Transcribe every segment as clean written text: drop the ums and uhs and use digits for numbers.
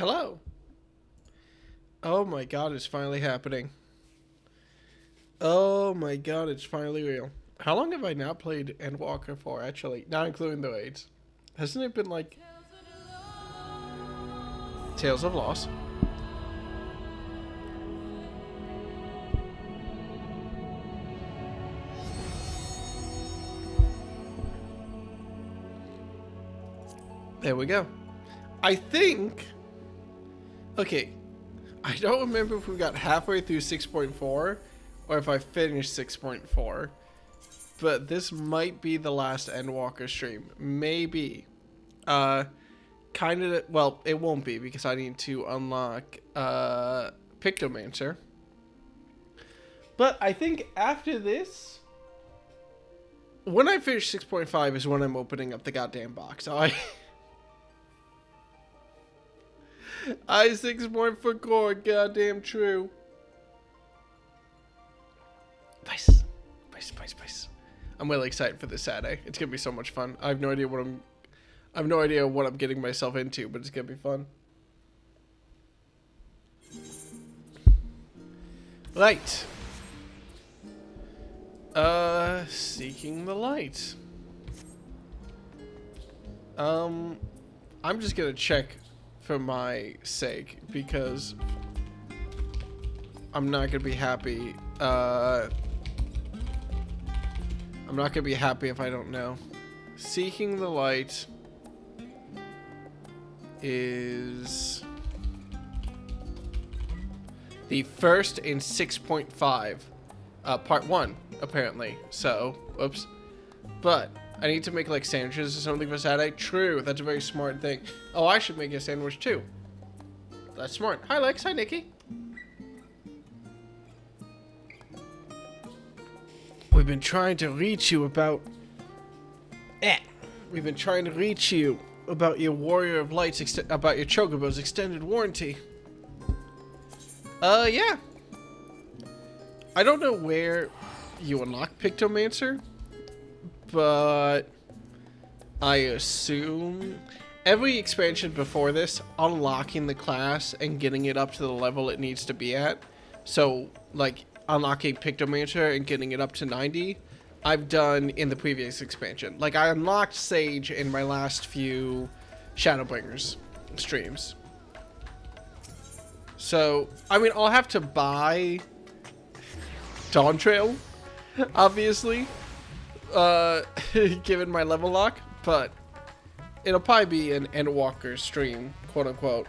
Hello. Oh my god, it's finally happening. Oh my god, it's finally real. How long have I not played Endwalker for, actually? Not including the raids. Hasn't it been like Tales of Loss? There we go. I think... Okay. I don't remember if we got halfway through 6.4 or if I finished 6.4. But this might be the last Endwalker stream. Maybe. Kind of... Well, it won't be because I need to unlock Pictomancer. But I think after this... When I finish 6.5 is when I'm opening up the goddamn box. I 6.4, goddamn true. Nice. Nice. I'm really excited for this Saturday. It's gonna be so much fun. I have no idea what I'm getting myself into, but it's gonna be fun. Right. Seeking the light. I'm just gonna check for my sake because I'm not gonna be happy. I'm not gonna be happy if I don't know. Seeking the light is the first in 6.5, part 1 apparently. So, whoops. But I need to make like sandwiches or something for Saturday. True, that's a very smart thing. Oh, I should make a sandwich too. That's smart. Hi Lex, hi Nikki. We've been trying to reach you about... We've been trying to reach you about your Warrior of Lights, about your Chocobo's extended warranty. Yeah. I don't know where you unlock Pictomancer, but I assume every expansion before this, unlocking the class and getting it up to the level it needs to be at. So, like, unlocking Pictomancer and getting it up to 90, I've done in the previous expansion. Like, I unlocked Sage in my last few Shadowbringers streams. So, I mean, I'll have to buy Dawn Trail, obviously, given my level lock, but it'll probably be an Endwalker stream, quote unquote.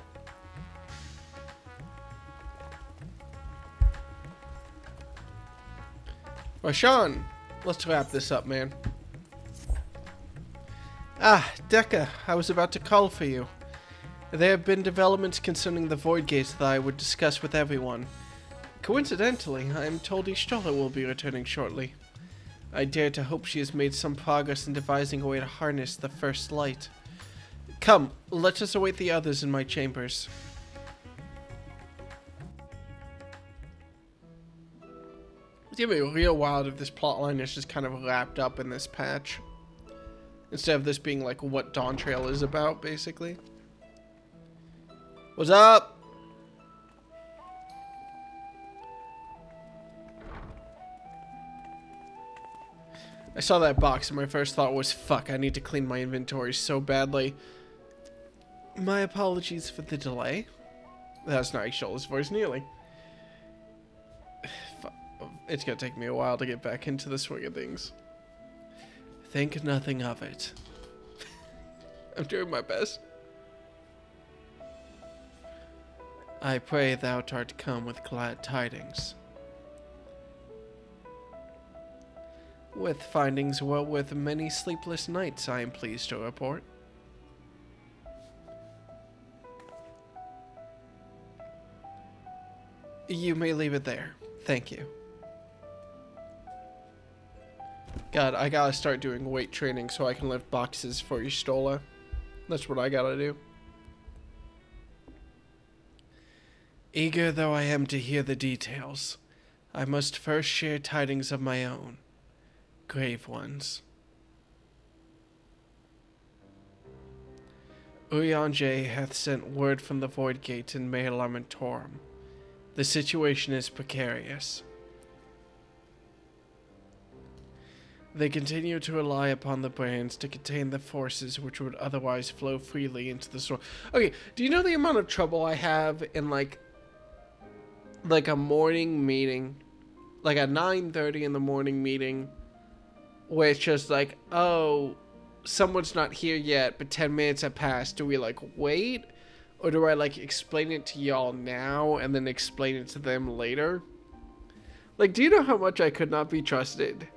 Rashawn, let's wrap this up, man. Ah, Dekka, I was about to call for you. There have been developments concerning the Void Gates that I would discuss with everyone. Coincidentally, I am told Ishtola will be returning shortly. I dare to hope she has made some progress in devising a way to harness the first light. Come, let us await the others in my chambers. It's gonna be real wild if this plotline is just kind of wrapped up in this patch. Instead of this being like what Dawn Trail is about, basically. What's up? I saw that box and my first thought was, fuck, I need to clean my inventory so badly. My apologies for the delay. That's not Ishola's voice nearly. It's gonna take me a while to get back into the swing of things. Think nothing of it. I'm doing my best. I pray thou art come with glad tidings. With findings well worth many sleepless nights, I am pleased to report. You may leave it there. Thank you. God, I gotta start doing weight training so I can lift boxes for Ishtola. That's what I gotta do. Eager though I am to hear the details, I must first share tidings of my own. Grave ones. Urianger hath sent word from the Void Gate in Mare Lamentorum. The situation is precarious. They continue to rely upon the brands to contain the forces which would otherwise flow freely into the storm. Okay, do you know the amount of trouble I have in like a morning meeting, like a 9:30 in the morning meeting, where it's just like, oh, someone's not here yet, but 10 minutes have passed. Do we like wait, or do I like explain it to y'all now and then explain it to them later? Like, do you know how much I could not be trusted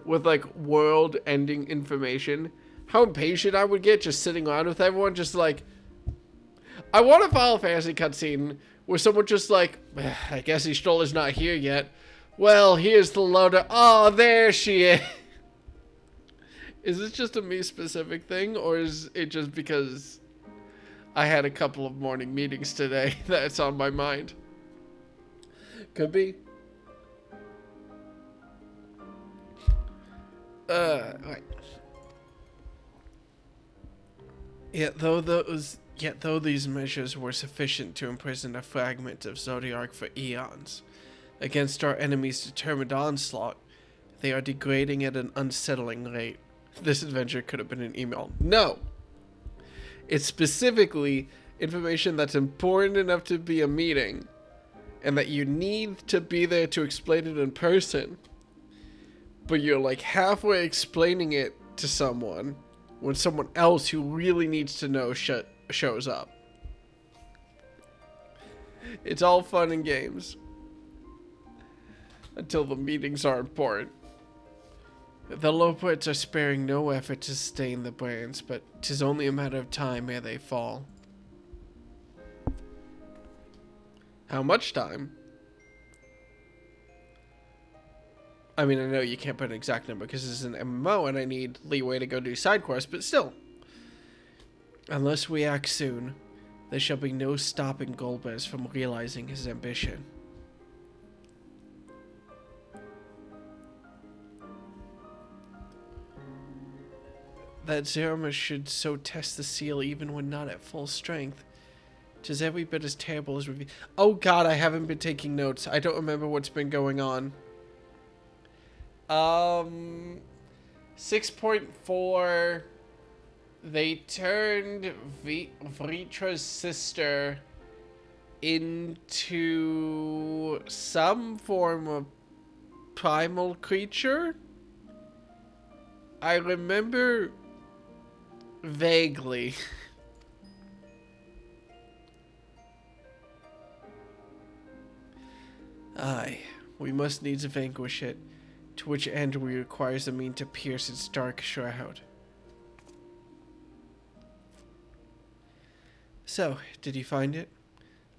with like world-ending information? How impatient I would get just sitting around with everyone, just like, I want a Final Fantasy cutscene where someone just like, I guess Ishtola's not here yet. Well, here's the loader. Oh, there she is. Is this just a me-specific thing, or is it just because I had a couple of morning meetings today that's on my mind? Could be. Right. Yet though these measures were sufficient to imprison a fragment of Zodiac for eons, against our enemies' determined onslaught, they are degrading at an unsettling rate. This adventure could have been an email. No! It's specifically information that's important enough to be a meeting, and that you need to be there to explain it in person. But you're like halfway explaining it to someone when someone else who really needs to know shows up. It's all fun and games until the meetings are important. The Loports are sparing no effort to sustain the brands, but 'tis only a matter of time ere they fall. How much time? I mean, I know you can't put an exact number because this is an MMO and I need leeway to go do side quests, but still. Unless we act soon, there shall be no stopping Golbez from realizing his ambition. That Zerima should so test the seal even when not at full strength. 'Tis every bit as terrible as revealed. Oh god, I haven't been taking notes. I don't remember what's been going on. 6.4, they turned Vritra's sister into some form of primal creature. I remember vaguely. Aye, we must needs vanquish it. To which end we requires a mean to pierce its dark shroud. So, did you find it?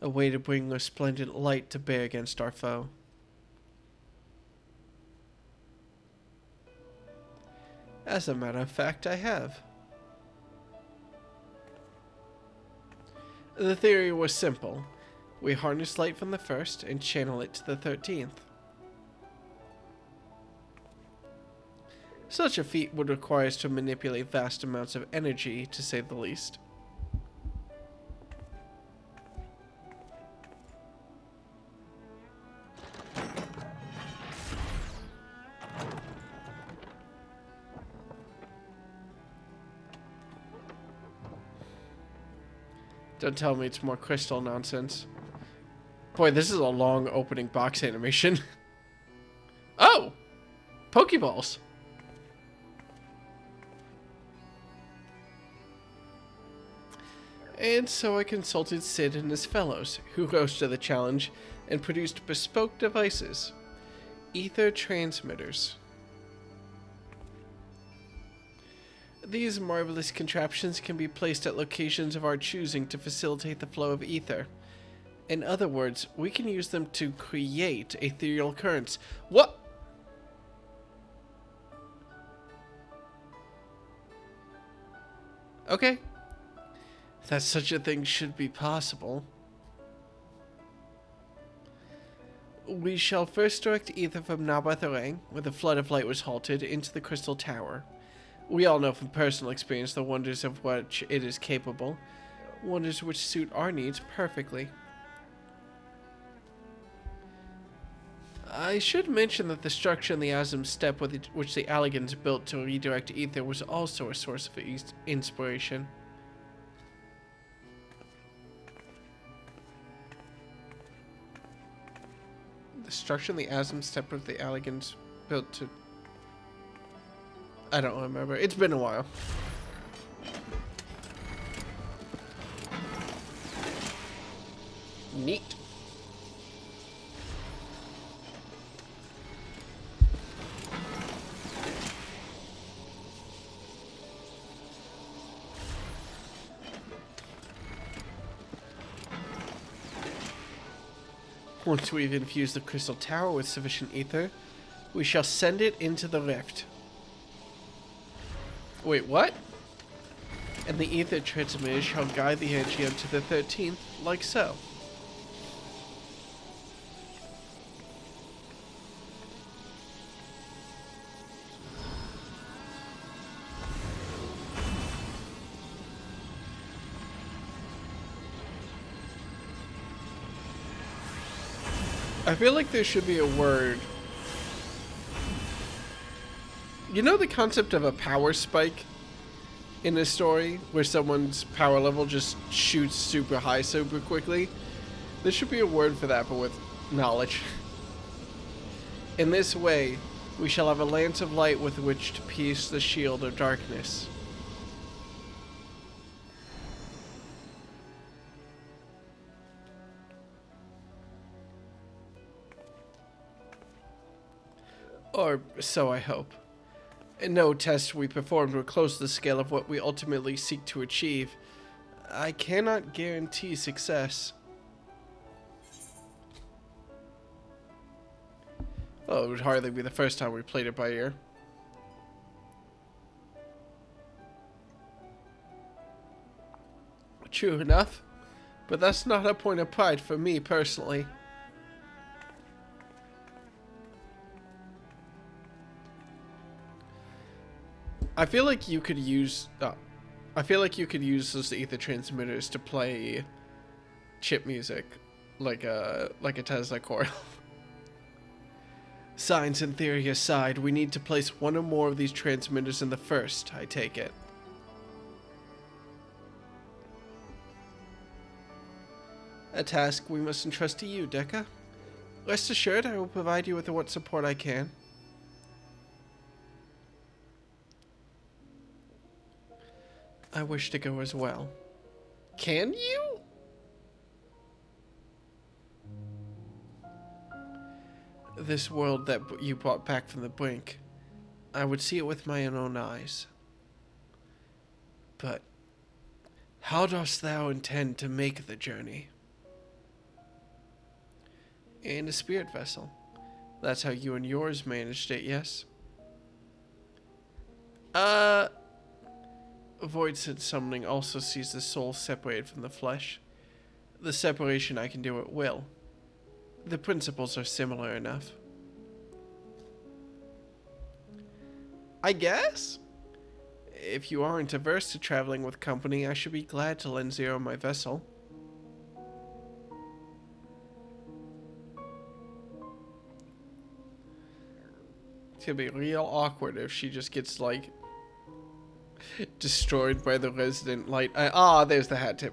A way to bring resplendent light to bear against our foe. As a matter of fact, I have. The theory was simple. We harness light from the first and channel it to the 13th. Such a feat would require us to manipulate vast amounts of energy, to say the least. Don't tell me it's more crystal nonsense. Boy, this is a long opening box animation. Oh! Pokeballs! And so I consulted Sid and his fellows, who rose to the challenge and produced bespoke devices. Ether transmitters. These marvelous contraptions can be placed at locations of our choosing to facilitate the flow of ether. In other words, we can use them to create ethereal currents. What? Okay. That such a thing should be possible. We shall first direct ether from Nabatharang, where the flood of light was halted, into the crystal tower. We all know from personal experience the wonders of what it is capable. Wonders which suit our needs perfectly. I should mention that the structure in the Asm step which the Alligans built to redirect ether was also a source of inspiration. The structure in the Asm step which the Alligans built to... I don't remember. It's been a while. Neat. Once we've infused the crystal tower with sufficient ether, we shall send it into the rift. Wait, what? And the ether transmitter shall guide the energy up to the 13th, like so. I feel like there should be a word. You know the concept of a power spike in a story where someone's power level just shoots super high super quickly? There should be a word for that, but with knowledge. In this way, we shall have a lance of light with which to pierce the shield of darkness. Or so I hope. No tests we performed were close to the scale of what we ultimately seek to achieve. I cannot guarantee success. Well, it would hardly be the first time we played it by ear. True enough, but that's not a point of pride for me personally. I feel like you could use those ether transmitters to play chip music, like a Tesla coil. Science and theory aside, we need to place one or more of these transmitters in the first, I take it. A task we must entrust to you, Deca. Rest assured, I will provide you with what support I can. I wish to go as well. Can you? This world that you brought back from the brink, I would see it with my own eyes. But how dost thou intend to make the journey? In a spirit vessel. That's how you and yours managed it, yes? Void said summoning also sees the soul separated from the flesh. The separation I can do at will. The principles are similar enough. I guess? If you aren't averse to traveling with company, I should be glad to lend Zero my vessel. It's gonna be real awkward if she just gets, like, destroyed by the resident light. There's the hat tip.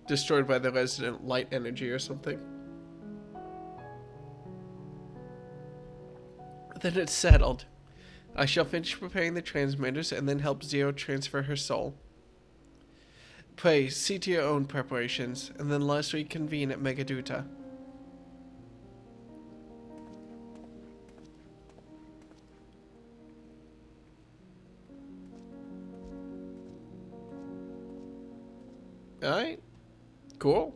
Destroyed by the resident light energy or something. Then it's settled. I shall finish preparing the transmitters and then help Zero transfer her soul. Pray, see to your own preparations, and then let us reconvene at Megaduta. Alright. Cool.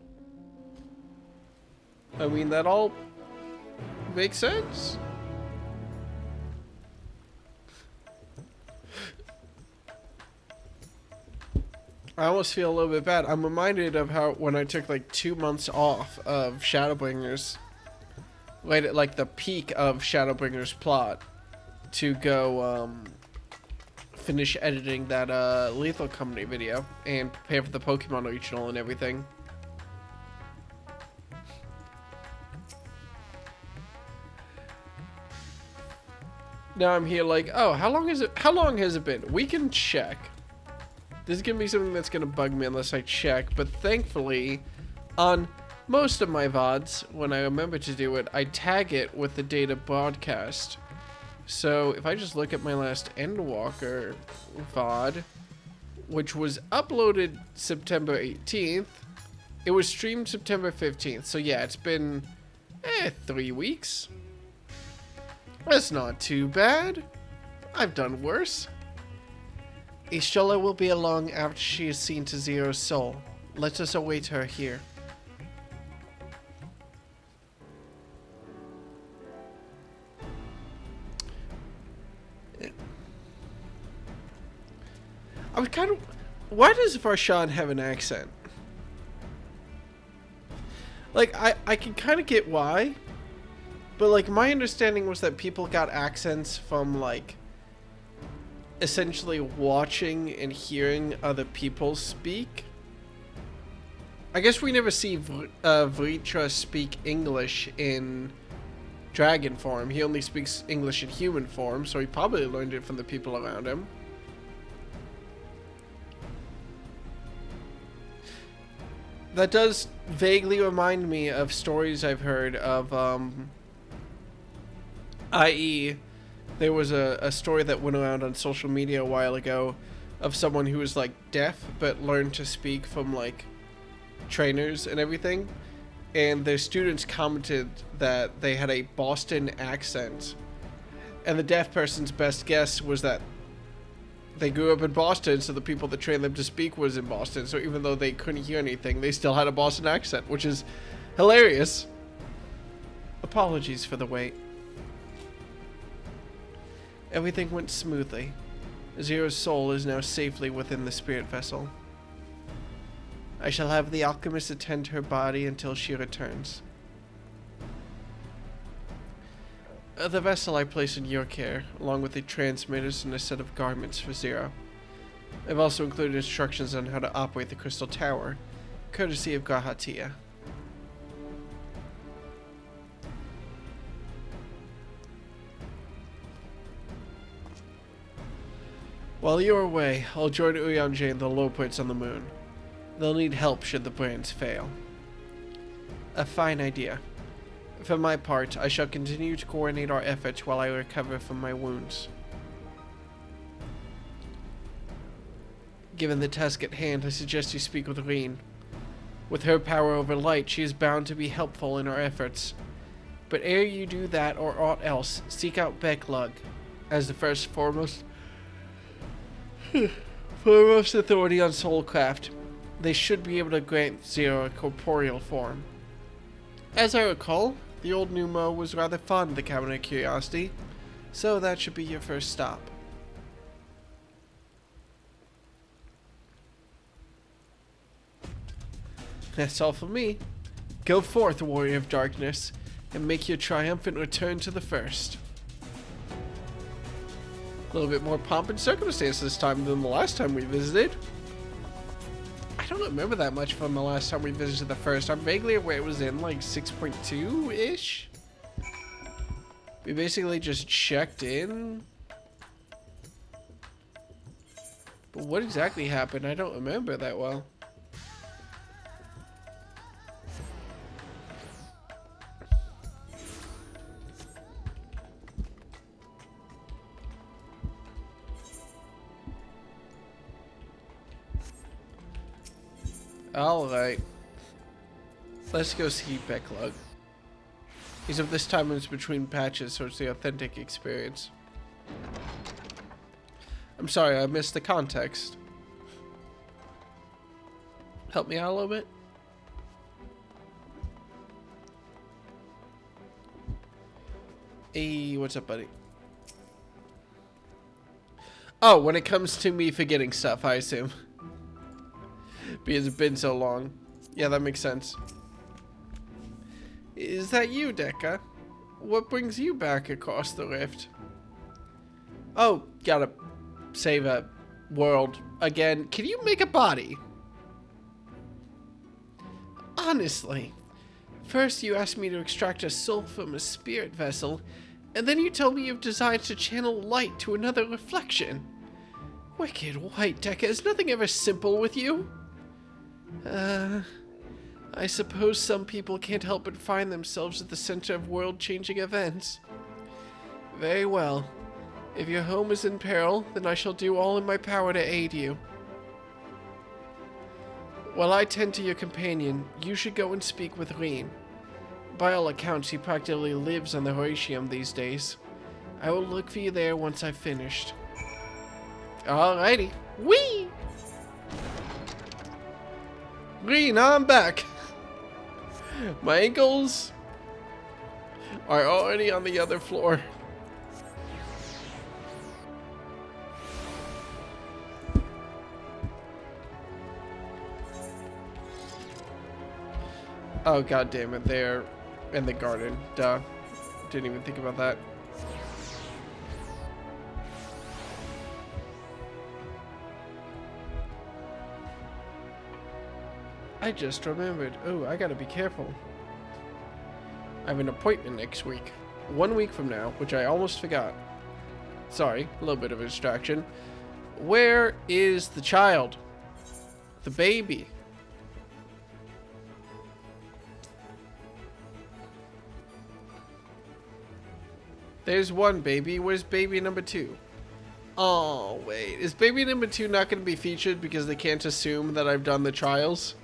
I mean, that all makes sense. I almost feel a little bit bad. I'm reminded of how when I took like 2 months off of Shadowbringers, right at like the peak of Shadowbringers plot, to go finish editing that Lethal Company video and prepare for the Pokemon regional and everything. Now I'm here like, oh, how long has it been? We can check. This is gonna be something that's gonna bug me unless I check, but thankfully, on most of my VODs, when I remember to do it, I tag it with the data broadcast. So if I just look at my last Endwalker VOD, which was uploaded September 18th, it was streamed September 15th. So yeah, it's been 3 weeks. That's not too bad. I've done worse. Ishola will be along after she is seen to Zero's soul. Let us await her here. I was kind of... Why does Varshan have an accent? Like, I can kind of get why. But, like, my understanding was that people got accents from, like, essentially watching and hearing other people speak. I guess we never see Vritra speak English in dragon form. He only speaks English in human form, so he probably learned it from the people around him. That does vaguely remind me of stories I've heard of, i.e., there was a story that went around on social media a while ago of someone who was, like, deaf but learned to speak from, like, trainers and everything. And their students commented that they had a Boston accent. And the deaf person's best guess was that they grew up in Boston, so the people that trained them to speak was in Boston. So even though they couldn't hear anything, they still had a Boston accent, which is hilarious. Apologies for the wait. Everything went smoothly. Zero's soul is now safely within the spirit vessel. I shall have the alchemist attend to her body until she returns. The vessel I place in your care, along with the transmitters and a set of garments for Zero. I've also included instructions on how to operate the crystal tower, courtesy of Grahatia. While you're away, I'll join Uyanje and the Lopits on the moon. They'll need help should the brands fail. A fine idea. For my part, I shall continue to coordinate our efforts while I recover from my wounds. Given the task at hand, I suggest you speak with Reen. With her power over light, she is bound to be helpful in our efforts. But ere you do that or aught else, seek out Becklug as the foremost authority on soulcraft. They should be able to grant Zero a corporeal form. As I recall, the old Numo was rather fond of the Cabinet of Curiosity, so that should be your first stop. That's all for me. Go forth, Warrior of Darkness, and make your triumphant return to the first. A little bit more pomp and circumstance this time than the last time we visited. I don't remember that much from the last time we visited the first. I'm vaguely aware it was in like 6.2-ish. We basically just checked in. But what exactly happened? I don't remember that well. Alright. Let's go see Becklug. He's of this time it's between patches, so it's the authentic experience. I'm sorry, I missed the context. Help me out a little bit. Hey, what's up, buddy? Oh, when it comes to me forgetting stuff, I assume. Because it's been so long. Yeah, that makes sense. Is that you, Deca? What brings you back across the rift? Oh, got it. save a world again. Can you make a body? Honestly. First you asked me to extract a soul from a spirit vessel, and then you told me you've decided to channel light to another reflection. Wicked White Deca, is nothing ever simple with you? I suppose some people can't help but find themselves at the center of world-changing events. Very well. If your home is in peril, then I shall do all in my power to aid you. While I tend to your companion, you should go and speak with Reen. By all accounts, he practically lives on the Horatium these days. I will look for you there once I've finished. Alrighty. Whee! Reen, I'm back. My ankles are already on the other floor. Oh, god damn it, they're in the garden. Duh. Didn't even think about that. I just remembered. Oh, I gotta be careful. I have an appointment next week. 1 week from now, which I almost forgot. Sorry, a little bit of a distraction. Where is the child? The baby. There's one baby. Where's baby number 2? Oh, wait. Is baby number 2 not going to be featured because they can't assume that I've done the trials?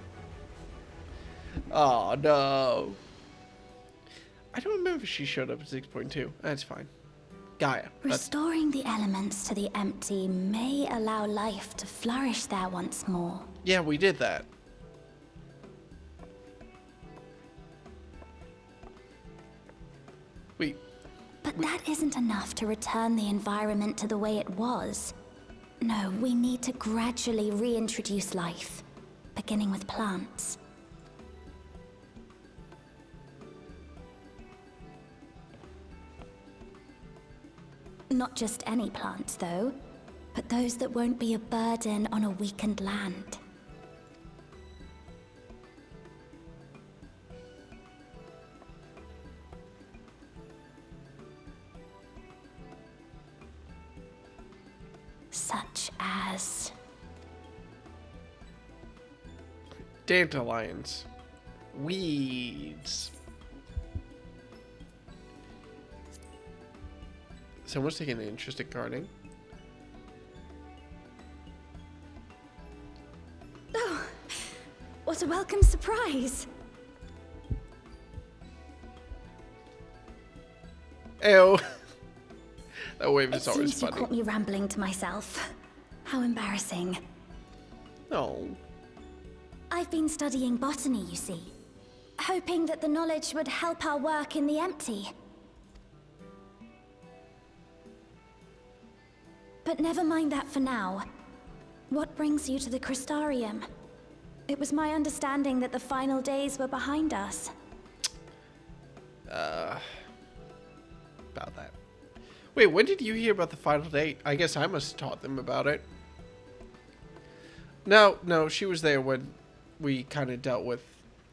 Oh, no. I don't remember if she showed up at 6.2. That's fine. Gaia. Restoring the elements to the empty may allow life to flourish there once more. Yeah, we did that. But that isn't enough to return the environment to the way it was. No, we need to gradually reintroduce life, beginning with plants. Not just any plants, though, but those that won't be a burden on a weakened land. Such as... dandelions. Weeds. Someone's taking an interest in gardening. Oh, what a welcome surprise! Ew. That wave is always It seems you funny. caught me rambling to myself. How embarrassing. No. I've been studying botany, you see. Hoping that the knowledge would help our work in the empty. But never mind that for now. What brings you to the Crystarium? It was my understanding that the final days were behind us. About that. Wait, when did you hear about the final date? I guess I must have taught them about it. No, she was there when we kind of dealt with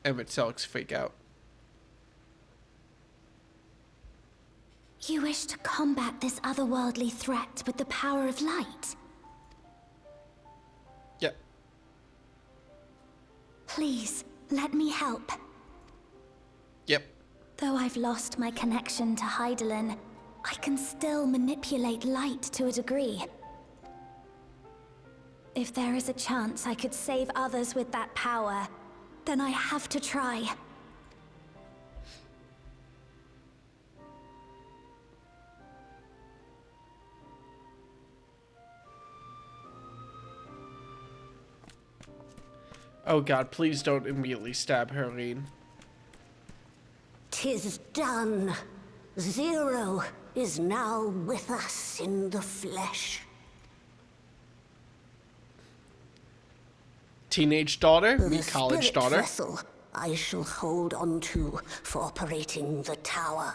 Emmett Selk's fake out. You wish to combat this otherworldly threat with the power of light? Yep. Please, let me help. Yep. Though I've lost my connection to Hydaelyn, I can still manipulate light to a degree. If there is a chance I could save others with that power, then I have to try. Oh god, please don't immediately stab Herline. 'Tis done. Zero is now with us in the flesh. Teenage daughter? The Me college spirit daughter? vessel I shall hold on to for operating the tower.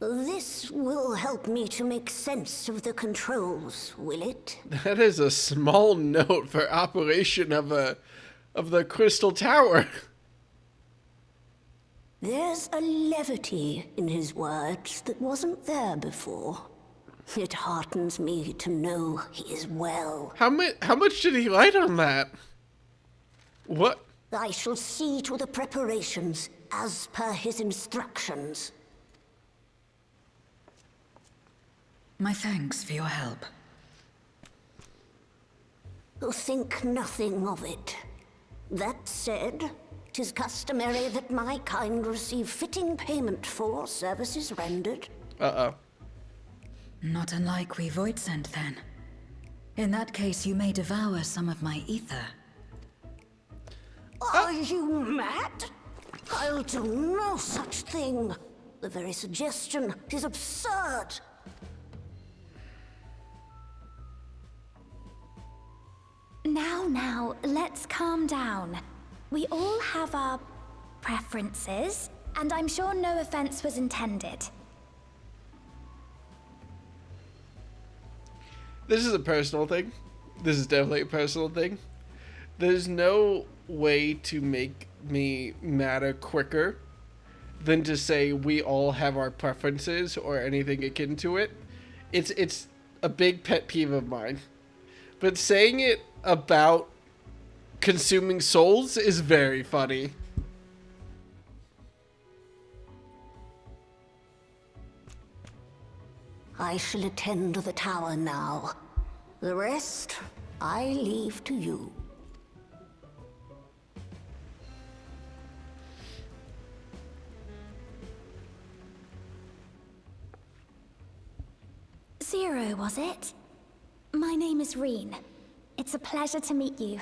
This will help me to make sense of the controls, will it? That is a small note for operation of the Crystal Tower. There's a levity in his words that wasn't there before. It heartens me to know he is well. How much did he light on that? What? I shall see to the preparations as per his instructions. My thanks for your help. Think nothing of it. That said, 'tis customary that my kind receive fitting payment for services rendered. Uh-oh. Not unlike we Void sent then. In that case, you may devour some of my ether. Are you mad? I'll do no such thing. The very suggestion is absurd. Now, let's calm down. We all have our preferences, and I'm sure no offense was intended. This is a personal thing. This is definitely a personal thing. There's no way to make me matter quicker than to say we all have our preferences or anything akin to it. It's a big pet peeve of mine. But saying it about consuming souls is very funny. I shall attend to the tower now. The rest, I leave to you. Zero, was it? My name is Reen. It's a pleasure to meet you.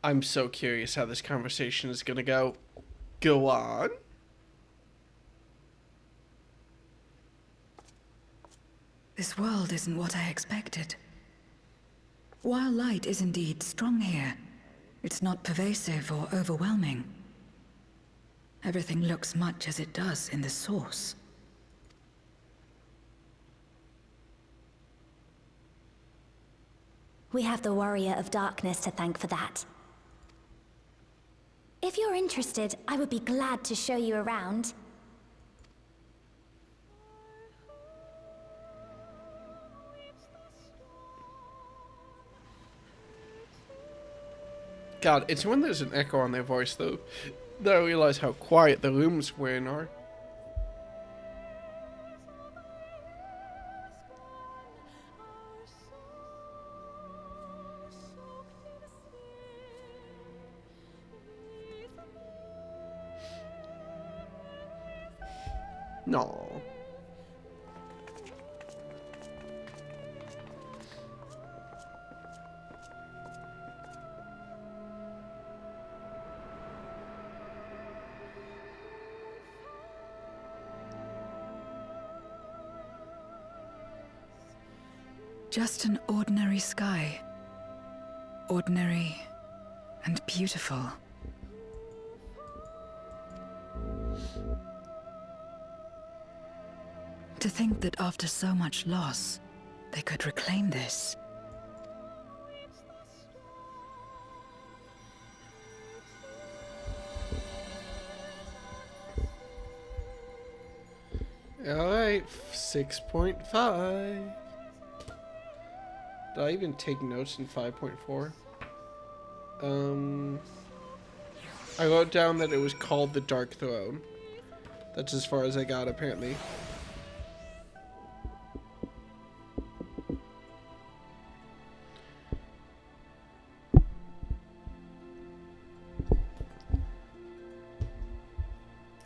I'm so curious how this conversation is gonna go. Go on. This world isn't what I expected. While light is indeed strong here, it's not pervasive or overwhelming. Everything looks much as it does in the source. We have the Warrior of Darkness to thank for that. If you're interested, I would be glad to show you around. God, it's when there's an echo on their voice, though, that I realize how quiet the rooms we're in are. No. Just an ordinary sky. Ordinary and beautiful. To think that after so much loss, they could reclaim this. Alright, 6.5. Did I even take notes in 5.4? I wrote down that it was called the Dark Throne. That's as far as I got, apparently.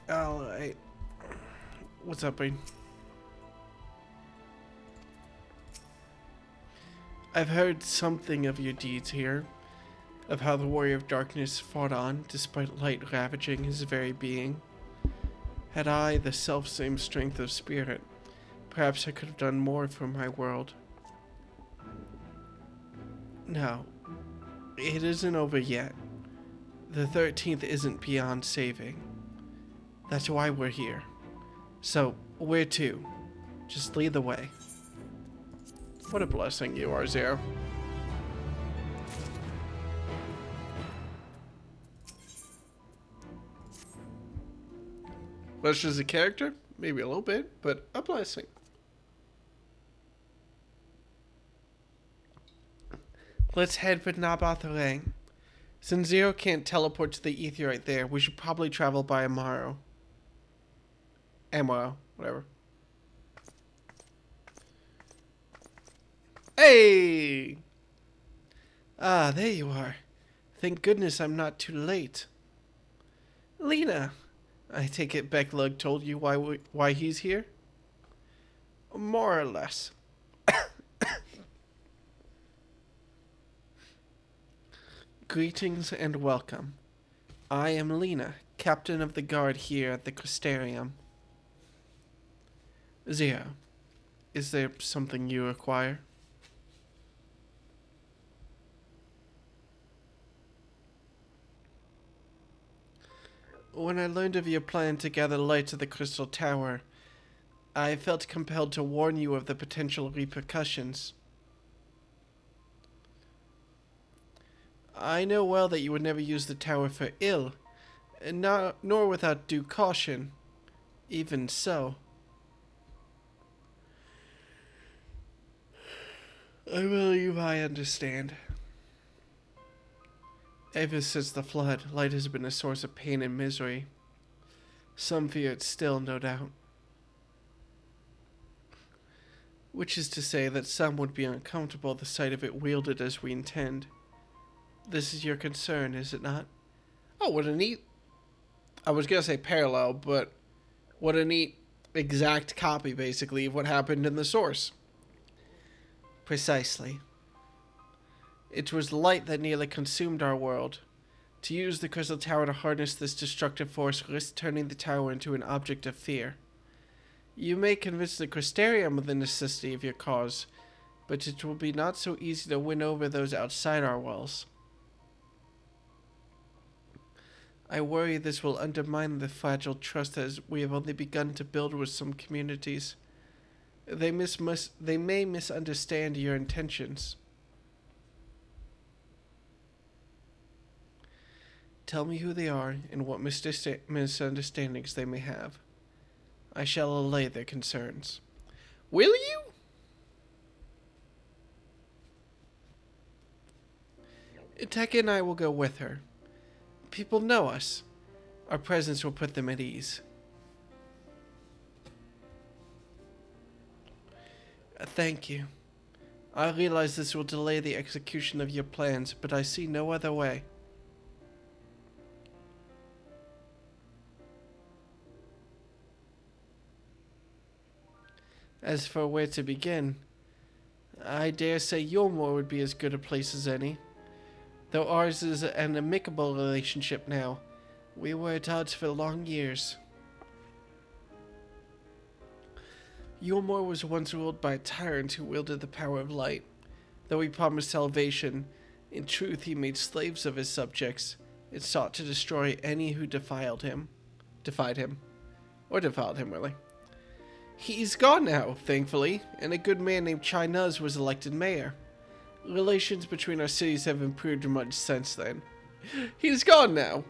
Alright. What's up, Bane? I've heard something of your deeds here, of how the Warrior of Darkness fought on despite light ravaging his very being. Had I the selfsame strength of spirit, perhaps I could have done more for my world. No, it isn't over yet. The 13th isn't beyond saving. That's why we're here. So, where to? Just lead the way. What a blessing you are, Zero. Lush as a character? Maybe a little bit, but a blessing. Let's head for Nabatharang. Since Zero can't teleport to the ether right there, we should probably travel by Amaro. Amaro, whatever. Hey! Ah, there you are. Thank goodness I'm not too late. Lena, I take it Becklug told you why he's here? More or less. Greetings and welcome. I am Lena, captain of the guard here at the Crystarium. Zero, is there something you require? When I learned of your plan to gather light to the Crystal Tower, I felt compelled to warn you of the potential repercussions. I know well that you would never use the tower for ill, nor without due caution. Even so, I believe I understand. Ever since the flood, light has been a source of pain and misery. Some fear it still, no doubt. Which is to say that some would be uncomfortable at the sight of it wielded as we intend. This is your concern, is it not? Oh, what a neat... I was going to say parallel, but what a neat exact copy, basically, of what happened in the source. Precisely. It was light that nearly consumed our world. To use the Crystal Tower to harness this destructive force risks turning the tower into an object of fear. You may convince the Crystarium of the necessity of your cause, but it will be not so easy to win over those outside our walls. I worry this will undermine the fragile trust that we have only begun to build with some communities. They may misunderstand your intentions. Tell me who they are and what misunderstandings they may have. I shall allay their concerns. Will you? Tekka and I will go with her. People know us. Our presence will put them at ease. Thank you. I realize this will delay the execution of your plans, but I see no other way. As for where to begin, I dare say Yulmore would be as good a place as any. Though ours is an amicable relationship now, we were at odds for long years. Yulmore was once ruled by a tyrant who wielded the power of light. Though he promised salvation, in truth he made slaves of his subjects and sought to destroy any who defied him, really. He's gone now, thankfully, and a good man named Chai Nuz was elected mayor. Relations between our cities have improved much since then. He's gone now.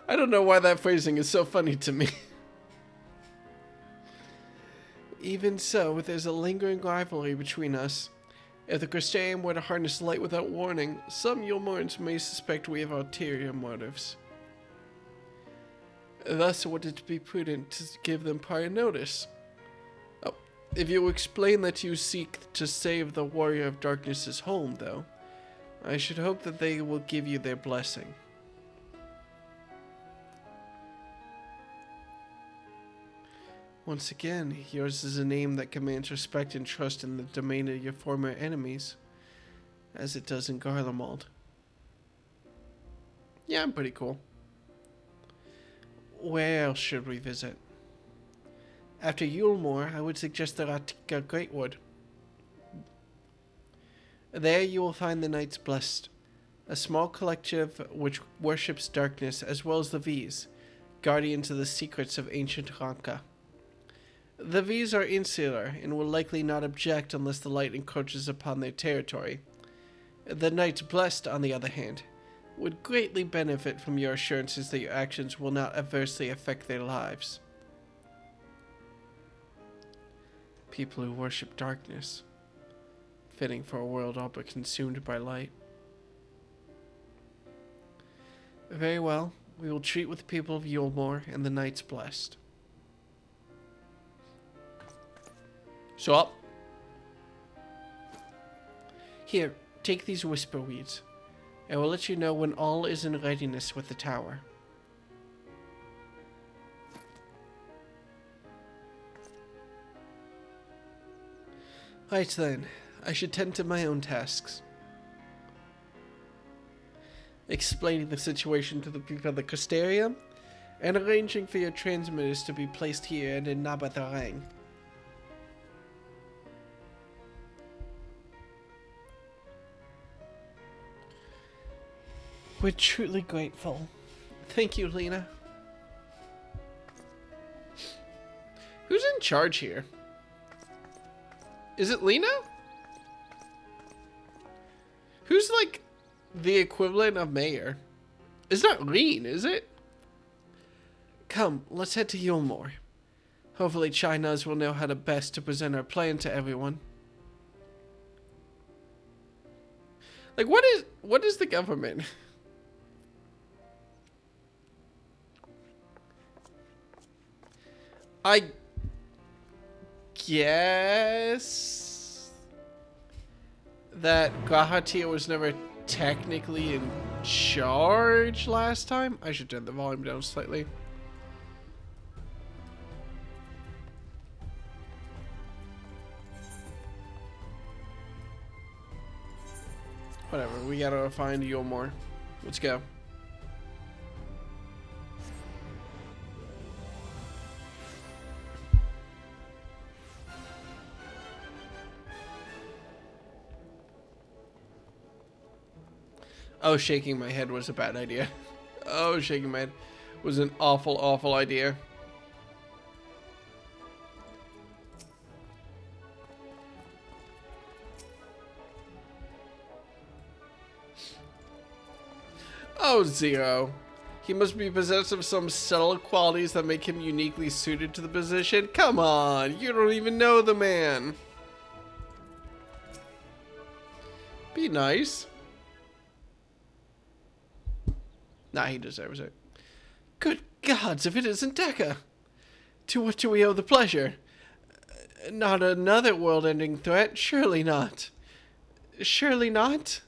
I don't know why that phrasing is so funny to me. Even so, there's a lingering rivalry between us. If the Crystarium were to harness light without warning, some Yulmorans may suspect we have ulterior motives. Thus, would it be prudent to give them prior notice? If you explain that you seek to save the Warrior of Darkness's home, though, I should hope that they will give you their blessing. Once again, yours is a name that commands respect and trust in the domain of your former enemies, as it does in Garlemald. Yeah, I'm pretty cool. Where else should we visit? After Yulmore, I would suggest the Ratika Greatwood. There you will find the Knights Blessed, a small collective which worships darkness as well as the V's, guardians of the secrets of ancient Ranka. The V's are insular and will likely not object unless the light encroaches upon their territory. The Knights Blessed, on the other hand, would greatly benefit from your assurances that your actions will not adversely affect their lives. People who worship darkness, fitting for a world all but consumed by light. Very well, we will treat with the people of Yulmore and the Knights Blessed. So up. Here, take these whisper weeds. I will let you know when all is in readiness with the tower. Right then, I should tend to my own tasks. Explaining the situation to the people of the Crystarium, and arranging for your transmitters to be placed here and in Nabatharang. We're truly grateful. Thank you, Lena. Who's in charge here? Is it Lena? Who's like the equivalent of mayor? It's not Lean, is it? Come, let's head to Yulmore. Hopefully Chinaz will know how to best to present our plan to everyone. Like, what is the government? I guess that Gahatia was never technically in charge last time. I should turn the volume down slightly. Whatever, we gotta find Yulmore. Let's go. Oh, shaking my head was a bad idea. Oh, shaking my head was an awful, awful idea. Oh, Zero. He must be possessed of some subtle qualities that make him uniquely suited to the position. Come on, you don't even know the man. Be nice. Nah, he deserves it. Good gods, if it isn't Deca! To what do we owe the pleasure? Not another world-ending threat? Surely not. Surely not?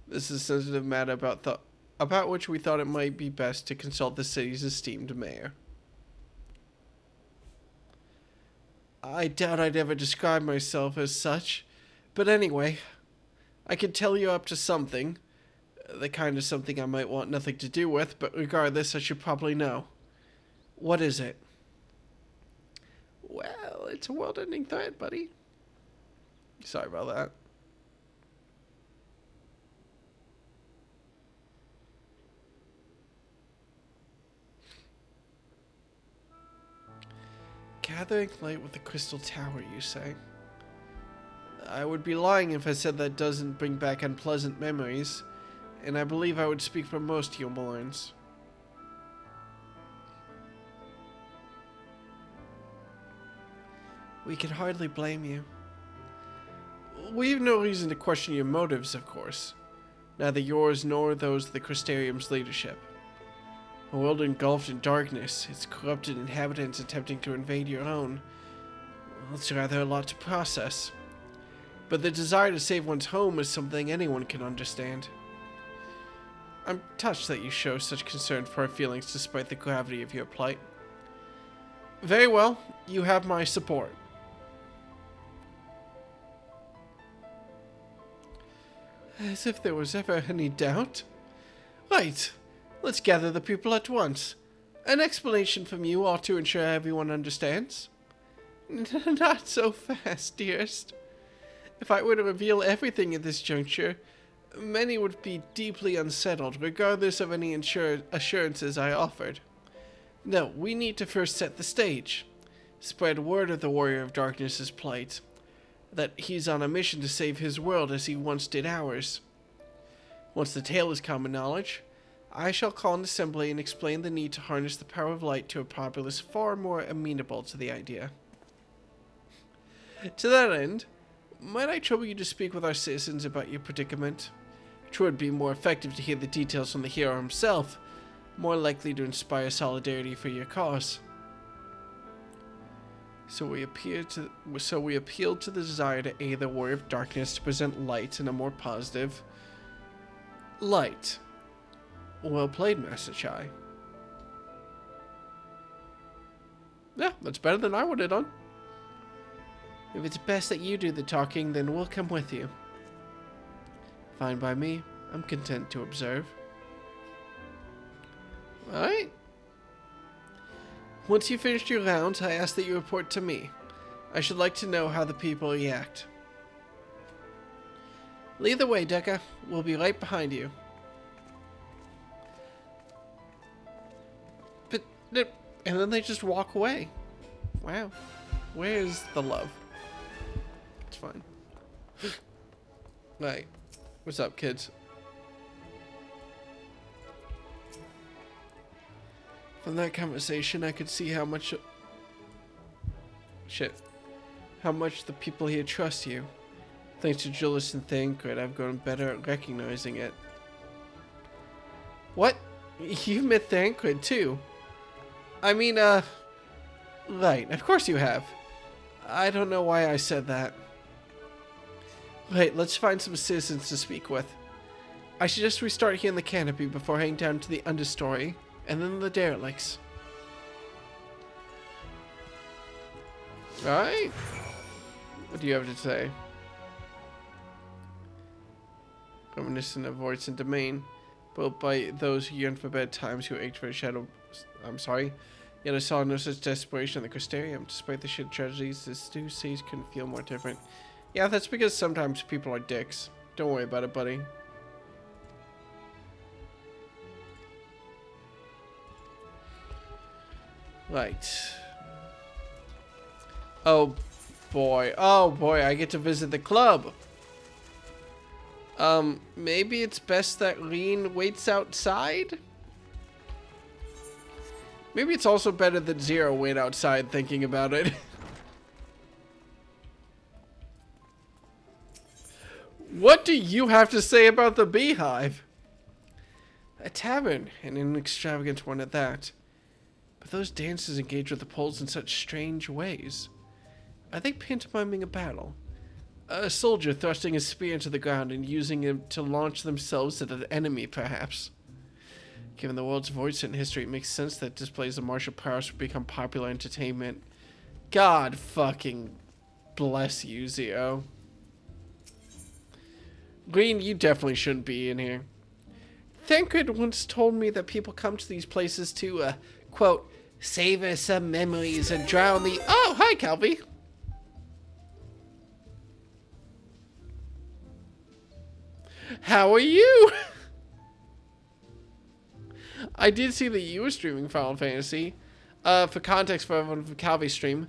This is a sensitive matter about which we thought it might be best to consult the city's esteemed mayor. I doubt I'd ever describe myself as such, but anyway, I can tell you're up to something. The kind of something I might want nothing to do with, but regardless, I should probably know. What is it? Well, it's a world-ending threat, buddy. Sorry about that. Gathering light with the Crystal Tower, you say? I would be lying if I said that doesn't bring back unpleasant memories, and I believe I would speak for most Yulmorans. We can hardly blame you. We have no reason to question your motives, of course. Neither yours nor those of the Crystarium's leadership. A world engulfed in darkness, its corrupted inhabitants attempting to invade your own. Well, it's rather a lot to process. But the desire to save one's home is something anyone can understand. I'm touched that you show such concern for our feelings despite the gravity of your plight. Very well, you have my support. As if there was ever any doubt. Right, let's gather the people at once. An explanation from you ought to ensure everyone understands. Not so fast, dearest. If I were to reveal everything at this juncture, many would be deeply unsettled, regardless of any assurances I offered. No, we need to first set the stage. Spread word of the Warrior of Darkness's plight. That he's on a mission to save his world as he once did ours. Once the tale is common knowledge, I shall call an assembly and explain the need to harness the power of light to a populace far more amenable to the idea. To that end, might I trouble you to speak with our citizens about your predicament? It would be more effective to hear the details from the hero himself, more likely to inspire solidarity for your cause. So we appealed to the desire to aid the Warrior of Darkness to present light in a more positive light. Well played, Master Chai. Yeah, that's better than I would have done. If it's best that you do the talking, then we'll come with you. Fine by me. I'm content to observe. Alright. Once you've finished your rounds, I ask that you report to me. I should like to know how the people react. Lead the way, Deca. We'll be right behind you. But, and then they just walk away. Wow. Where's the love? It's fine. Right. What's up, kids? From that conversation, I could see how much... How much the people here trust you. Thanks to Julius and Thancred, I've gotten better at recognizing it. What? You've met Thancred, too? I mean, right, of course you have. I don't know why I said that. Right, let's find some citizens to speak with. I suggest we start here in the canopy before heading down to the understory, and then the derelicts. Alright. What do you have to say? Reminiscent of Voice and Domain, built by those who yearn for bad times, who ached for a shadow... I'm sorry. Yet I saw no such desperation in the Crystarium. Despite the shit tragedies, this two cities couldn't feel more different. Yeah, that's because sometimes people are dicks. Don't worry about it, buddy. Right. Oh boy. Oh boy, I get to visit the club. Maybe it's best that Lean waits outside? Maybe it's also better that Zero wait outside thinking about it. What do you have to say about the Beehive? A tavern, and an extravagant one at that. But those dancers engage with the poles in such strange ways. Are they pantomiming a battle? A soldier thrusting his spear into the ground and using it to launch themselves at an enemy, perhaps. Given the world's voice in history, it makes sense that displays of martial prowess would become popular entertainment. God fucking bless you, Zio. Green, you definitely shouldn't be in here. Thancred once told me that people come to these places to, quote, savor some memories and drown the... Oh, hi, Calvi. How are you? I did see that you were streaming Final Fantasy. For context for everyone from Calvi's stream,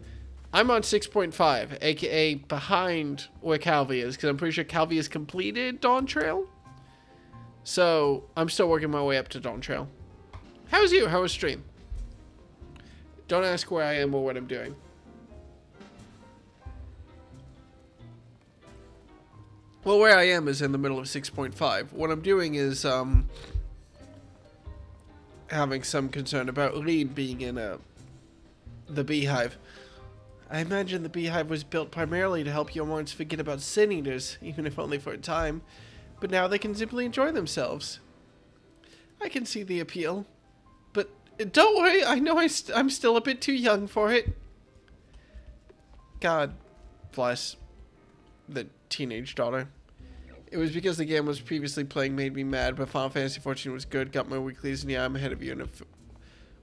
I'm on 6.5, aka behind where Calvi is, because I'm pretty sure Calvi has completed Dawn Trail. So, I'm still working my way up to Dawn Trail. How's you? How was stream? Don't ask where I am or what I'm doing. Well, where I am is in the middle of 6.5. What I'm doing is, having some concern about Lean being in, the Beehive. I imagine the Beehive was built primarily to help Yomorans forget about Sin Eaters, even if only for a time. But now they can simply enjoy themselves. I can see the appeal. But don't worry, I know I'm still a bit too young for it. God bless the teenage daughter. It was because the game I was previously playing made me mad, but Final Fantasy XIV was good, got my weeklies, and yeah, I'm ahead of you in a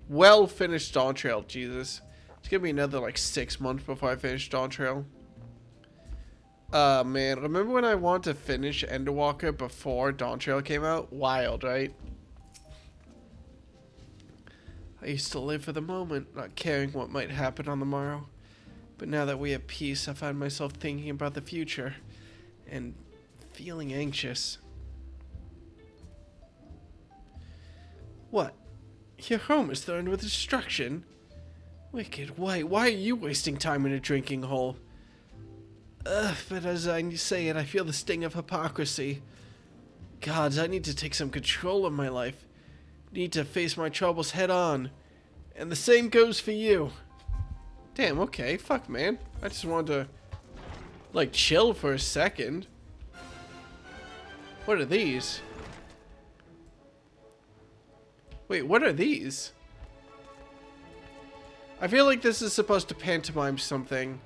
well-finished Dawn Trail, Jesus. It's gonna be another, like, 6 months before I finish Dawn Trail. Man, remember when I wanted to finish Endwalker before Dawn Trail came out? Wild, right? I used to live for the moment, not caring what might happen on the morrow. But now that we have peace, I find myself thinking about the future and feeling anxious. What? Your home is threatened with destruction? Wicked White, why are you wasting time in a drinking hole? But as I say it, I feel the sting of hypocrisy. Gods, I need to take some control of my life. Need to face my troubles head on. And the same goes for you. Damn, okay, fuck, man. I just wanted to, like, chill for a second. What are these? Wait, what are these? I feel like this is supposed to pantomime something.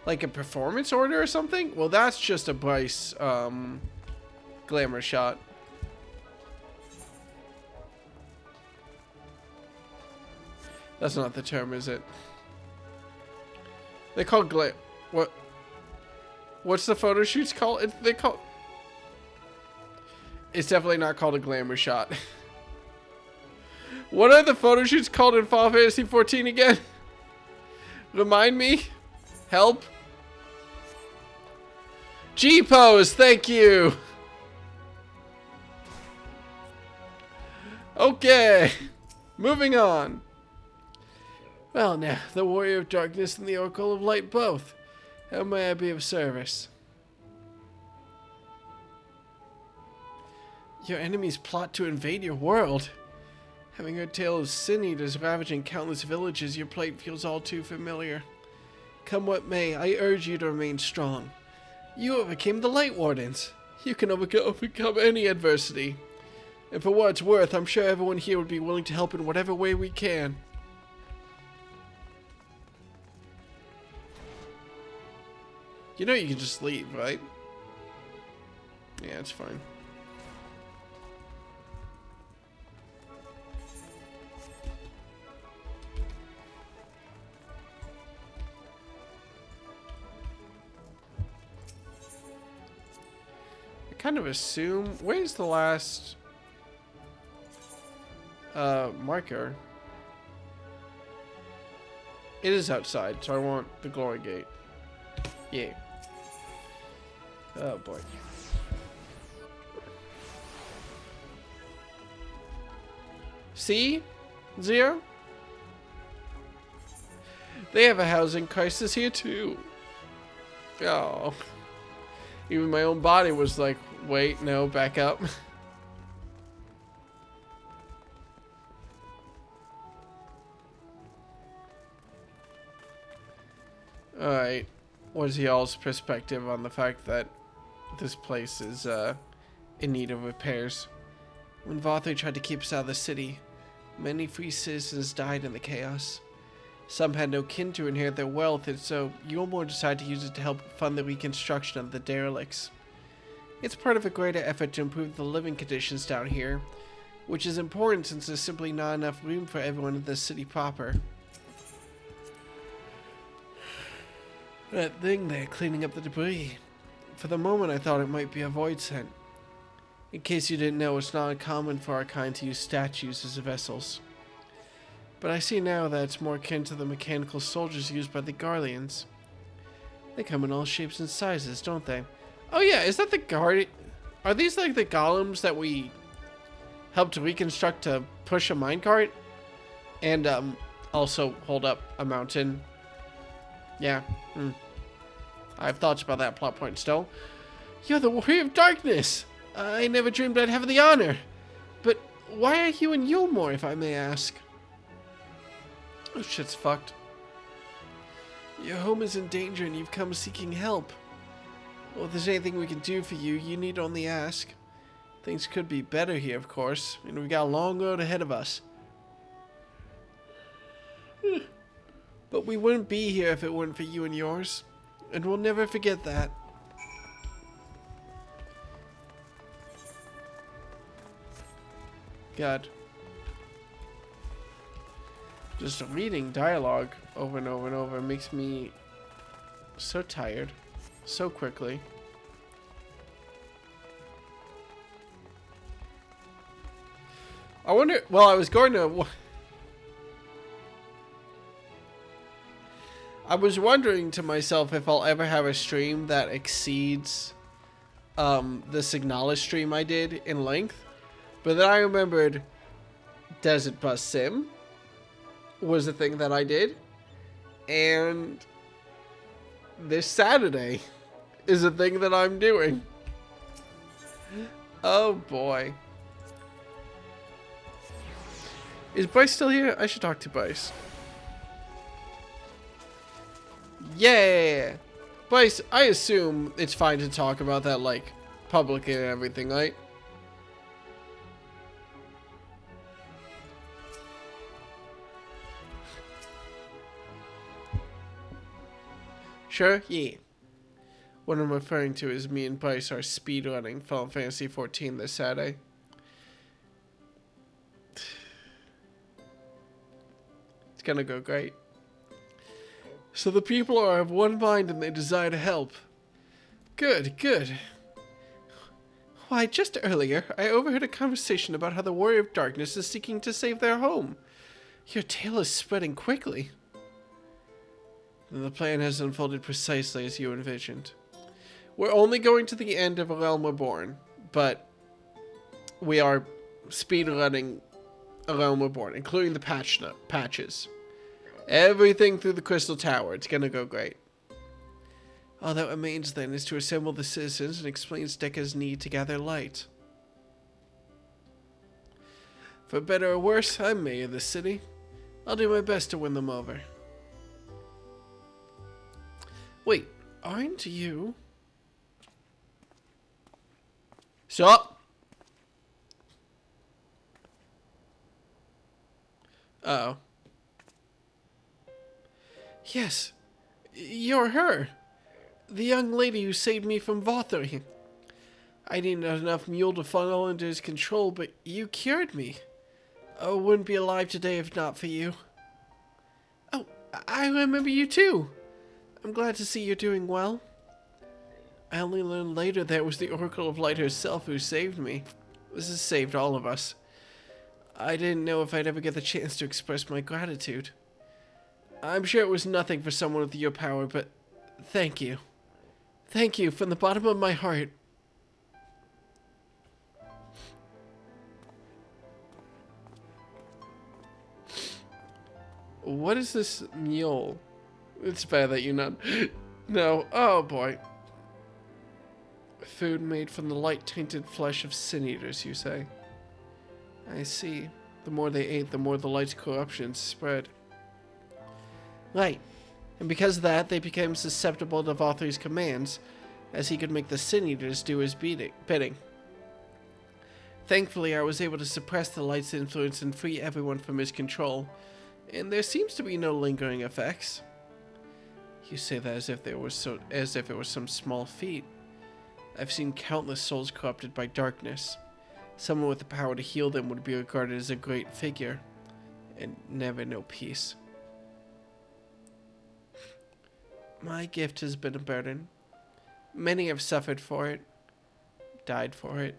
Like a performance order or something? Well, that's just a Bryce, glamour shot. That's not the term, is it? They call what? What's the photo shoots called? It's definitely not called a glamour shot. What are the photo shoots called in Final Fantasy 14 again? Remind me? Help? G-pose, thank you. Okay, moving on. Well now, the Warrior of Darkness and the Oracle of Light both. How may I be of service? Your enemies plot to invade your world. Having heard tale of sin eaters ravaging countless villages, your plight feels all too familiar. Come what may, I urge you to remain strong. You overcame the Light Wardens. You can overcome any adversity. And for what it's worth, I'm sure everyone here would be willing to help in whatever way we can. You know you can just leave, right? Yeah, it's fine. I kind of assume... Where's the last... marker? It is outside, so I want the glory gate. Yeah. Oh boy. See? Zero? They have a housing crisis here too. Oh. Even my own body was like, wait, no, back up. Alright. What is y'all's perspective on the fact that this place is in need of repairs? When Vather tried to keep us out of the city, many free citizens died in the chaos. Some had no kin to inherit their wealth, and so Yulmore decided to use it to help fund the reconstruction of the derelicts. It's part of a greater effort to improve the living conditions down here, which is important since there's simply not enough room for everyone in the city proper. That thing there, cleaning up the debris. For the moment, I thought it might be a void scent. In case you didn't know, it's not uncommon for our kind to use statues as vessels. But I see now that it's more akin to the mechanical soldiers used by the Garleans. They come in all shapes and sizes, don't they? Oh yeah, is that the guard? Are these like the golems that we helped to reconstruct to push a minecart? And also hold up a mountain? Yeah. I have thoughts about that plot point still. You're the Warrior of Darkness! I never dreamed I'd have the honor. But why are you in Yulmore, if I may ask? Oh, shit's fucked. Your home is in danger and you've come seeking help. Well, if there's anything we can do for you, you need only ask. Things could be better here, of course, and we've got a long road ahead of us. But we wouldn't be here if it weren't for you and yours. And we'll never forget that. God. Just reading dialogue over and over and over makes me so tired. so quickly. I wonder, well, I was going to, I was wondering to myself if I'll ever have a stream that exceeds the Signalis stream I did in length. But then I remembered Desert Bus Sim was the thing that I did. And this Saturday is a thing that I'm doing. Oh boy. Is Bryce still here? I should talk to Bryce. Yeah. Bryce, I assume it's fine to talk about that, like, publicly and everything, right? Sure? Yeah. What I'm referring to is me and Bryce are speedrunning Final Fantasy XIV this Saturday. It's gonna go great. So the people are of one mind and they desire to help. Good, good. Why, just earlier, I overheard a conversation about how the Warrior of Darkness is seeking to save their home. Your tale is spreading quickly. The plan has unfolded precisely as you envisioned. We're only going to the end of A Realm Reborn, but we are speedrunning A Realm Reborn, including the patches. Everything through the Crystal Tower. It's gonna go great. All that remains then is to assemble the citizens and explain Steka's need to gather light. For better or worse, I'm mayor of the city. I'll do my best to win them over. Wait, aren't you? Stop! Uh-oh. Yes, you're her. The young lady who saved me from Vothri. I didn't have enough mule to funnel into his control, but you cured me. I wouldn't be alive today if not for you. Oh, I remember you too. I'm glad to see you're doing well. I only learned later that it was the Oracle of Light herself who saved me. This has saved all of us. I didn't know if I'd ever get the chance to express my gratitude. I'm sure it was nothing for someone with your power, but thank you. Thank you from the bottom of my heart. What is this mule? It's bad that you're not... No, oh boy. Food made from the light-tainted flesh of sin-eaters, you say? I see. The more they ate, the more the light's corruption spread. Right. And because of that, they became susceptible to Vothri's commands, as he could make the sin-eaters do his bidding. Thankfully, I was able to suppress the light's influence and free everyone from his control, and there seems to be no lingering effects. You say that as if it was some small feat. I've seen countless souls corrupted by darkness. Someone with the power to heal them would be regarded as a great figure, and never know peace. My gift has been a burden. Many have suffered for it, died for it.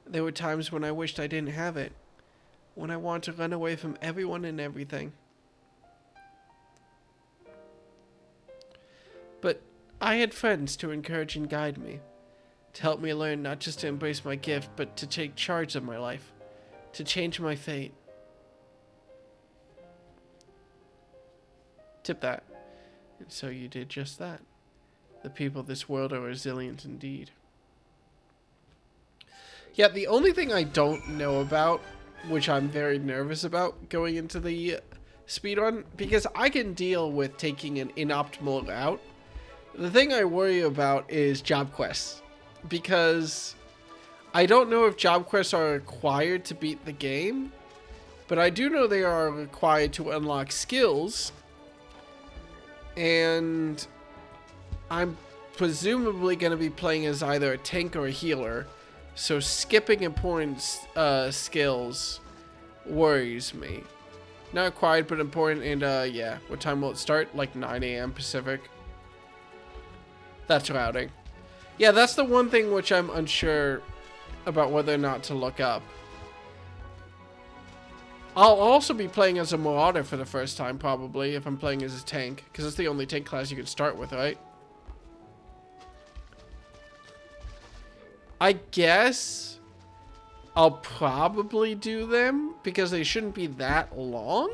There were times when I wished I didn't have it, when I wanted to run away from everyone and everything. But I had friends to encourage and guide me, to help me learn not just to embrace my gift, but to take charge of my life, to change my fate. Tip that. And so you did just that. The people of this world are resilient indeed. Yeah, the only thing I don't know about, which I'm very nervous about going into the speedrun, because I can deal with taking an inoptimal route. The thing I worry about is job quests, because I don't know if job quests are required to beat the game, but I do know they are required to unlock skills, and I'm presumably going to be playing as either a tank or a healer, so skipping important skills worries me. Not required, but important, and yeah, what time will it start? Like 9 a.m. Pacific. That's routing. Yeah, that's the one thing which I'm unsure about whether or not to look up. I'll also be playing as a Marauder for the first time, probably, if I'm playing as a tank. Because it's the only tank class you can start with, right? I guess I'll probably do them, because they shouldn't be that long.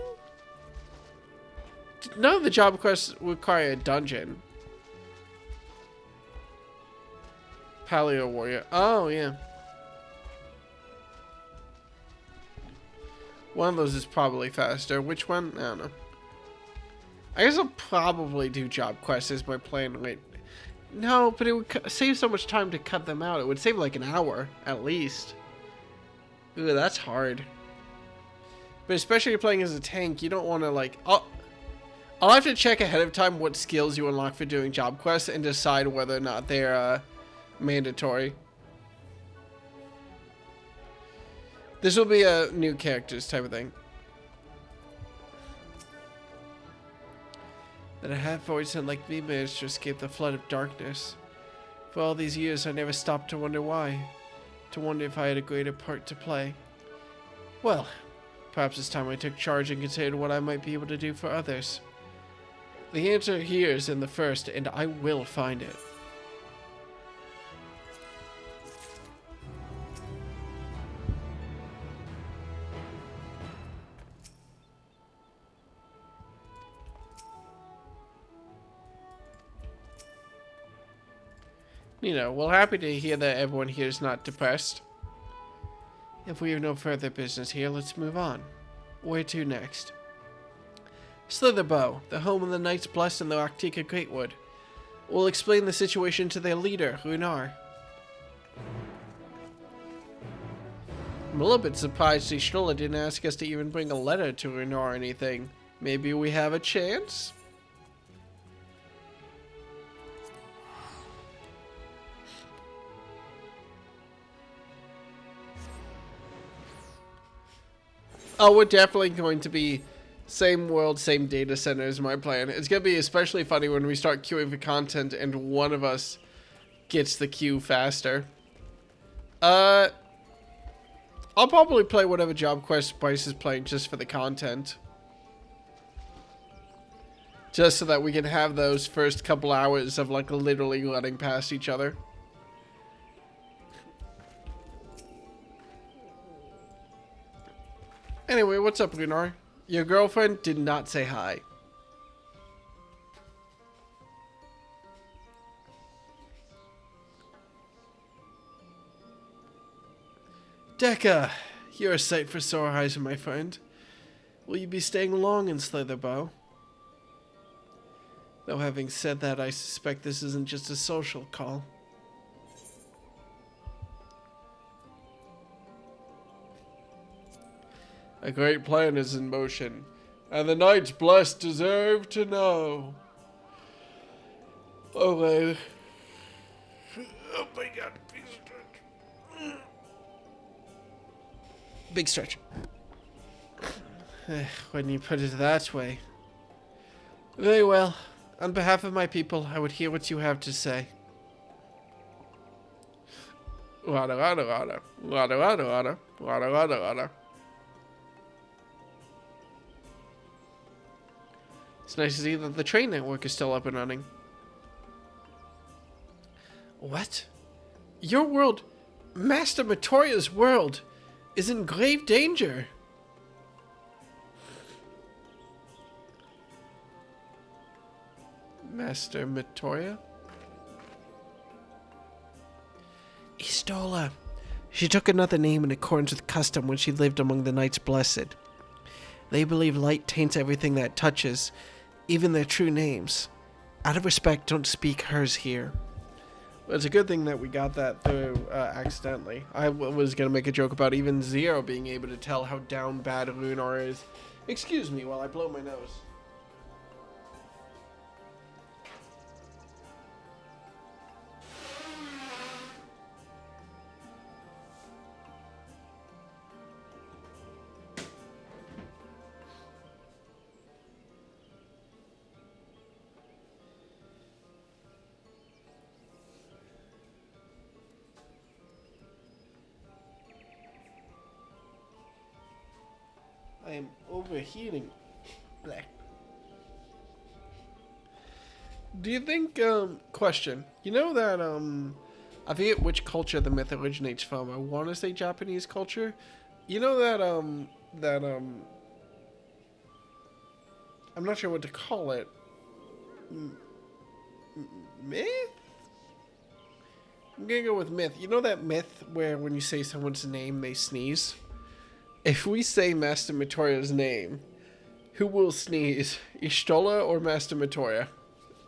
None of the job quests require a dungeon. Paleo Warrior. Oh, yeah. One of those is probably faster. Which one? I don't know. I guess I'll probably do job quests as my plan. Wait. No, but it would save so much time to cut them out. It would save like an hour, at least. Ooh, that's hard. But especially if you're playing as a tank, you don't want to like... I'll have to check ahead of time what skills you unlock for doing job quests and decide whether or not they're mandatory. This will be a new characters type of thing. That a half-voice like me managed to escape the flood of darkness. For all these years, I never stopped to wonder why. To wonder if I had a greater part to play. Well, perhaps it's time I took charge and considered what I might be able to do for others. The answer here is in the first, and I will find it. You know, well, happy to hear that everyone here is not depressed. If we have no further business here, let's move on. Where to next? Slitherbow, the home of the Knights Blessed in the Arctica Greatwood. We'll explain the situation to their leader, Runar. I'm a little bit surprised Ishnola didn't ask us to even bring a letter to Runar or anything. Maybe we have a chance? Oh, we're definitely going to be same world, same data center is my plan. It's going to be especially funny when we start queuing for content and one of us gets the queue faster. I'll probably play whatever job quest Bryce is playing just for the content. Just so that we can have those first couple hours of like literally letting past each other. Anyway, what's up, Lunar? Your girlfriend did not say hi. Dekka, you're a sight for sore eyes, my friend. Will you be staying long in Slitherbow? Though having said that, I suspect this isn't just a social call. A great plan is in motion, and the Knights Blessed deserve to know. Oh, my God. Big stretch. When you put it that way. Very well. On behalf of my people, I would hear what you have to say. Rada, rada, rada. Rada, rada, rada. Rada, rada, rada. It's nice to see that the train network is still up and running. What? Your world, Master Matoria's world, is in grave danger. Master Matoria? Istola. She took another name in accordance with custom when she lived among the Knights Blessed. They believe light taints everything that touches, even their true names. Out of respect, don't speak hers here. Well, it's a good thing that we got that through accidentally. I was going to make a joke about even Zero being able to tell how down bad Lunar is. Excuse me while I blow my nose. I am overheating. Black. Do you think, question, you know that, I forget which culture the myth originates from. I want to say Japanese culture. You know that, I'm not sure what to call it. Myth? I'm gonna go with myth. You know that myth where when you say someone's name, they sneeze? If we say Master Mitoya's name, who will sneeze? Ishtola or Master Mitoya?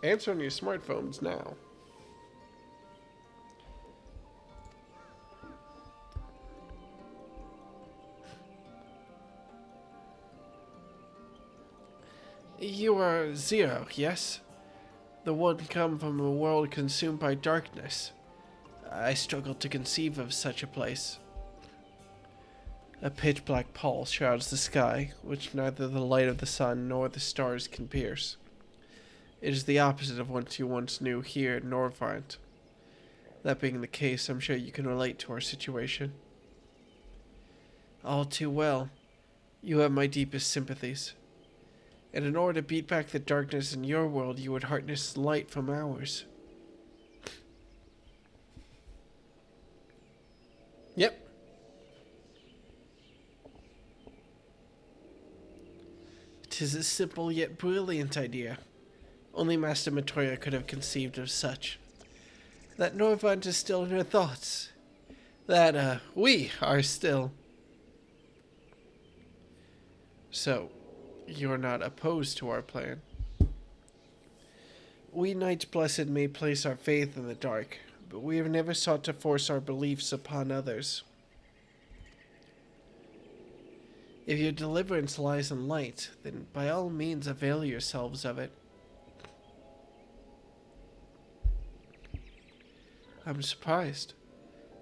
Answer on your smartphones now. You are Zero, yes? The one come from a world consumed by darkness. I struggle to conceive of such a place. A pitch-black pall shrouds the sky, which neither the light of the sun nor the stars can pierce. It is the opposite of what you once knew here in Norvrant. That being the case, I'm sure you can relate to our situation. All too well. You have my deepest sympathies. And in order to beat back the darkness in your world, you would harness light from ours. Yep. Tis a simple yet brilliant idea. Only Master Mitoya could have conceived of such. That Norvant is still in her thoughts. That, we are still. So, you're not opposed to our plan. We Knights Blessed may place our faith in the dark, but we have never sought to force our beliefs upon others. If your deliverance lies in light, then by all means avail yourselves of it. I'm surprised.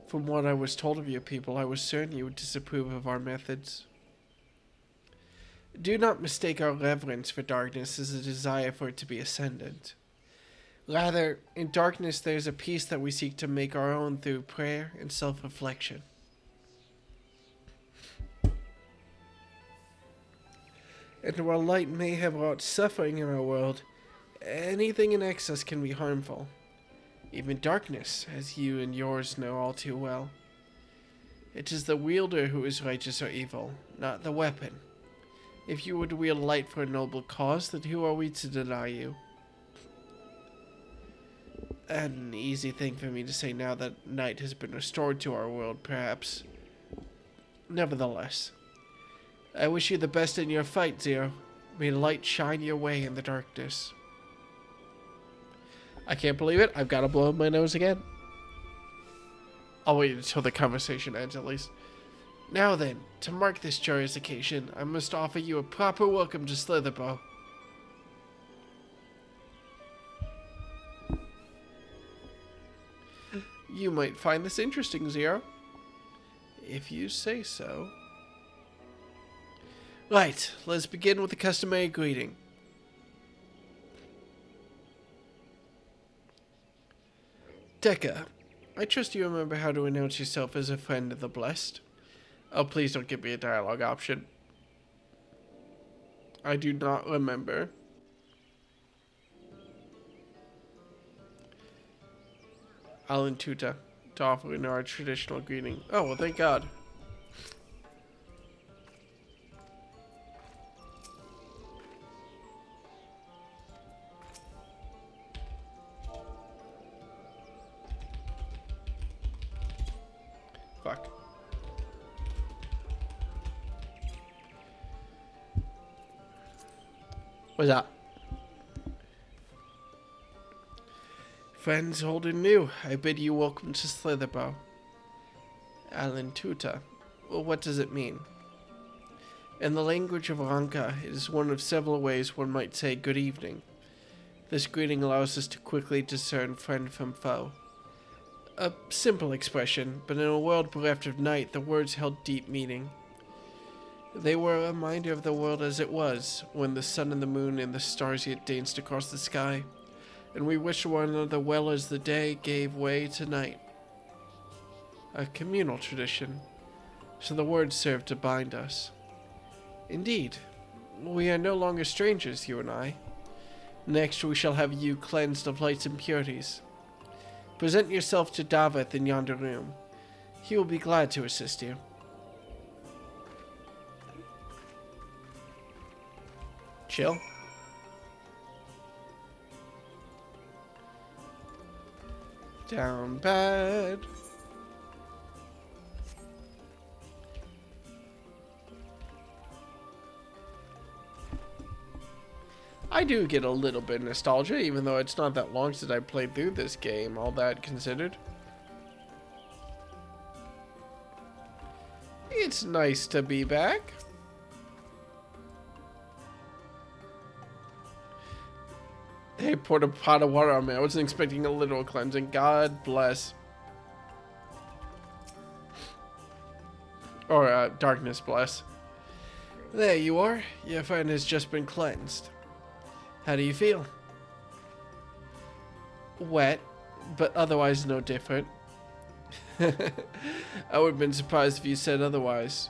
From what I was told of your people, I was certain you would disapprove of our methods. Do not mistake our reverence for darkness as a desire for it to be ascendant. Rather, in darkness there is a peace that we seek to make our own through prayer and self-reflection. And while light may have wrought suffering in our world, anything in excess can be harmful. Even darkness, as you and yours know all too well. It is the wielder who is righteous or evil, not the weapon. If you would wield light for a noble cause, then who are we to deny you? An easy thing for me to say now that night has been restored to our world, perhaps. Nevertheless, I wish you the best in your fight, Zero. May light shine your way in the darkness. I can't believe it. I've got to blow my nose again. I'll wait until the conversation ends, at least. Now then, to mark this joyous occasion, I must offer you a proper welcome to Slitherbow. You might find this interesting, Zero. If you say so. Right, let's begin with the customary greeting. Dekka, I trust you remember how to announce yourself as a friend of the blessed. Oh, please don't give me a dialogue option. I do not remember. Alan Tuta, to offer in our traditional greeting. Oh, well, thank God. Fuck. What's that? Friends old and new, I bid you welcome to Slitherbow. Alan Tuta. Well, what does it mean? In the language of Ranka, it is one of several ways one might say good evening. This greeting allows us to quickly discern friend from foe. A simple expression, but in a world bereft of night, the words held deep meaning. They were a reminder of the world as it was, when the sun and the moon and the stars yet danced across the sky, and we wished one another well as the day gave way to night. A communal tradition, so the words served to bind us. Indeed. We are no longer strangers, you and I. Next, we shall have you cleansed of light's impurities. Present yourself to Daveth in yonder room. He will be glad to assist you. Chill. Down bad. I do get a little bit of nostalgia, even though it's not that long since I played through this game, all that considered. It's nice to be back. They poured a pot of water on me. I wasn't expecting a literal cleansing. God bless. Or, darkness bless. There you are. Your friend has just been cleansed. How do you feel? Wet, but otherwise no different. I would have been surprised if you said otherwise.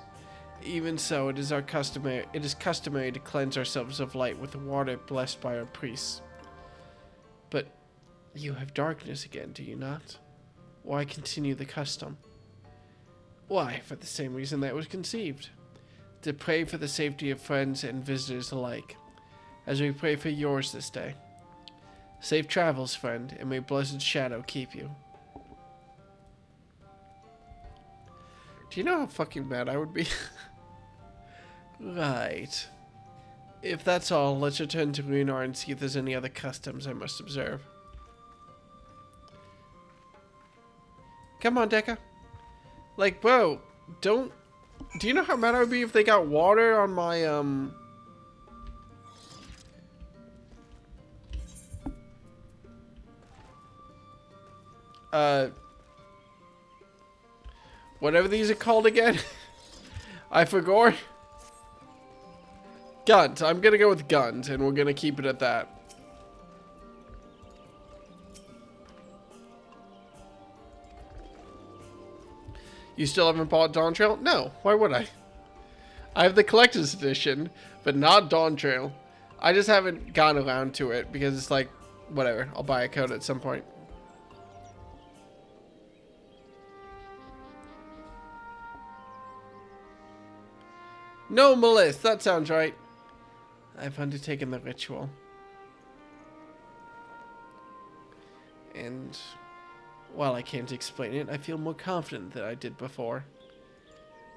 Even so, it is customary to cleanse ourselves of light with water blessed by our priests. But you have darkness again, do you not? Why continue the custom? Why, for the same reason that it was conceived. To pray for the safety of friends and visitors alike, as we pray for yours this day. Safe travels, friend, and may blessed shadow keep you. Do you know how fucking mad I would be? Right. If that's all, let's return to Runar and see if there's any other customs I must observe. Come on, Deca. Like, bro, don't... Do you know how mad I would be if they got water on my, whatever these are called again? I forgot. Guns. I'm gonna go with guns, and we're gonna keep it at that. You still haven't bought Dawn Trail? No. Why would I? I have the collector's edition, but not Dawn Trail. I just haven't gone around to it because it's like, whatever. I'll buy a code at some point. No, Melissa. That sounds right. I've undertaken the ritual. And while I can't explain it, I feel more confident than I did before.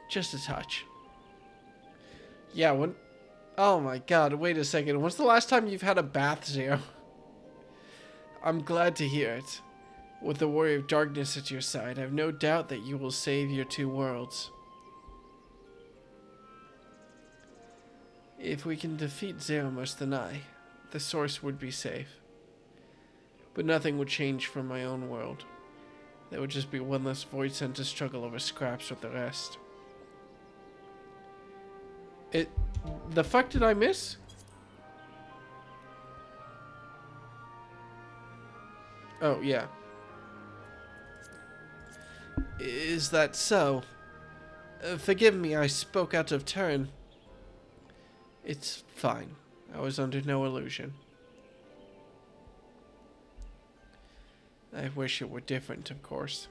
Just a touch. Yeah, when... Oh my god, wait a second. When's the last time you've had a bath, Zero? I'm glad to hear it. With the warrior of darkness at your side, I have no doubt that you will save your two worlds. If we can defeat Zeramos Thanai, the source would be safe. But nothing would change from my own world. There would just be one less void sent to struggle over scraps with the rest. The fuck did I miss? Oh, yeah. Is that so? Forgive me, I spoke out of turn. It's fine. I was under no illusion. I wish it were different, of course.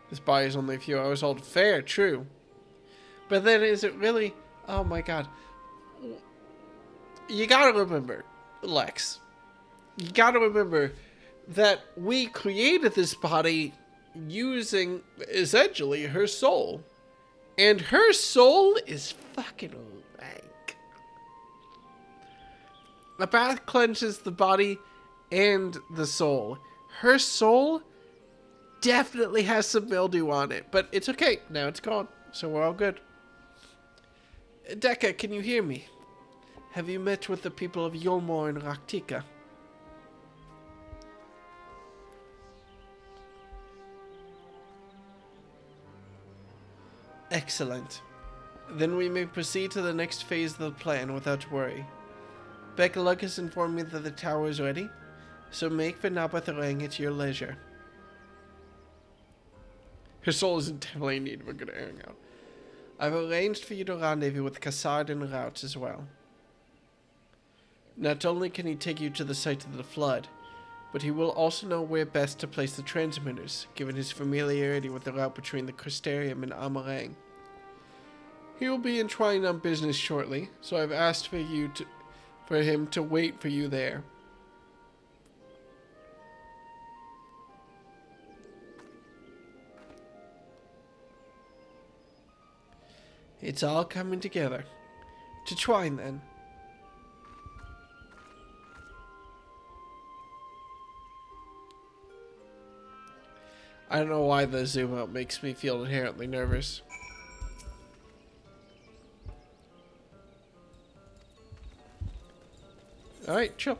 This body is only a few hours old. Fair, true. But then is it really... Oh my god. You gotta remember, Lex. You gotta remember that we created this body using, essentially, her soul. And her soul is fucking rank. A bath cleanses the body and the soul. Her soul definitely has some mildew on it, but it's okay. Now it's gone, so we're all good. Deca, can you hear me? Have you met with the people of Yolmor and Raktika? Excellent. Then we may proceed to the next phase of the plan without worry. Beckelug has informed me that the tower is ready, so make for Nabatharang at your leisure. Her soul is definitely in need of a good airing out. I've arranged for you to rendezvous with Cassard en route as well. Not only can he take you to the site of the flood, but he will also know where best to place the transmitters, given his familiarity with the route between the Crystarium and Amarang. He will be in Trine on business shortly, so I've asked for him to wait for you there. It's all coming together. To Trine, then. I don't know why the zoom out makes me feel inherently nervous. Alright, chill.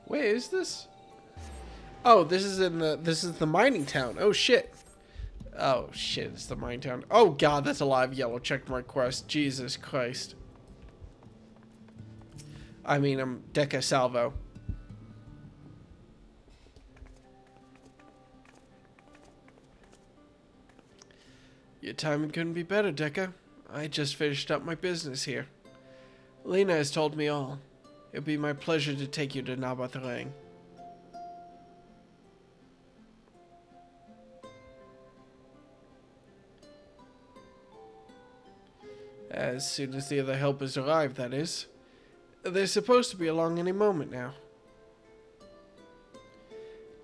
Where is this? Oh, this is the mining town. Oh shit. Oh shit, it's the mining town. Oh god, that's a live yellow checkmark quest. Jesus Christ. I mean, I'm Deca Salvo. Your timing couldn't be better, Deca. I just finished up my business here. Lena has told me all. It'll be my pleasure to take you to Nabatharang. As soon as the other helpers arrive, that is. They're supposed to be along any moment now.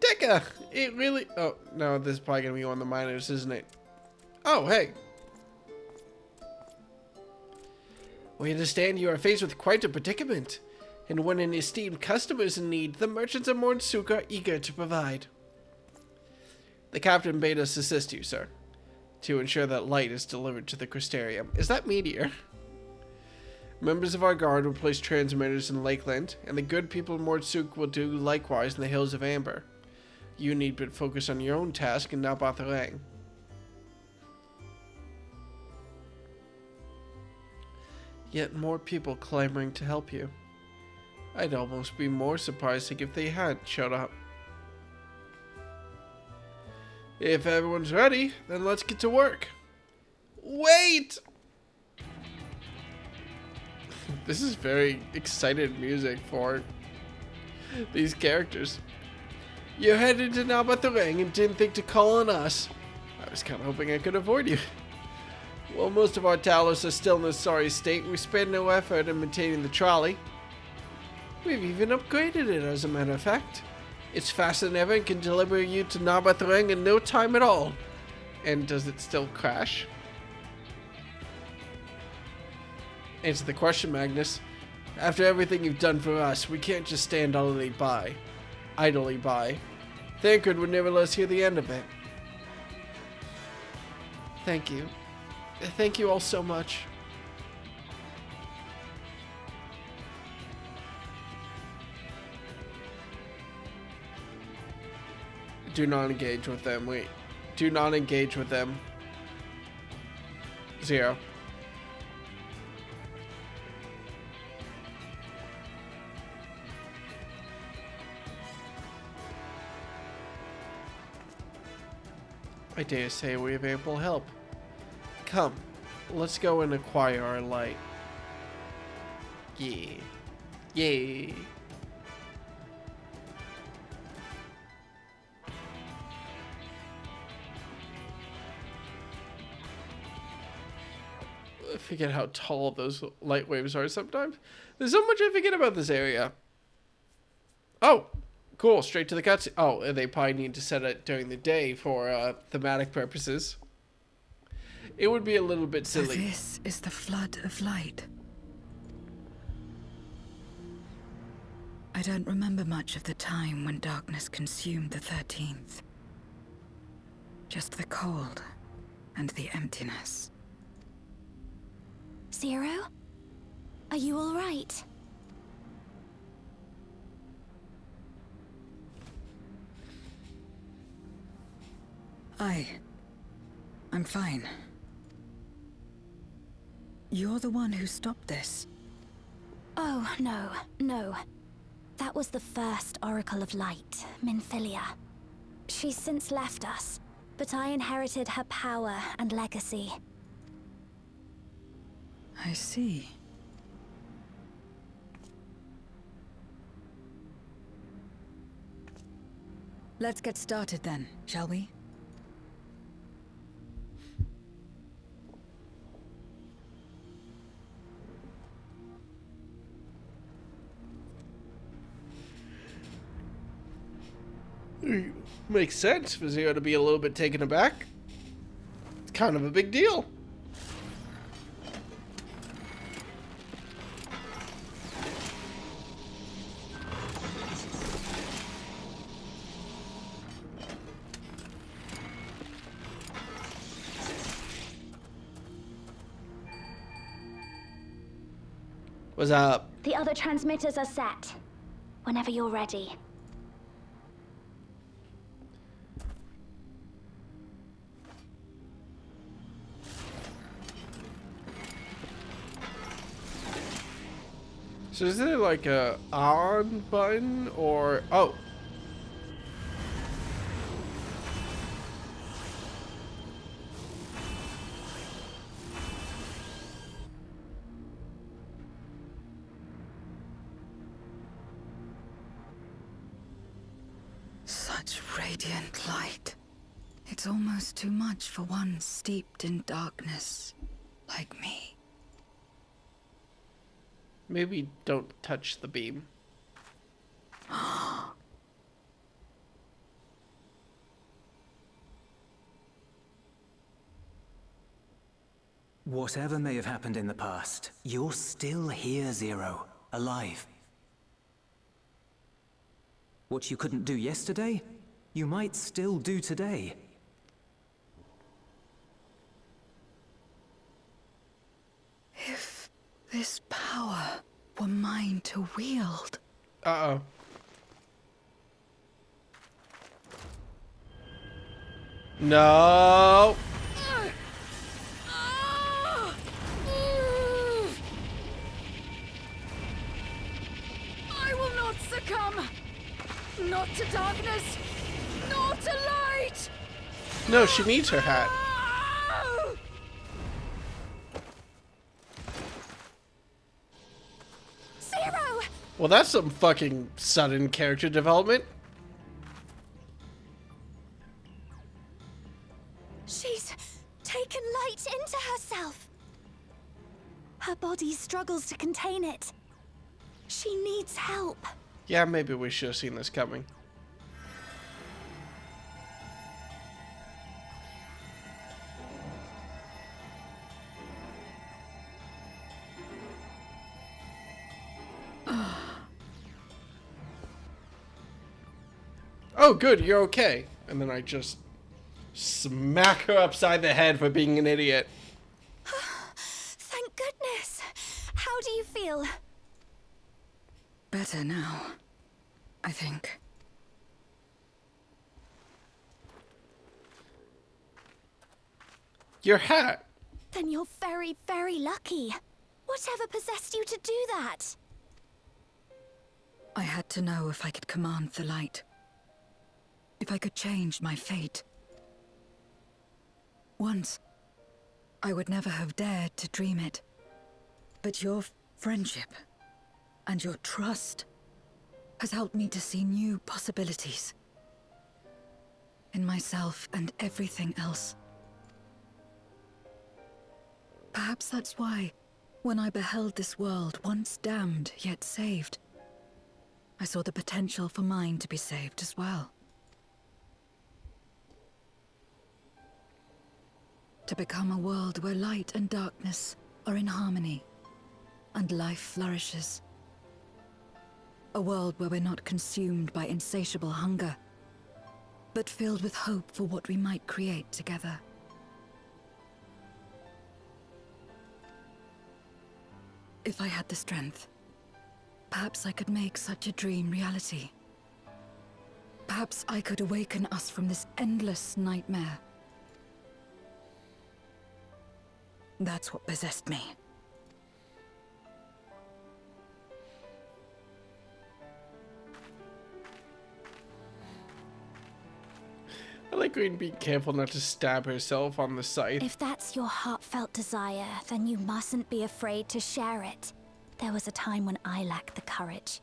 Deca! It really... Oh, no, this is probably going to be one of the miners, isn't it? Oh, hey. We understand you are faced with quite a predicament. And when an esteemed customer is in need, the merchants of Mornsuk are eager to provide. The captain bade us assist you, sir, to ensure that light is delivered to the Crystarium. Is that Meteor? Members of our guard will place transmitters in Lakeland, and the good people of Mordsuk will do likewise in the Hills of Amber. You need but focus on your own task in Nabatharang. Yet more people clamoring to help you. I'd almost be more surprised if they hadn't showed up. If everyone's ready, then let's get to work. Wait! This is very excited music for these characters. You headed to Nabatharang and didn't think to call on us. I was kind of hoping I could avoid you. While most of our Talos are still in a sorry state, we spend no effort in maintaining the trolley. We've even upgraded it, as a matter of fact. It's faster than ever and can deliver you to Nabatharang in no time at all. And does it still crash? Answer the question, Magnus. After everything you've done for us, we can't just stand idly by. Thancred would never let us hear the end of it. Thank you. Thank you all so much. Do not engage with them. Wait. Do not engage with them. 0. I dare say we have ample help. Come, let's go and acquire our light. Yeah. Yay. I forget how tall those light waves are sometimes. There's so much I forget about this area. Oh, cool. Straight to the cutscene. Oh, they probably need to set it during the day for thematic purposes. It would be a little bit silly. So this is the flood of light. I don't remember much of the time when darkness consumed the 13th. Just the cold and the emptiness. 0? Are you all right? I'm fine. You're the one who stopped this. Oh, no, no. That was the first Oracle of Light, Minfilia. She's since left us, but I inherited her power and legacy. I see. Let's get started then, shall we? Makes sense for Zero to be a little bit taken aback. It's kind of a big deal. What's up? The other transmitters are set. Whenever you're ready. So is there like a on button or oh? Such radiant light. It's almost too much for one steeped in darkness, like me. Maybe don't touch the beam. Whatever may have happened in the past, you're still here, Zero, alive. What you couldn't do yesterday, you might still do today. If this power were mine to wield. Uh-oh. No. I will not succumb! Not to darkness, nor to light! No, she needs her hat. Zero! Well, that's some fucking sudden character development. She's taken light into herself. Her body struggles to contain it. She needs help. Yeah, maybe we should have seen this coming. Oh, good, you're okay. And then I just smack her upside the head for being an idiot. Thank goodness. How do you feel? Better now, I think. Your hat. Then you're very, very lucky. Whatever possessed you to do that? I had to know if I could command the light. If I could change my fate. Once, I would never have dared to dream it. But your friendship and your trust has helped me to see new possibilities. In myself and everything else. Perhaps that's why, when I beheld this world once damned yet saved, I saw the potential for mine to be saved as well. To become a world where light and darkness are in harmony, and life flourishes. A world where we're not consumed by insatiable hunger, but filled with hope for what we might create together. If I had the strength, perhaps I could make such a dream reality. Perhaps I could awaken us from this endless nightmare. That's what possessed me. I like Green being careful not to stab herself on the scythe. If that's your heartfelt desire, then you mustn't be afraid to share it. There was a time when I lacked the courage.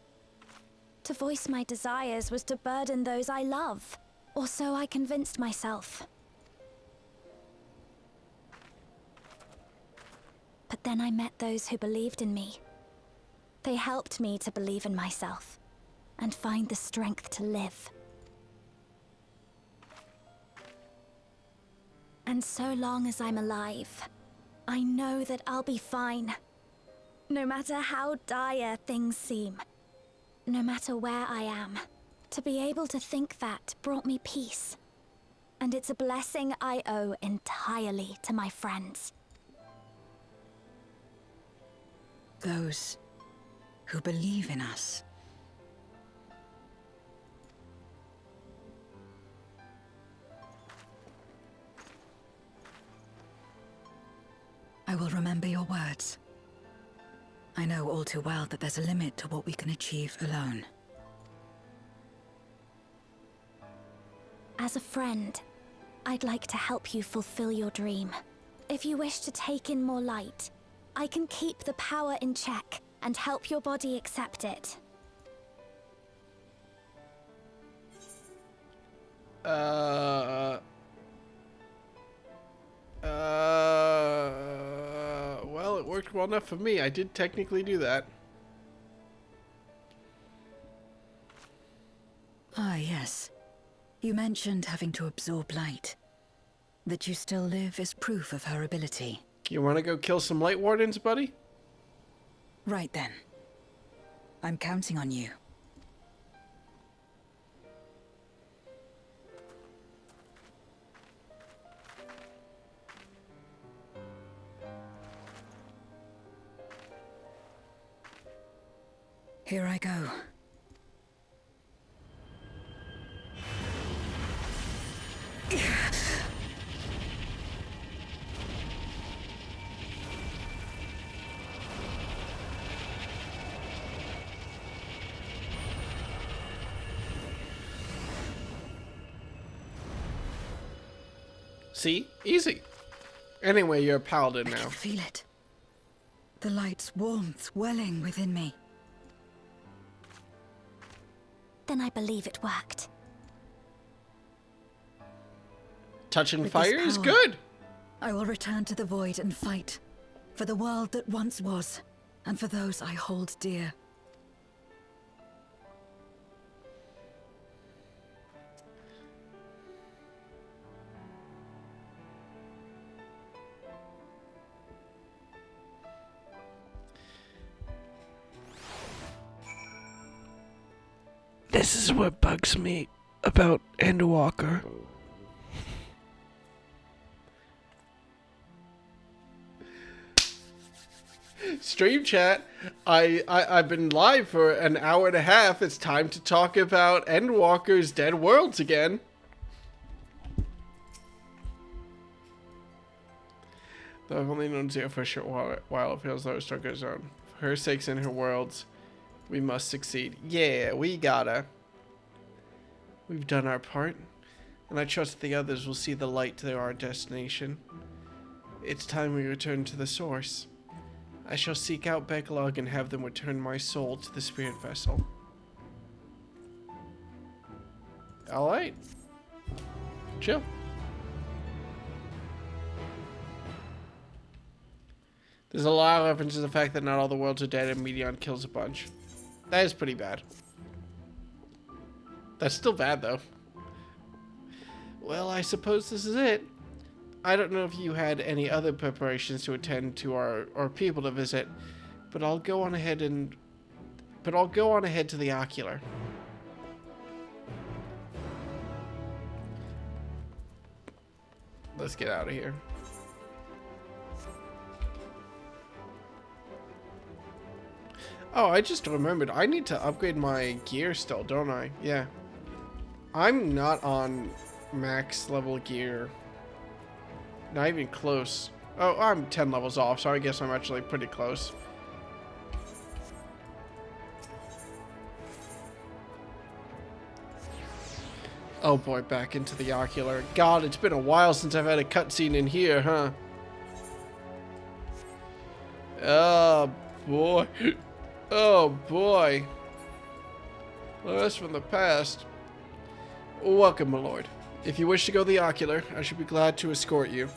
To voice my desires was to burden those I love, or so I convinced myself. But then I met those who believed in me. They helped me to believe in myself, and find the strength to live. And so long as I'm alive, I know that I'll be fine. No matter how dire things seem, no matter where I am, to be able to think that brought me peace. And it's a blessing I owe entirely to my friends. Those who believe in us. I will remember your words. I know all too well that there's a limit to what we can achieve alone. As a friend, I'd like to help you fulfill your dream. If you wish to take in more light, I can keep the power in check and help your body accept it. Well, it worked well enough for me. I did technically do that. Ah, yes. You mentioned having to absorb light. That you still live is proof of her ability. You want to go kill some light wardens, buddy? Right then. I'm counting on you. Here I go. See? Easy. Anyway, you're a paladin I now. can feel it. The light's warmth welling within me. Then I believe it worked. Touching With fire this is power, good. I will return to the void and fight. For the world that once was, and for those I hold dear. This is what bugs me about Endwalker. Stream chat. I've been live for an hour and a half. It's time to talk about Endwalker's Dead Worlds again. Though I've only known Zero for a short while, it feels like struggle goes on. For her sakes and her worlds, we must succeed. Yeah, we gotta. We've done our part, and I trust the others will see the light to our destination. It's time we return to the source. I shall seek out Backlog and have them return my soul to the spirit vessel. Alright. Chill. There's a lot of reference to the fact that not all the worlds are dead and Medion kills a bunch. That is pretty bad. That's still bad, though. Well, I suppose this is it. I don't know if you had any other preparations to attend to or people to visit, but I'll go on ahead to the ocular. Let's get out of here. Oh, I just remembered. I need to upgrade my gear still, don't I? Yeah. I'm not on max level gear. Not even close. Oh, I'm 10 levels off, so I guess I'm actually pretty close. Oh boy, back into the ocular. God, it's been a while since I've had a cutscene in here, huh? Oh boy. Oh boy. Well, that's from the past. Welcome, my lord. If you wish to go the ocular, I should be glad to escort you.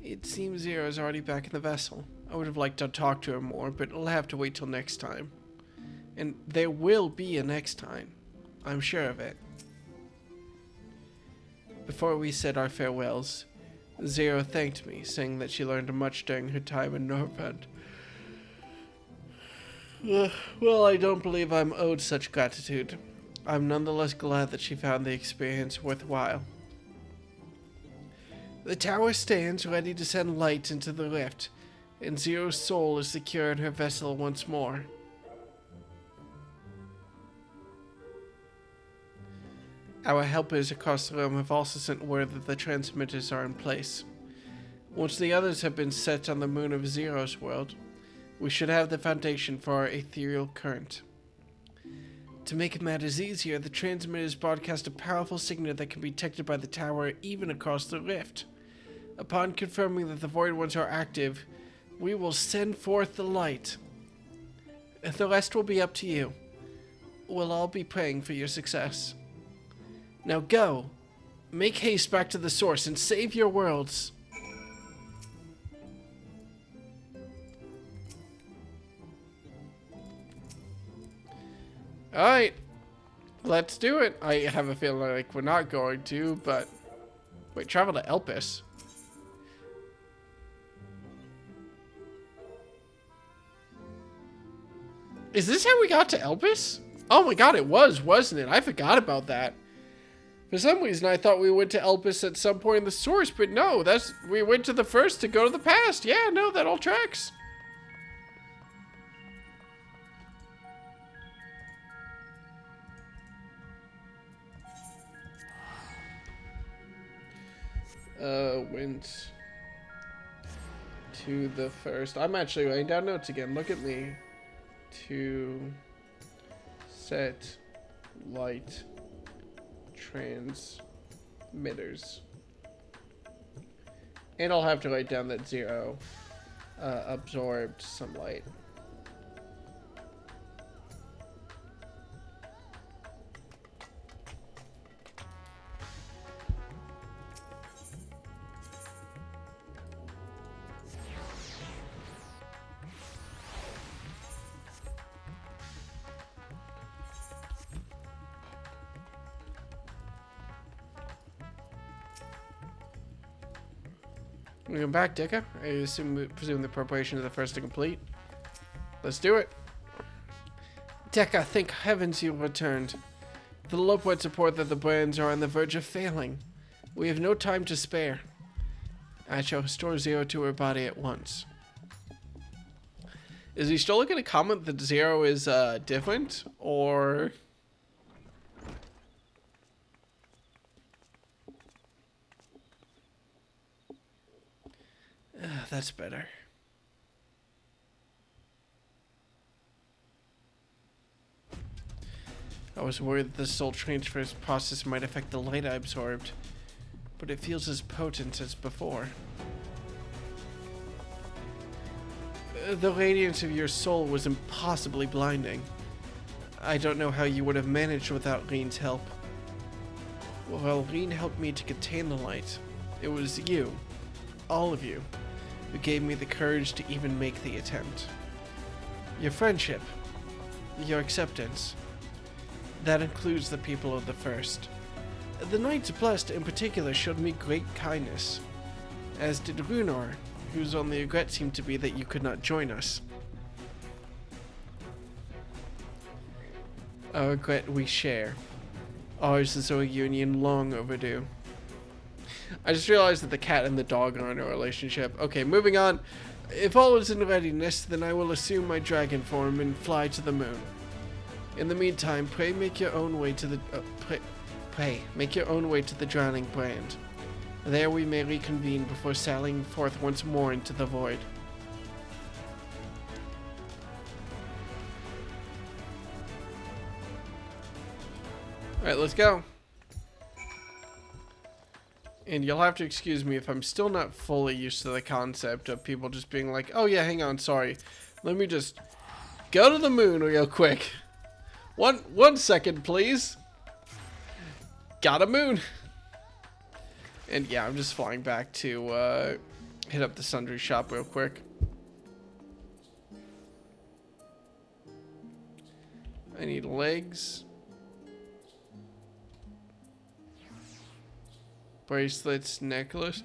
It seems Zero is already back in the vessel. I would have liked to talk to her more, but it'll have to wait till next time. And there will be a next time. I'm sure of it. Before we said our farewells, Zero thanked me, saying that she learned much during her time in Norvend. Well, I don't believe I'm owed such gratitude. I'm nonetheless glad that she found the experience worthwhile. The tower stands ready to send light into the rift, and Zero's soul is secure in her vessel once more. Our helpers across the realm have also sent word that the transmitters are in place. Once the others have been set on the moon of Zero's world, we should have the foundation for our ethereal current. To make matters easier, the transmitters broadcast a powerful signal that can be detected by the tower even across the rift. Upon confirming that the Void Ones are active, we will send forth the light. The rest will be up to you. We'll all be praying for your success. Now go. Make haste back to the source and save your worlds. Alright. Let's do it. I have a feeling like we're not going to, but... Wait, travel to Elpis? Is this how we got to Elpis? Oh my god, it was, wasn't it? I forgot about that. For some reason, I thought we went to Elpis at some point in the source, but no, we went to the first to go to the past. Yeah, no, that all tracks. Went to the first. I'm actually writing down notes again. Look at me. To set light transmitters. And I'll have to write down that Zero absorbed some light. Welcome back, Deka. I presume the preparation of the first to complete. Let's do it. Deka, thank heavens you returned. The Lopewood support that the brands are on the verge of failing. We have no time to spare. I shall restore Zero to her body at once. Is he still going to comment that Zero is different, or... That's better. I was worried that the soul transfer process might affect the light I absorbed, but it feels as potent as before. The radiance of your soul was impossibly blinding. I don't know how you would have managed without Reen's help. Well, Reen helped me to contain the light. It was you, all of you, who gave me the courage to even make the attempt. Your friendship, your acceptance, that includes the people of the First. The Knights Blessed in particular showed me great kindness, as did Runor, whose only regret seemed to be that you could not join us. A regret we share. Ours is a reunion long overdue. I just realized that the cat and the dog are in a relationship. Okay, moving on. If all is in readiness, then I will assume my dragon form and fly to the moon. In the meantime, pray make your own way to the make your own way to the drowning brand. There we may reconvene before sailing forth once more into the void. Alright, let's go. And you'll have to excuse me if I'm still not fully used to the concept of people just being like, oh yeah, hang on, sorry. Let me just go to the moon real quick. One second, please. Got a moon. And yeah, I'm just flying back to hit up the sundry shop real quick. I need legs. Bracelets, necklace,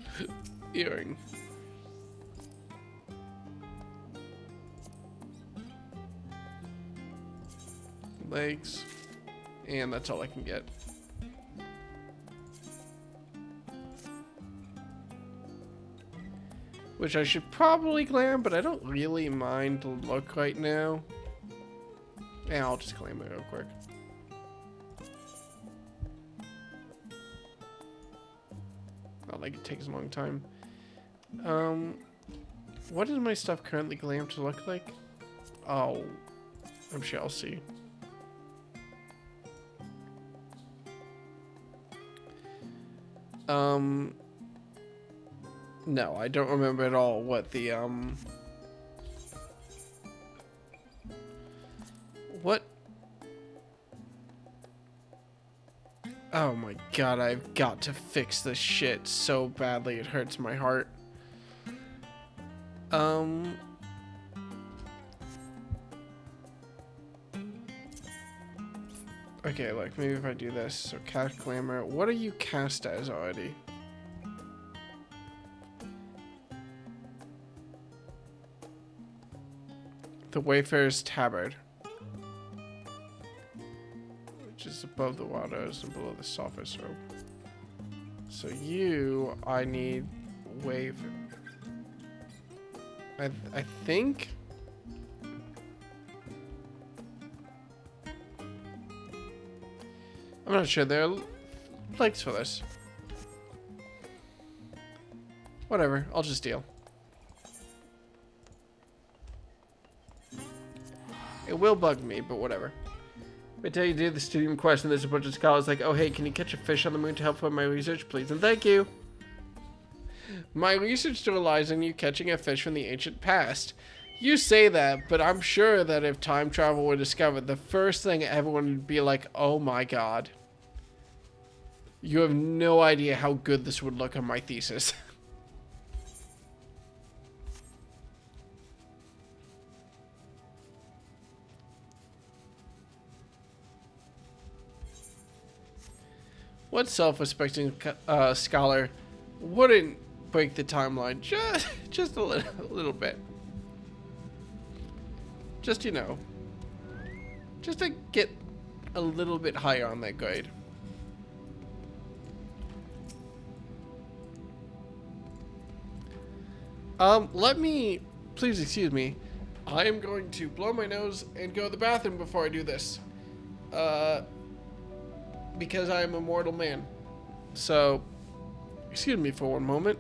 earring. Legs. And that's all I can get. Which I should probably glam, but I don't really mind the look right now. Yeah, I'll just glam it real quick. Not like it takes a long time. What does my stuff currently glam to look like? Oh, I'm sure I'll see. No, I don't remember at all what the, what? Oh my god, I've got to fix this shit so badly it hurts my heart. Okay, look, maybe if I do this. So cast glamour. What are you cast as already? The Wayfarer's Tabard. Which is above the waters and below the surface rope. So you, I need wave. I think. I'm not sure. There are legs for this. Whatever. I'll just deal. It will bug me, but whatever. I tell you, dude, the student question, there's a bunch of scholars like, oh, hey, can you catch a fish on the moon to help with my research, please? And thank you. My research still relies on you catching a fish from the ancient past. You say that, but I'm sure that if time travel were discovered, the first thing everyone would be like, oh my god. You have no idea how good this would look on my thesis. What self-respecting scholar wouldn't break the timeline just a little bit? Just, you know, just to get a little bit higher on that grade. Let me, please excuse me. I am going to blow my nose and go to the bathroom before I do this. Because I am a mortal man. So, excuse me for one moment.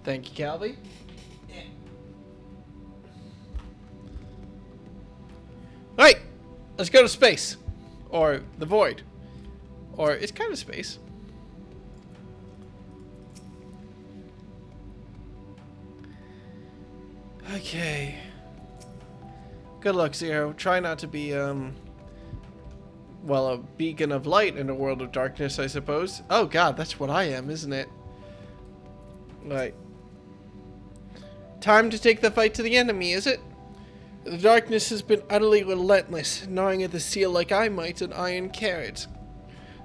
Thank you, Calvi. Alright, let's go to space. Or the void. Or it's kind of space. Okay. Good luck, Zero. Try not to be, well, a beacon of light in a world of darkness, I suppose. Oh god, that's what I am, isn't it? Right. Time to take the fight to the enemy, is it? The darkness has been utterly relentless, gnawing at the seal like I might an iron carrot.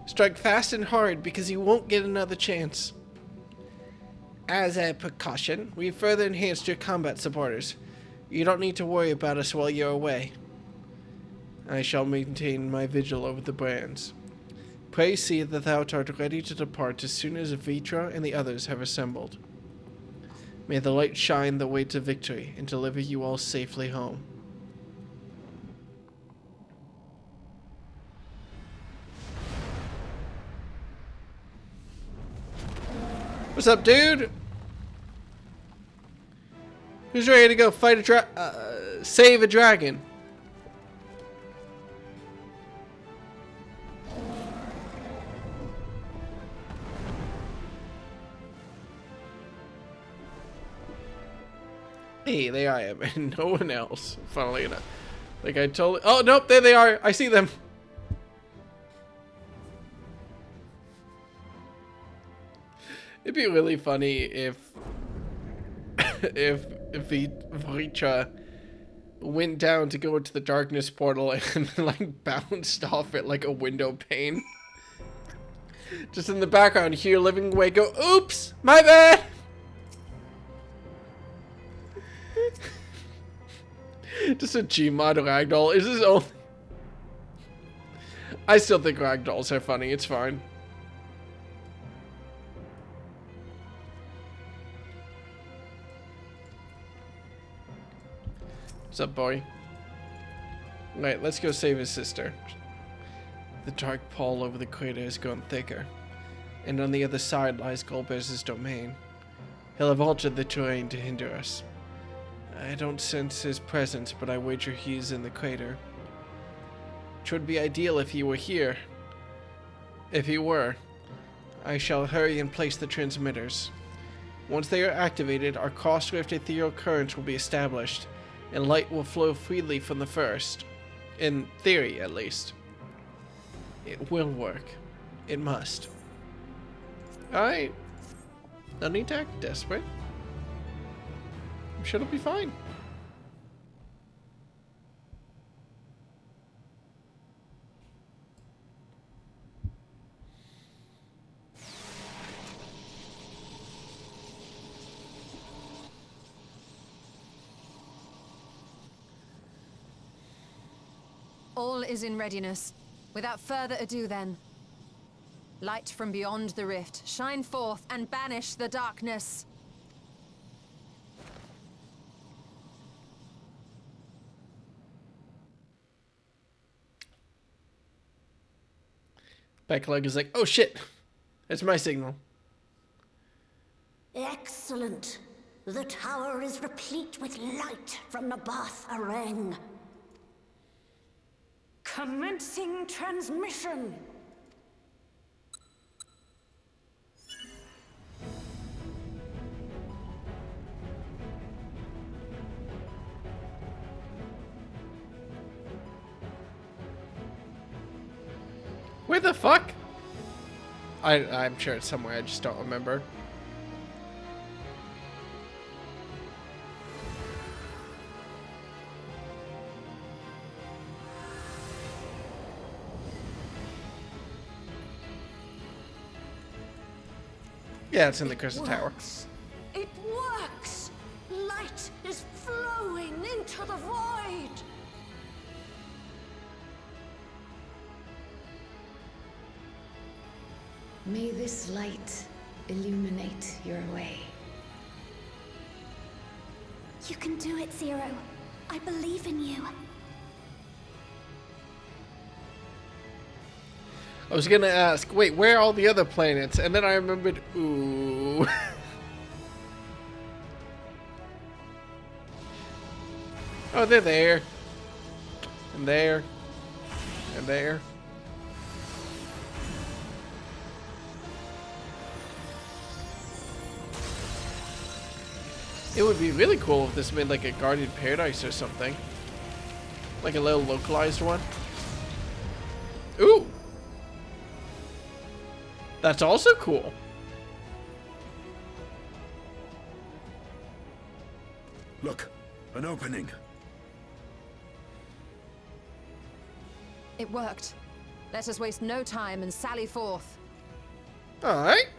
Strike fast and hard, because you won't get another chance. As a precaution, we further enhanced your combat supporters. You don't need to worry about us while you're away. I shall maintain my vigil over the brands. Pray see that thou art ready to depart as soon as Vitra and the others have assembled. May the light shine the way to victory and deliver you all safely home. What's up, dude? Who's ready to go fight a save a dragon? Hey, there I am, and no one else, funnily enough. Like I totally... Oh, nope, there they are. I see them. It'd be really funny if the Vricha went down to go into the darkness portal and like bounced off it like a window pane. Just in the background, hear Living Way go, "Oops, my bad." Just a Gmod ragdoll. Is this only? I still think ragdolls are funny. It's fine. What's up, boy? Right, let's go save his sister. The dark pall over the crater has grown thicker, and on the other side lies Golbez's domain. He'll have altered the terrain to hinder us. I don't sense his presence, but I wager he's in the crater. 'Twould be ideal if he were here. If he were, I shall hurry and place the transmitters. Once they are activated, our cross-rift ethereal currents will be established, and light will flow freely from the first. In theory, at least. It will work. It must. Alright. No need to act desperate. I'm sure it'll be fine. All is in readiness. Without further ado then. Light from beyond the rift, shine forth and banish the darkness. Backlog is like, oh shit, that's my signal. Excellent. The tower is replete with light from the Bath Arang. Commencing transmission. Where the fuck? I'm sure it's somewhere, I just don't remember. Yeah, it's in the Crystal Tower. It works! Light is flowing into the void! May this light illuminate your way. You can do it, Zero. I believe in you. I was gonna ask, wait, where are all the other planets? And then I remembered, ooh. Oh, they're there. And there. And there. It would be really cool if this made like a guarded paradise or something. Like a little localized one. Ooh! That's also cool. Look, an opening. It worked. Let us waste no time and sally forth. Alright.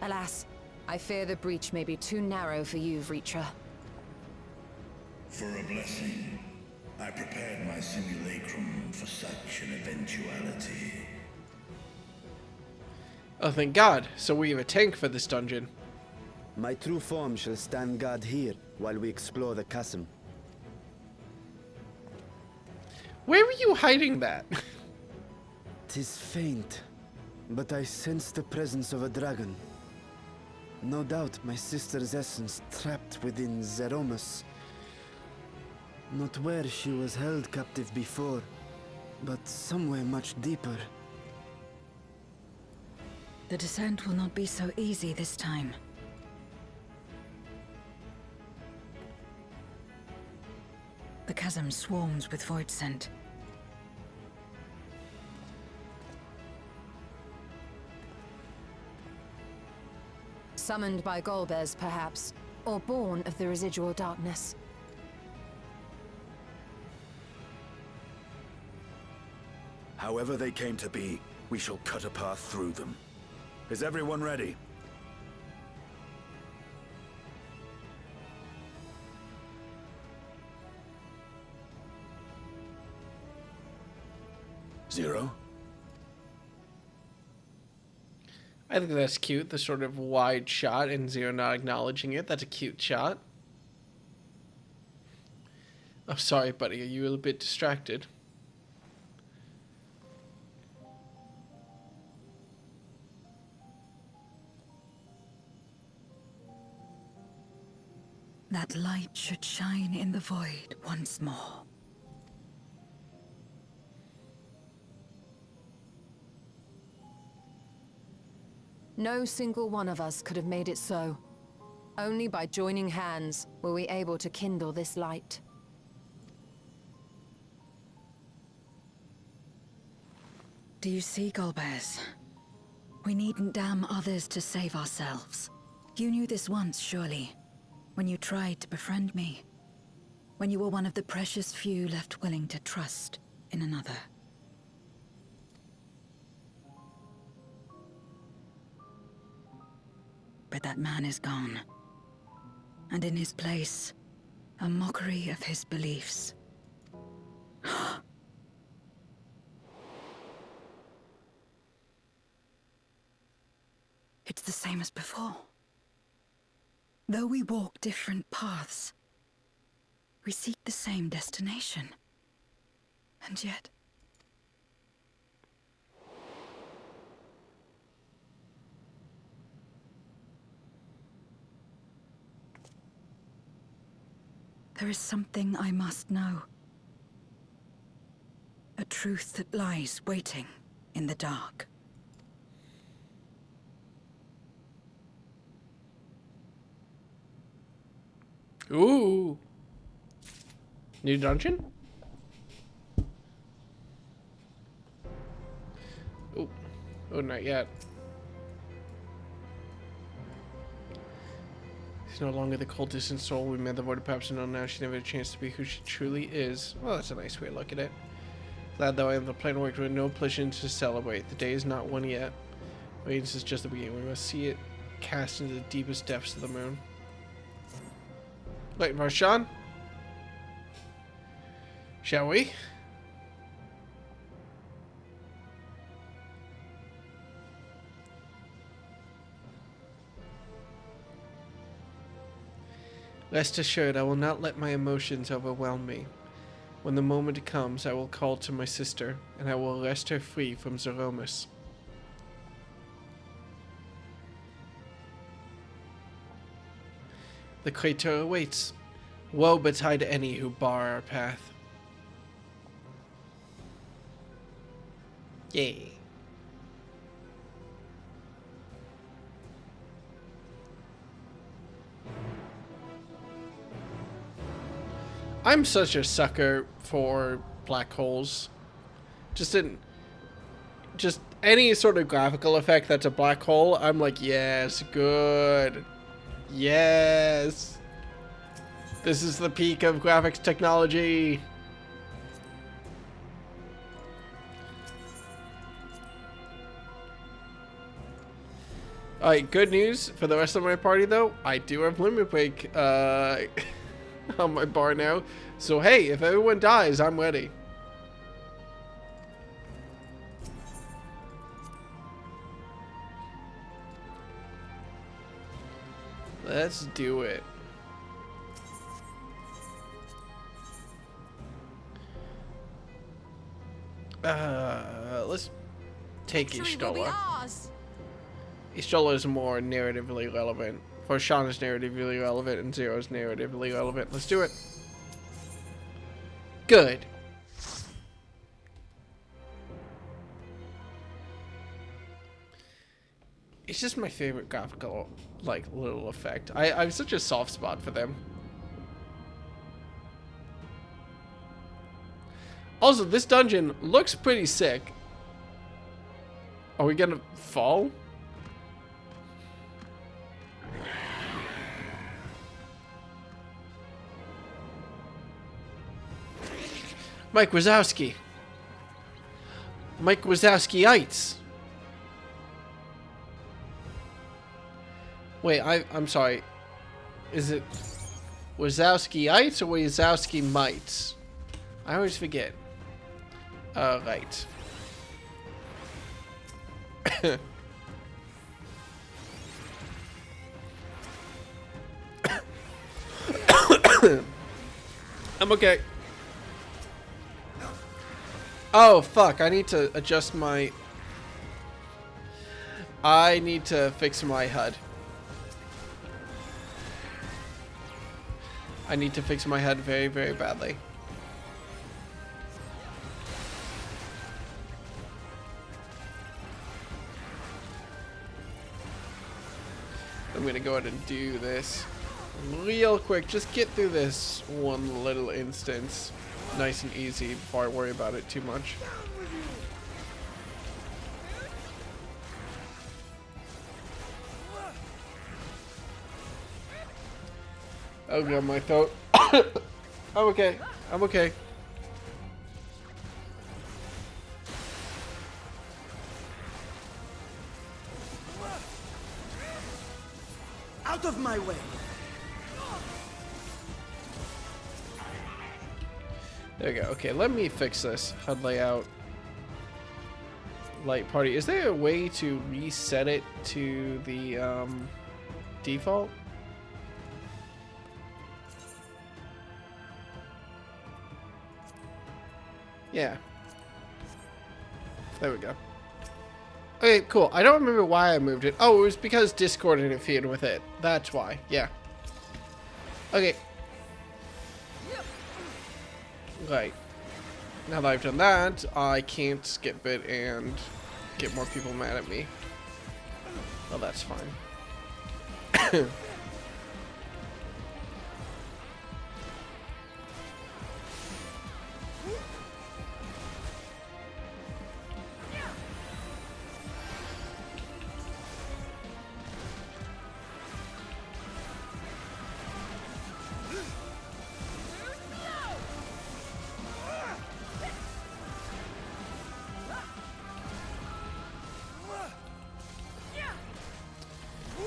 Alas, I fear the breach may be too narrow for you, Vritra. For a blessing, I prepared my simulacrum for such an eventuality. Oh, thank God. So we have a tank for this dungeon. My true form shall stand guard here while we explore the chasm. Where were you hiding that? 'Tis faint, but I sense the presence of a dragon. No doubt my sister's essence trapped within Zeromus. Not where she was held captive before, but somewhere much deeper. The descent will not be so easy this time. The chasm swarms with void scent. Summoned by Golbez, perhaps, or born of the residual darkness. However they came to be, we shall cut a path through them. Is everyone ready? Zero? I think that's cute, the sort of wide shot and Zero not acknowledging it. That's a cute shot. I'm sorry, buddy. Are you a little bit distracted? That light should shine in the void once more. No single one of us could have made it so. Only by joining hands were we able to kindle this light. Do you see, Golbez? We needn't damn others to save ourselves. You knew this once, surely, when you tried to befriend me. When you were one of the precious few left willing to trust in another. But that man is gone. And in his place, a mockery of his beliefs. It's the same as before. Though we walk different paths, we seek the same destination. And yet... there is something I must know. A truth that lies waiting in the dark. Ooh. New dungeon? Oh. Oh, not yet. She's no longer the cold, distant soul we met the void of perhaps know now. She never had a chance to be who she truly is. Well, that's a nice way to look at it. Glad though I have the plan worked with no pleasure to celebrate. The day is not one yet. Radiance is just the beginning. We must see it cast into the deepest depths of the moon. Wait, Varshan? Shall we? Rest assured, I will not let my emotions overwhelm me. When the moment comes, I will call to my sister, and I will arrest her free from Zeromus. The crater awaits. Woe betide any who bar our path. Yay. I'm such a sucker for black holes. Just any sort of graphical effect that's a black hole, I'm like, yes, good. Yes. This is the peak of graphics technology. Alright, good news for the rest of my party though. I do have Limit Break on my bar now. So hey, if everyone dies, I'm ready. Let's do it. Let's take Ishtola. Ishtola is more narratively relevant. For Sean is narratively relevant and Zero is narratively relevant. Let's do it. Good. It's just my favorite graphical, like, little effect. I have such a soft spot for them. Also, this dungeon looks pretty sick. Are we gonna fall? Mike Wazowski. Mike Wazowski-ites. Wait, I'm sorry. Is it Wazowski-ites or Wazowski-mites? I always forget. Right. I'm okay. Oh, fuck. I need to adjust my... I need to fix my HUD. I need to fix my HUD very, very badly. I'm gonna go ahead and do this real quick. Just get through this one little instance nice and easy before I worry about it too much. Oh god, my throat. I'm okay. I'm okay. Out of my way! There we go. Okay, let me fix this HUD layout. Light party. Is there a way to reset it to the default? Yeah. There we go. Okay, cool. I don't remember why I moved it. Oh, it was because Discord interfered with it. That's why. Yeah. Okay. Right. Now that I've done that, I can't skip it and get more people mad at me. Well, that's fine.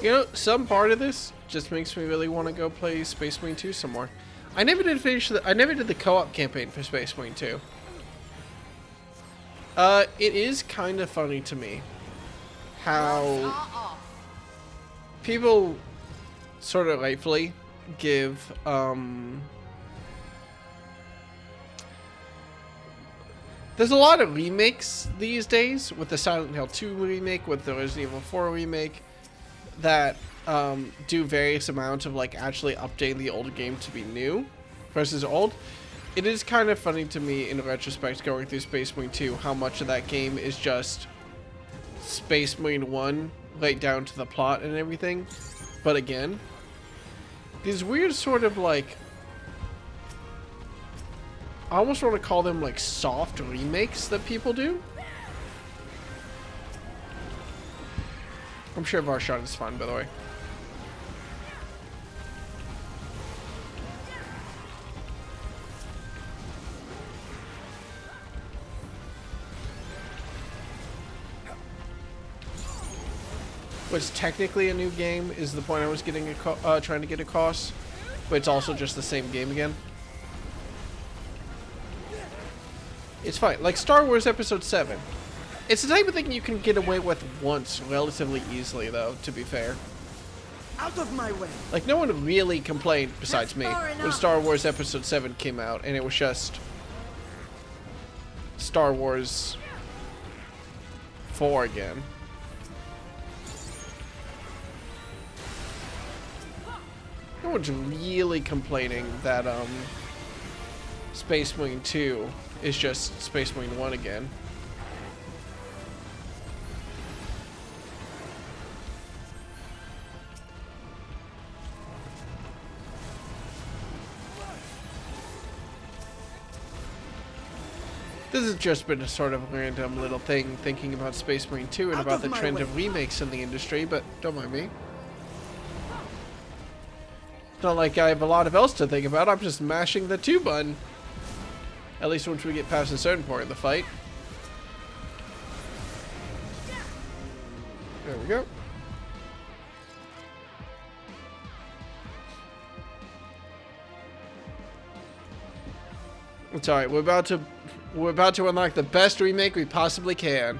You know, some part of this just makes me really want to go play Space Marine 2 some more. I never did finish I never did the co-op campaign for Space Marine 2. It is kind of funny to me how people sort of rightfully give there's a lot of remakes these days, with the Silent Hill 2 remake, with the Resident Evil 4 remake, that do various amounts of like actually updating the old game to be new versus old, it is kind of funny to me in retrospect going through Space Marine 2 how much of that game is just Space Marine 1 right down to the plot and everything. But again, these weird sort of like, I almost want to call them like soft remakes that people do. I'm sure Varshot is fun, by the way. What's technically a new game is the point I was getting trying to get across, but it's also just the same game again. It's fine. Like Star Wars Episode 7. It's the type of thing you can get away with once relatively easily, though, to be fair. Out of my way. Like, no one really complained, besides me, when Star Wars Episode 7 came out, and it was just Star Wars 4 again. No one's really complaining that Space Marine 2 is just Space Marine 1 again. This has just been a sort of random little thing thinking about Space Marine 2 and about the trend of remakes in the industry, but don't mind me. It's not like I have a lot of else to think about, I'm just mashing the 2 button. At least once we get past a certain point of the fight. There we go. It's alright, we're about to unlock the best remake we possibly can.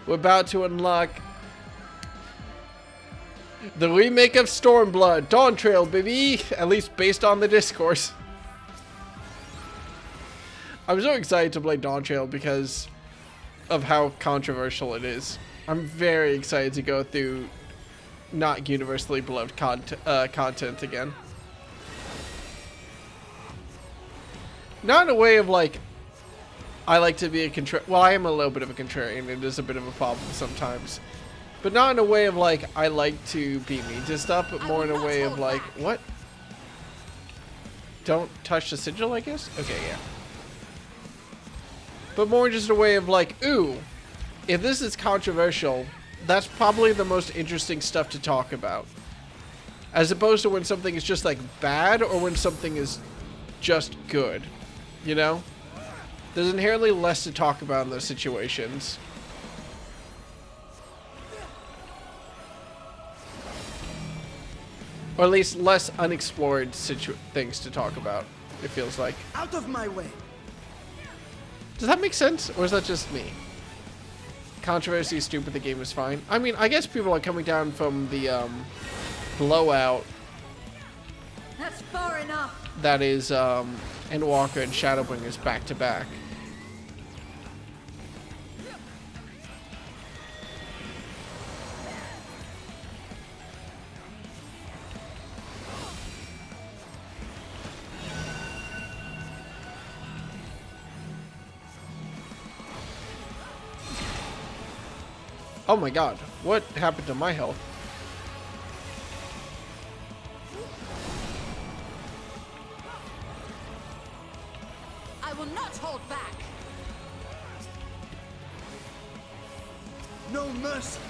We're about to unlock the remake of Stormblood, Dawn Trail, baby! At least based on the discourse. I'm so excited to play Dawn Trail because of how controversial it is. I'm very excited to go through not universally beloved content again. Not in a way of like, I like to be a well, I am a little bit of a contrarian. It is a bit of a problem sometimes. But not in a way of like, I like to be mean to stuff, but more in a way of like, what? Don't touch the sigil, I guess? Okay, yeah. But more just a way of like, ooh, if this is controversial, that's probably the most interesting stuff to talk about. As opposed to when something is just like bad or when something is just good. You know? There's inherently less to talk about in those situations. Or at least less unexplored things to talk about, it feels like. Out of my way. Does that make sense? Or is that just me? Controversy is stupid, the game is fine. I mean, I guess people are coming down from the blowout. That's far enough. That is Endwalker and Shadowbringers back to back. Oh my god, what happened to my health? I will not hold back. No mercy.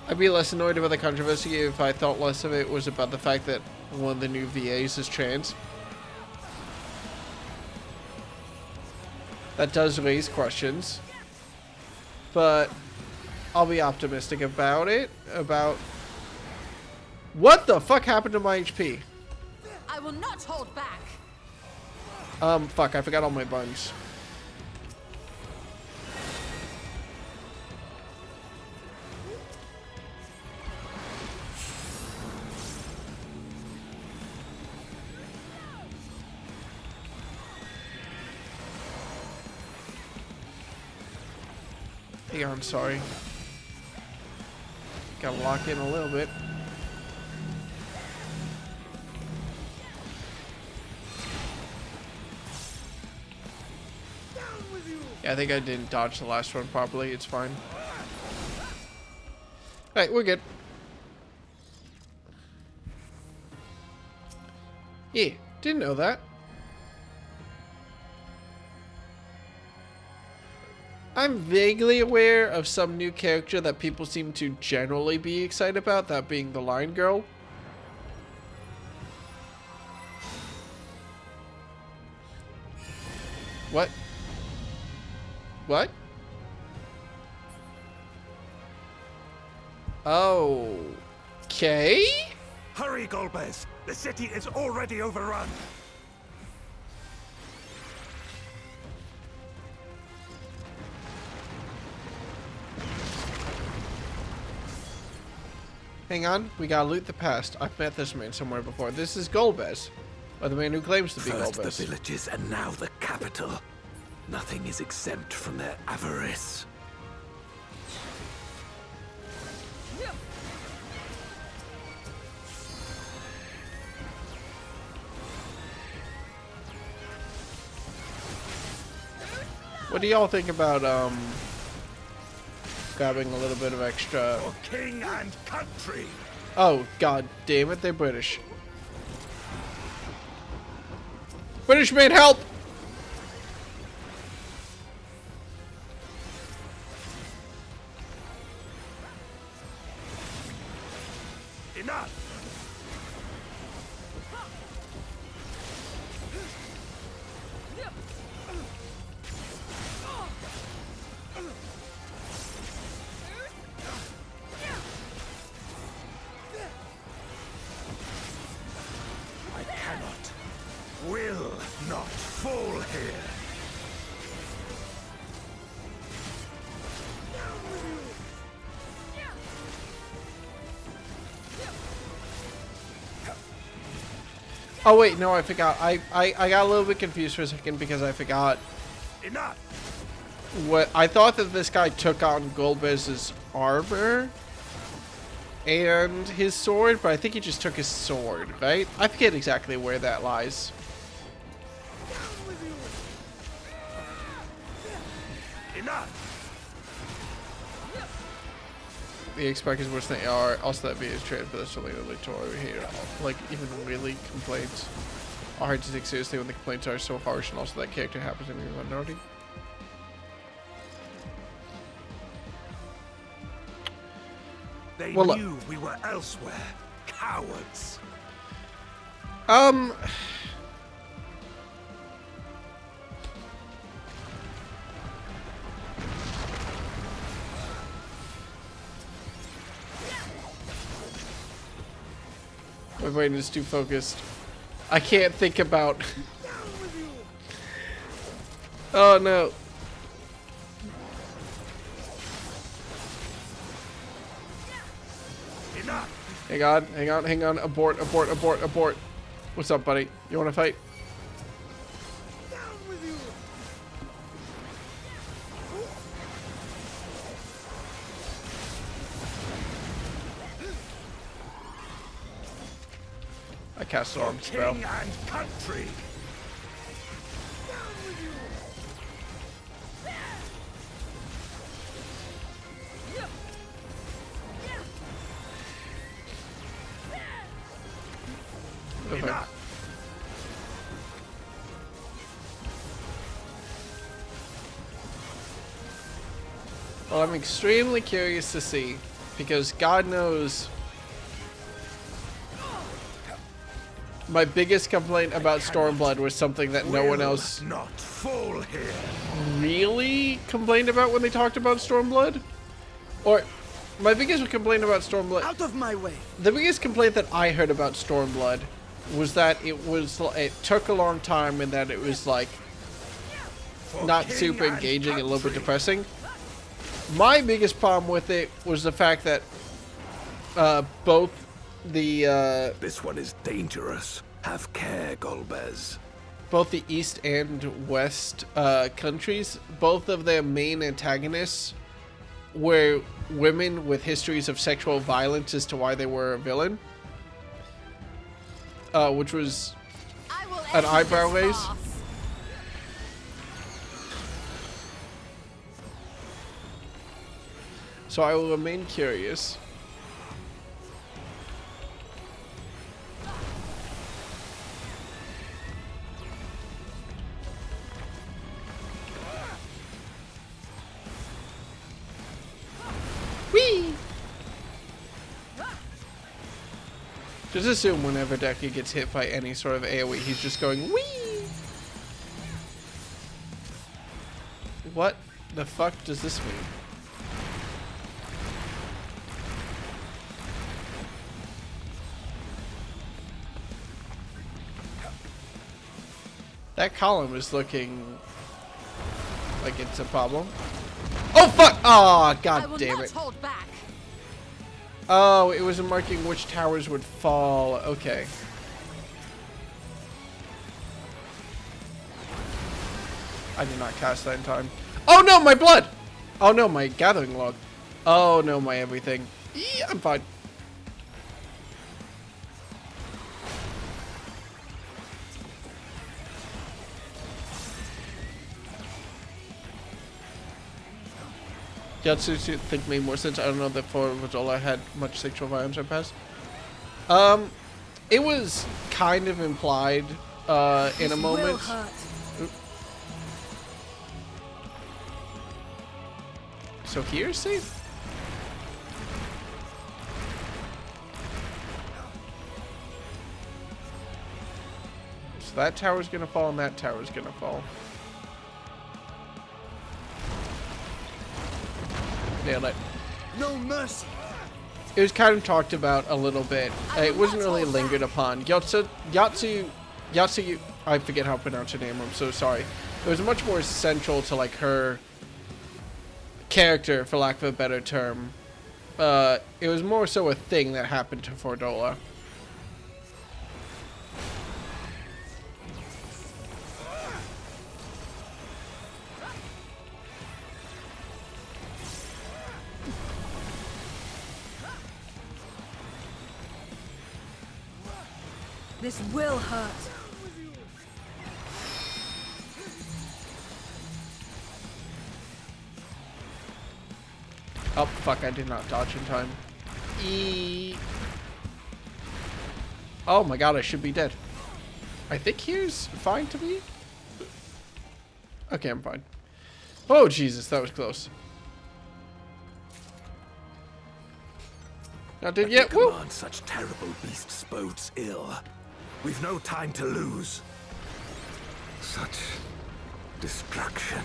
I'd be less annoyed about the controversy if I thought less of it was about the fact that one of the new VAs is trans. That does raise questions, but I'll be optimistic about it. What the fuck happened to my HP? I will not hold back. Fuck, I forgot all my buttons. Yeah, I'm sorry. Gotta lock in a little bit. Yeah, I think I didn't dodge the last one properly. It's fine. Alright, we're good. Yeah, didn't know that. I'm vaguely aware of some new character that people seem to generally be excited about, that being the Lion Girl. What? What? Oh. Okay. Hurry, Golbez! The city is already overrun! Hang on, we gotta loot the past. I've met this man somewhere before. This is Golbez, or the man who claims to be First Golbez. the villages and now the capital. Nothing is exempt from their avarice. What do y'all think about grabbing a little bit of extra? For king and country! Oh, god damn it, they're British. British man, help! Enough! I cannot, will not fall here. Oh wait, no, I forgot. I got a little bit confused for a second because I forgot. Enough! What I thought that this guy took on Golbez's armor and his sword, but I think he just took his sword, right? I forget exactly where that lies. Enough! The expect is worse than they are. Also, that video is trade, but that's only over here. Like, even really complaints are hard to take seriously when the complaints are so harsh, and also that character happens to be a minority. They Well, look. knew we were elsewhere. Cowards! My brain is too focused. I can't think about... Oh no. Enough! Hang on, hang on, hang on. Abort, abort, abort, abort. What's up, buddy? You wanna fight? I cast an arm spell. King and country! Okay. Enough! Well, I'm extremely curious to see, because God knows my biggest complaint about Stormblood was something that no one else Not fall here! really complained about when they talked about Stormblood. Or, my biggest complaint about Stormblood... Out of my way! The biggest complaint that I heard about Stormblood was that it took a long time and that it was, like, not super engaging and a little bit depressing. My biggest problem with it was the fact that both the This one is dangerous. Have care, Golbez. both the East and West countries, both of their main antagonists were women with histories of sexual violence as to why they were a villain. Which was an eyebrow raise. So I will remain curious. Whee! Just assume whenever Deku gets hit by any sort of AoE, he's just going whee! What the fuck does this mean? That column is looking like it's a problem. Oh fuck! Oh god damn it! Hold back. Oh, it was marking which towers would fall. Okay. I did not cast that in time. Oh no, my blood! Oh no, my gathering log. Oh no, my everything. Yeah, I'm fine. Yatsu think made more sense. I don't know that for Vajola had much sexual violence in the past. It was kind of implied in a moment. So here's safe? So that tower's gonna fall and that tower's gonna fall. Nailed it. No mercy. It was kind of talked about a little bit. It wasn't really lingered upon. Yatsu, I forget how to pronounce her name, I'm so sorry. It was much more central to like her character, for lack of a better term. It was more so a thing that happened to Fordola. This will hurt. Oh, fuck, I did not dodge in time. Oh my god, I should be dead. I think here's fine to me. Okay, I'm fine. Oh, Jesus, that was close. Not dead yet. Woo! Command such terrible beasts bodes ill. We've no time to lose. Such destruction.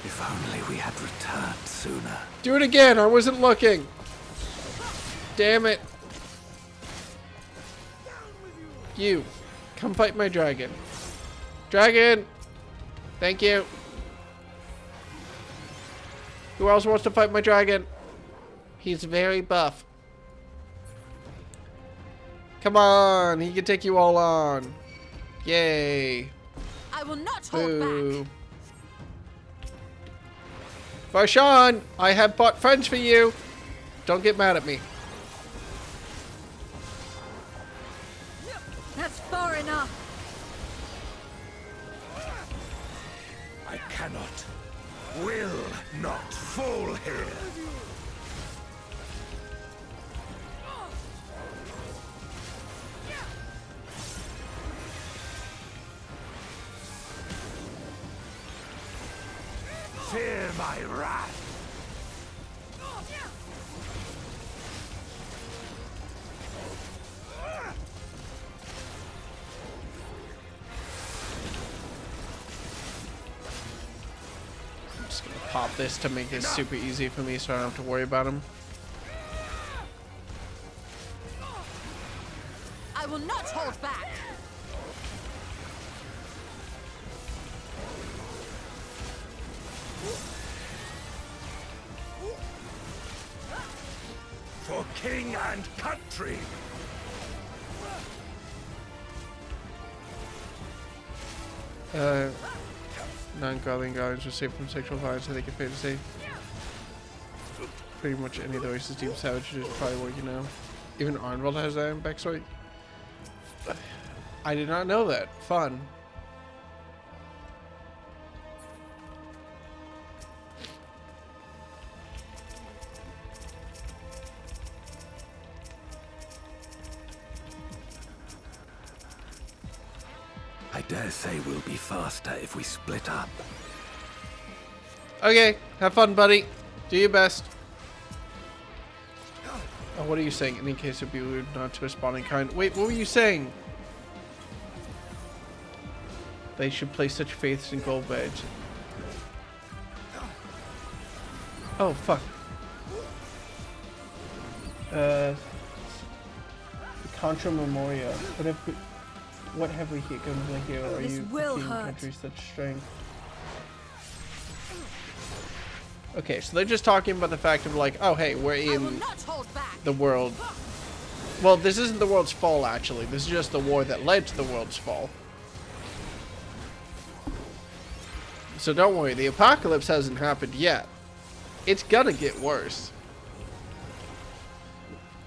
If only we had returned sooner. Do it again. I wasn't looking. Damn it. You. Come fight my dragon. Dragon. Thank you. Who else wants to fight my dragon? He's very buff. Come on. He can take you all on. Yay. I will not hold Boo. back. Varshan, I have bought friends for you. Don't get mad at me. That's far enough. I cannot, will not fall here. Fear my wrath. I'm just gonna pop this to make this super easy for me so I don't have to worry about him. I will not hold back. For king and country. Non-Guardian Guardians are safe from sexual violence so they can pay to save. pretty much any of the races Team Savage is probably what you know. Even Arnvald has that in backstory. I did not know that. Fun. I dare say we'll be faster if we split up. Okay, have fun, buddy. Do your best. Oh, what are you saying? In case it'd be rude not to respond in kind. Wait, what were you saying? They should place such faiths in gold badge. Oh, fuck. Contra Memoria. What have we here? Are This you will king hurt. country such strength? Okay, so they're just talking about the fact of like, oh hey, we're in the world. Well, this isn't the world's fall actually. This is just the war that led to the world's fall. So don't worry, the apocalypse hasn't happened yet. It's gonna get worse.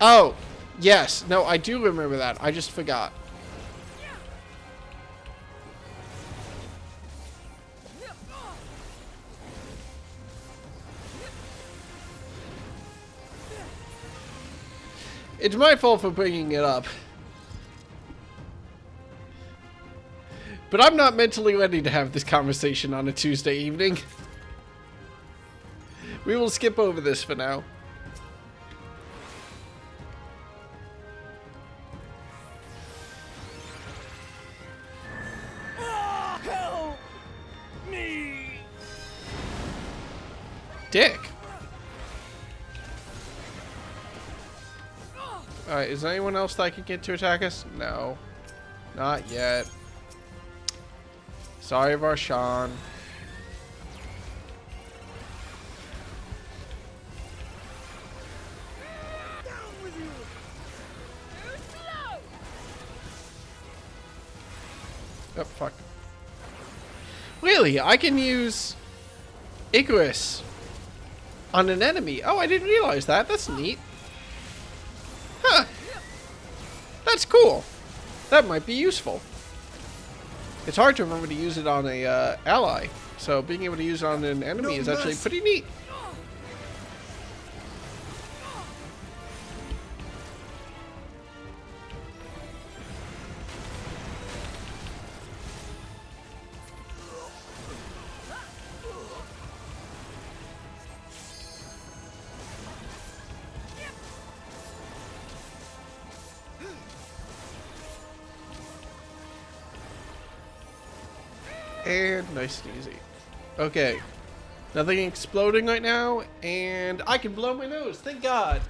Oh, yes. No, I do remember that. I just forgot. It's my fault for bringing it up. But I'm not mentally ready to have this conversation on a Tuesday evening. We will skip over this for now. Help me! Dick. Alright, is there anyone else that I can get to attack us? No. Not yet. Sorry, Varshan. Oh, fuck. Really? I can use Icarus on an enemy. Oh, I didn't realize that. That's neat. Huh. That's cool. That might be useful. It's hard to remember to use it on a ally, so being able to use it on an enemy is actually pretty neat. And nice and easy. Okay. Nothing exploding right now, and I can blow my nose. Thank God.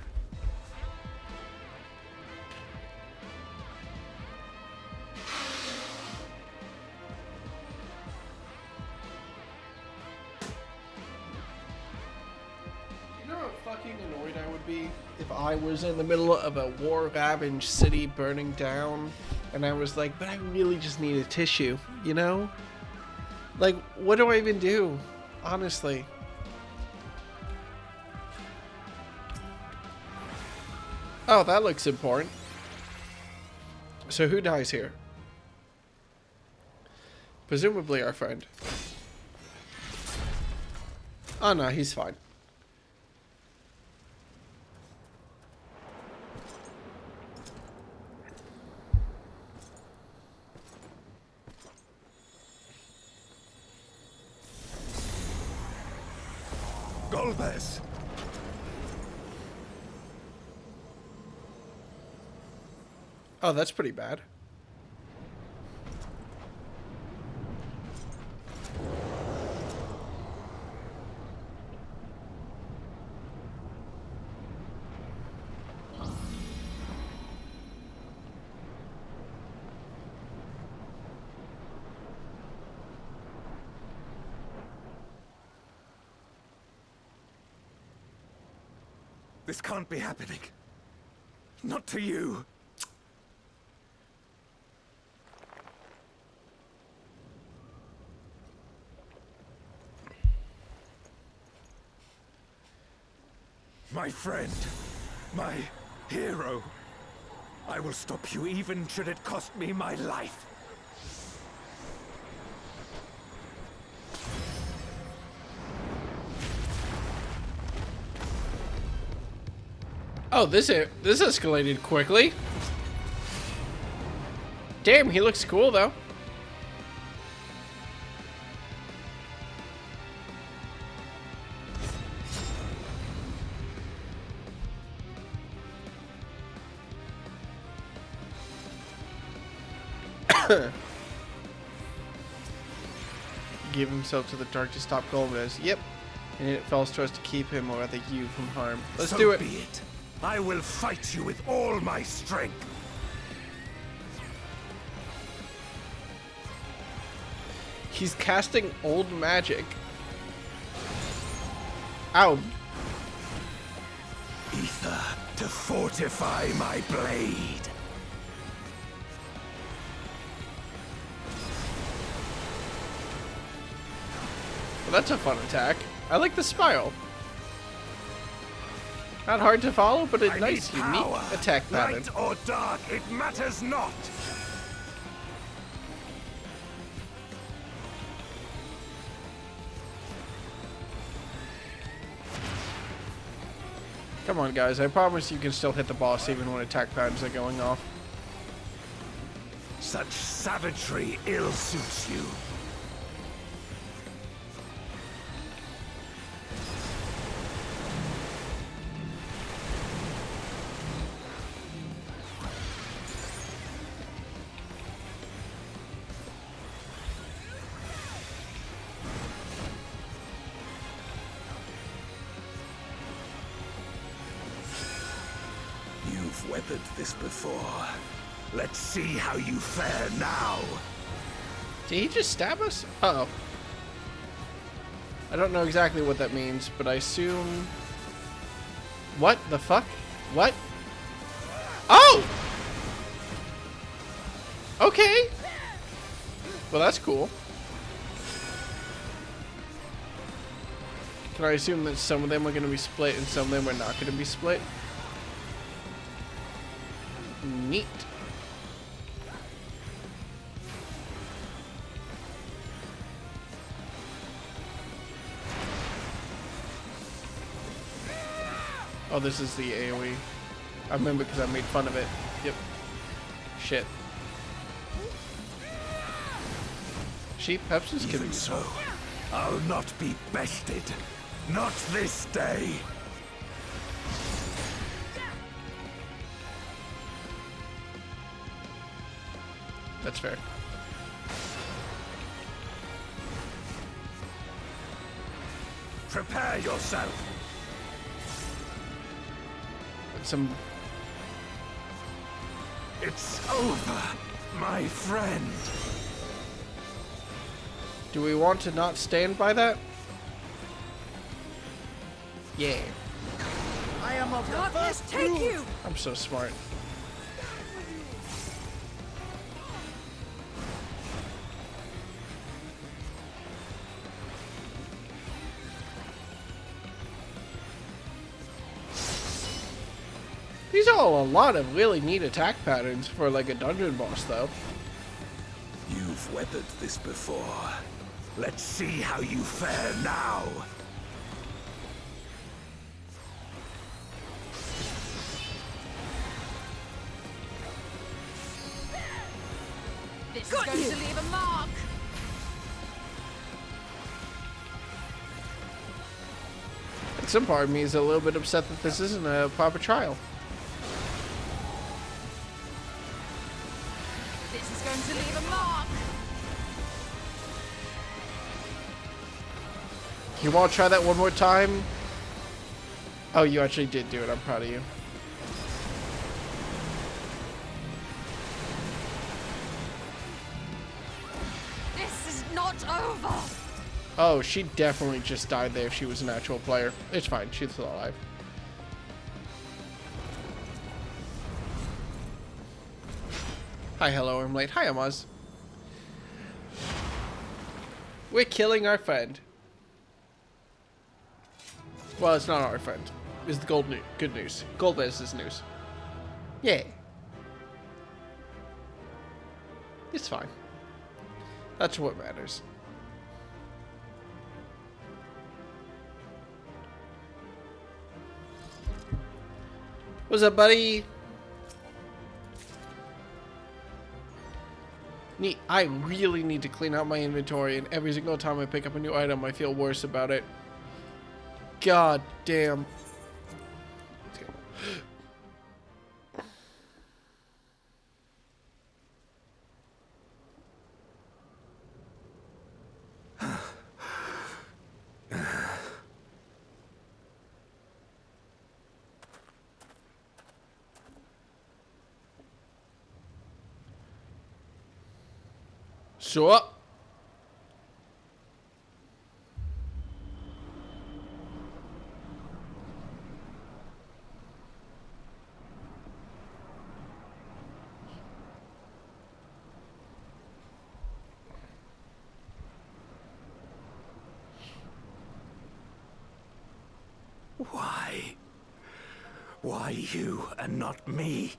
You know how fucking annoyed I would be if I was in the middle of a war-ravaged city burning down, and I was like, but I really just need a tissue, you know? Like, what do I even do? Honestly. Oh, that looks important. So who dies here? Presumably our friend. Oh no, he's fine. Golbez! Oh, that's pretty bad. This can't be happening. Not to you. My friend. My hero. I will stop you even should it cost me my life. Oh, this escalated quickly. Damn, he looks cool though. Give himself to the dark to stop Golbez. Yep. And it falls to us to keep him or rather you from harm. Let's do it. So be it. I will fight you with all my strength. He's casting old magic. Ow. Ether to fortify my blade. Well, that's a fun attack. I like the spiral. Not hard to follow, but a nice, unique attack pattern. Light or dark, it matters not. Come on, guys. I promise you can still hit the boss even when attack patterns are going off. Such savagery ill suits you. You've weathered this before. Let's see how you fare now. Did he just stab us? Uh-oh. I don't know exactly what that means, but I assume... What the fuck? What? Oh! Okay. Well, that's cool. Can I assume that some of them are going to be split and some of them are not going to be split? Neat. Oh, this is the AoE. I remember because I made fun of it. Yep. Shit. Sheep Pepsis can be so. I'll not be bested. Not this day. That's fair. Prepare yourself. Some... It's over, my friend. Do we want to not stand by that? Yeah. I am of the first take you. I'm so smart. These are all a lot of really neat attack patterns for like a dungeon boss though. You've weathered this before. Let's see how you fare now. This is going to leave a mark. And some part of me is a little bit upset that this isn't a proper trial. This is going to leave a mark. You want to try that one more time? Oh, you actually did do it. I'm proud of you. This is not over. Oh, she definitely just died there if she was an actual player. It's fine. She's still alive. Hi, hello, I'm late. Hi, Amaz. We're killing our friend. Well, it's not our friend. is the good news. Golbez is news. Yay. It's fine. That's what matters. What's up, buddy? Neat. I really need to clean out my inventory, and every single time I pick up a new item, I feel worse about it. God damn. So, Why? Why you and not me?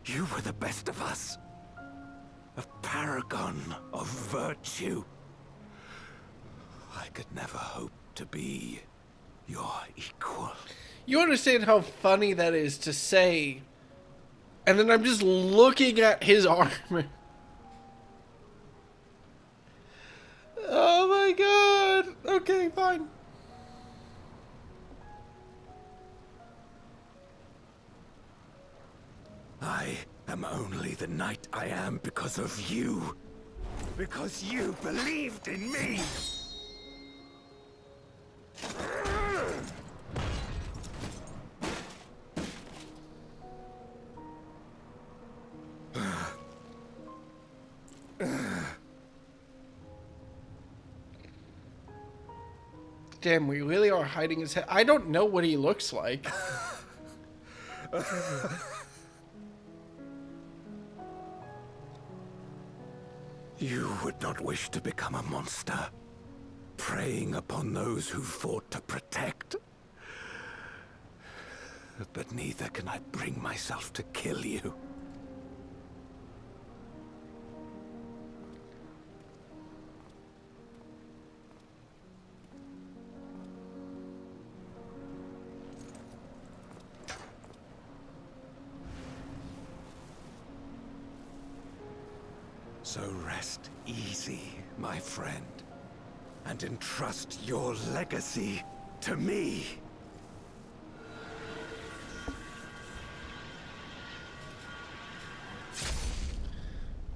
You were the best of us. A paragon of virtue. I could never hope to be your equal. you understand how funny that is to say, and then I'm just looking at his armor. Oh my god. Okay, fine. I am only the knight I am because of you. Because you believed in me. Damn, we really are hiding his head. I don't know what he looks like. You would not wish to become a monster, preying upon those who fought to protect. But neither can I bring myself to kill you. So rest easy, my friend, and entrust your legacy to me.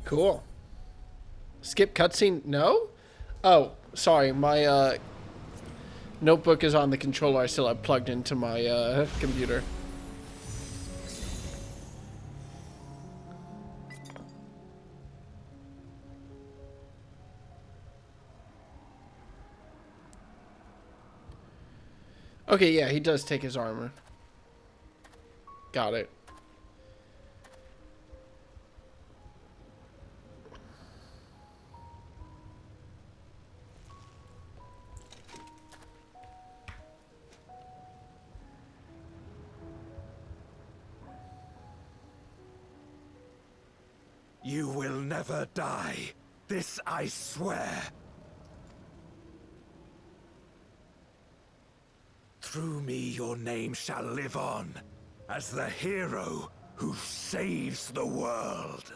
Cool. Skip cutscene? No? Oh, sorry. My notebook is on the controller. I still have plugged into my computer. Okay, yeah, he does take his armor. Got it. You will never die. This I swear. Through me your name shall live on, as the hero who saves the world.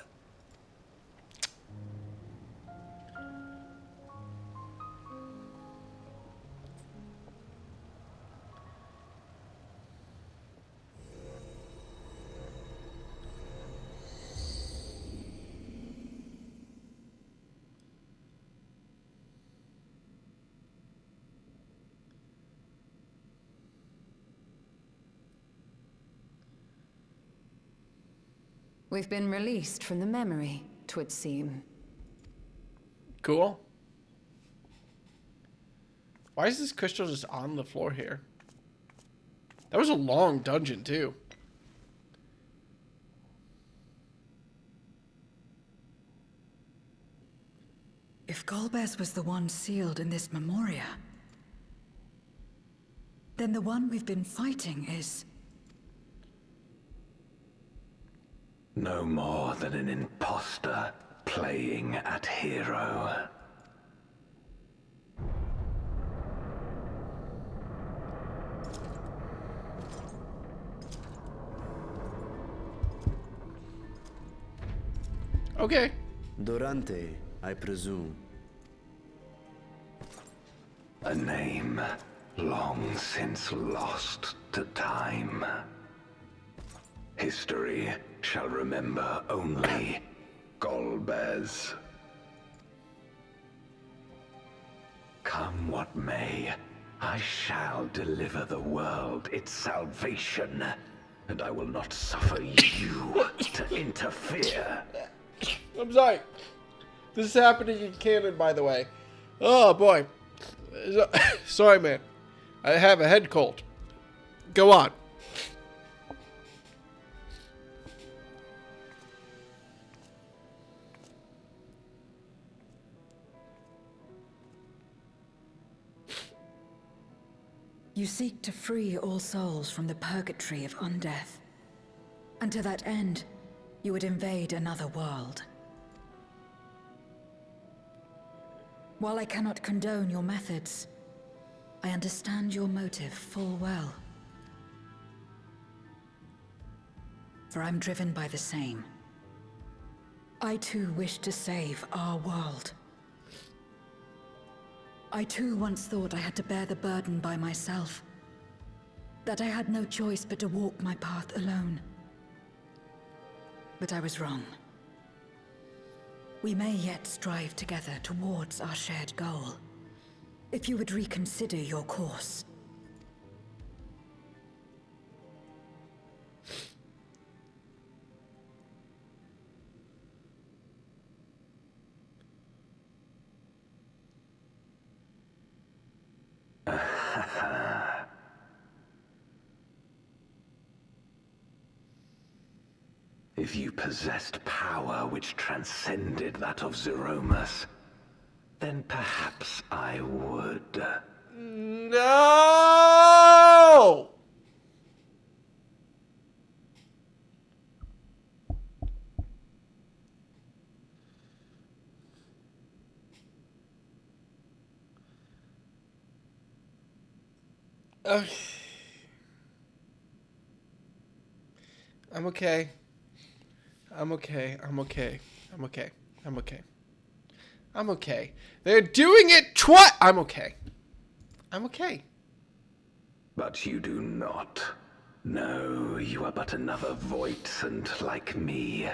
We've been released from the memory, 'twould seem. Cool. Why is this crystal just on the floor here? That was a long dungeon, too. If Golbez was the one sealed in this memoria, Then the one we've been fighting is... No more than an imposter playing at hero. Okay. Durante, I presume. A name long since lost to time. History shall remember only Golbez. Come what may, I shall deliver the world its salvation, and I will not suffer you to interfere. I'm sorry. This is happening in canon, by the way. Oh, boy. Sorry, man. I have a head cold. Go on. You seek to free all souls from the purgatory of undeath. And to that end, you would invade another world. While I cannot condone your methods, I understand your motive full well. For I'm driven by the same. I too wish to save our world. I too once thought I had to bear the burden by myself. That I had no choice but to walk my path alone. But I was wrong. We may yet strive together towards our shared goal. If you would reconsider your course. If you possessed power which transcended that of Zeromus, then perhaps I would. No! I'm okay. I'm okay. I'm okay. I'm okay. I'm okay. I'm okay. They're doing it twice. I'm okay. I'm okay. But you do not. No, you are but another Voidsent like me.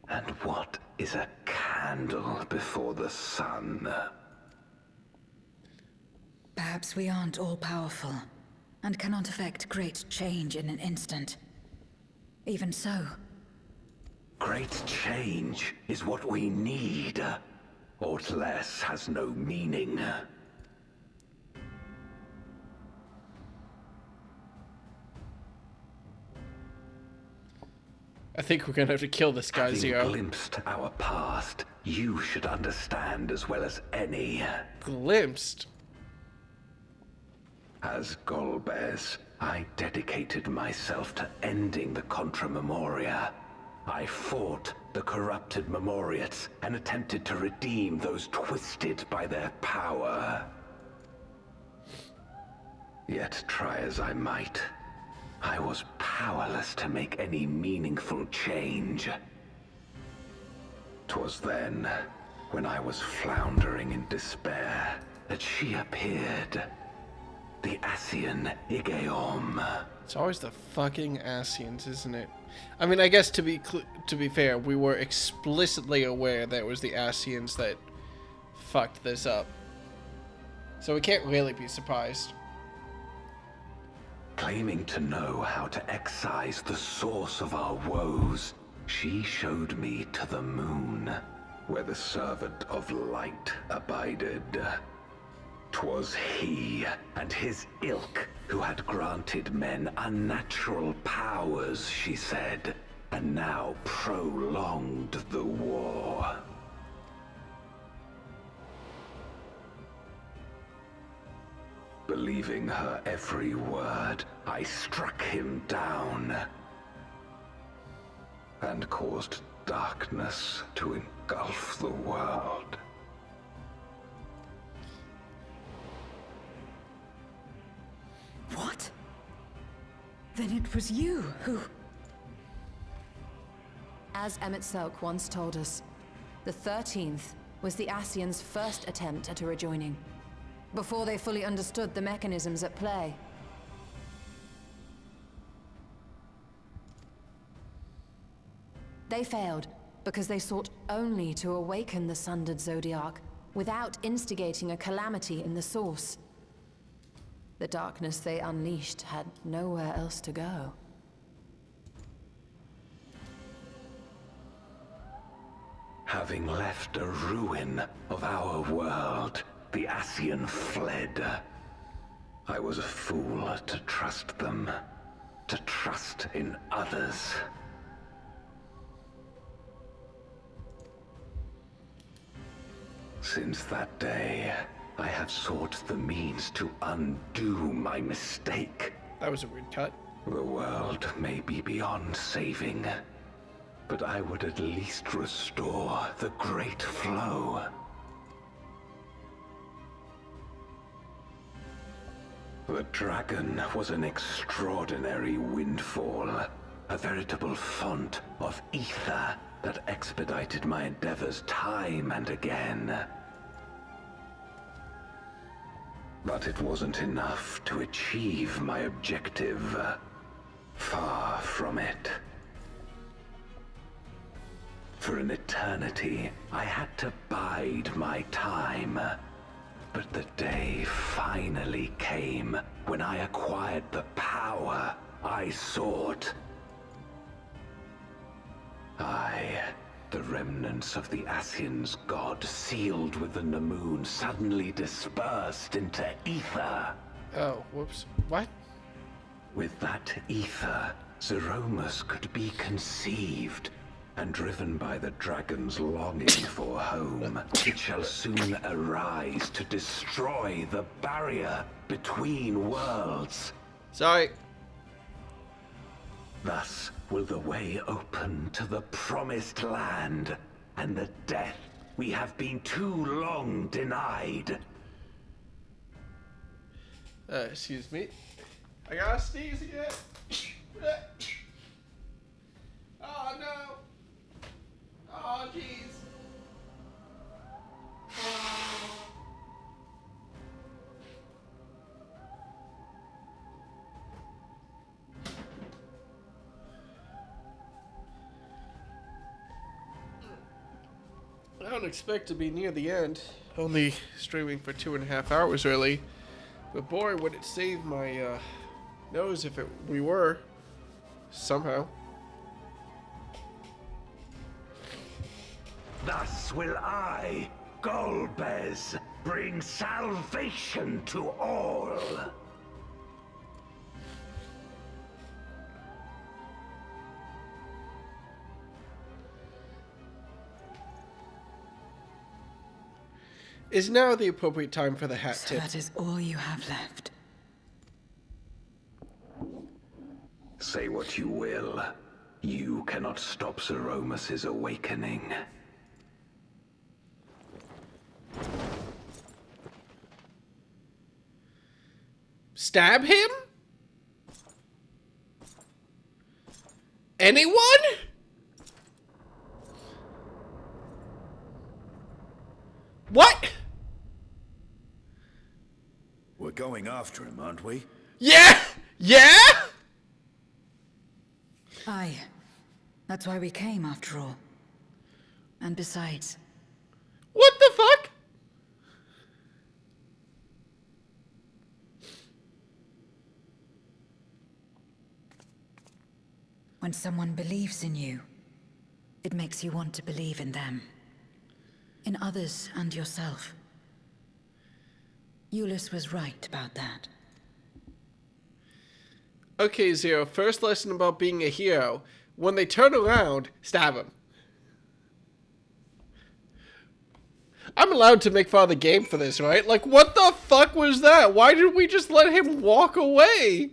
And what is a candle before the sun? Perhaps we aren't all-powerful, and cannot effect great change in an instant. Even so. Great change is what we need. Aught less has no meaning. I think we're gonna have to kill this guy, Having Zero. glimpsed our past, you should understand as well as any. Glimpsed? As Golbez, I dedicated myself to ending the Contra Memoria. I fought the corrupted Memoriates and attempted to redeem those twisted by their power. Yet try as I might, I was powerless to make any meaningful change. 'Twas then, when I was floundering in despair, that she appeared. The Ascian Igeom. It's always the fucking Ascians, isn't it? I mean, I guess to be fair, we were explicitly aware that it was the Ascians that fucked this up. So we can't really be surprised. Claiming to know how to excise the source of our woes, she showed me to the moon, where the servant of light abided. 'Twas he and his ilk who had granted men unnatural powers, she said, and now prolonged the war. Believing her every word, I struck him down and caused darkness to engulf the world. What? Then it was you who... As Emmett Selk once told us, the 13th was the Ascians' first attempt at a rejoining, before they fully understood the mechanisms at play. They failed because they sought only to awaken the sundered Zodiac without instigating a calamity in the source. The darkness they unleashed had nowhere else to go. Having left a ruin of our world, the Ascian fled. I was a fool to trust them, to trust in others. Since that day, I have sought the means to undo my mistake. That was a weird cut. The world may be beyond saving, but I would at least restore the Great Flow. The dragon was an extraordinary windfall, a veritable font of ether that expedited my endeavors time and again. But it wasn't enough to achieve my objective. Far from it. For an eternity, I had to bide my time. But the day finally came when I acquired the power I sought. The remnants of the Ascians' god, sealed with the Namoon, suddenly dispersed into ether. Oh, whoops. What? With that ether, Zeromus could be conceived, and driven by the dragon's longing for home, it shall soon arise to destroy the barrier between worlds. Sorry. Thus will the way open to the promised land, and the death we have been too long denied. Excuse me. I gotta sneeze again. Oh no. Oh jeez. I don't expect to be near the end. Only streaming for 2.5 hours really. But boy, would it save my nose if we were. Somehow. Thus will I, Golbez, bring salvation to all. Is now the appropriate time for the hat So tip? that is all you have left. Say what you will. You cannot stop Zeromus' awakening. Stab him? Anyone? What? We're going after him, aren't we? Yeah? Yeah? Aye. That's why we came, after all. And besides... What the fuck? When someone believes in you, it makes you want to believe in them. In others and yourself. Euless was right about that. Okay, Zero. First lesson about being a hero. When they turn around, stab him. I'm allowed to make fun of the game for this, right? Like, what the fuck was that? Why did we just let him walk away?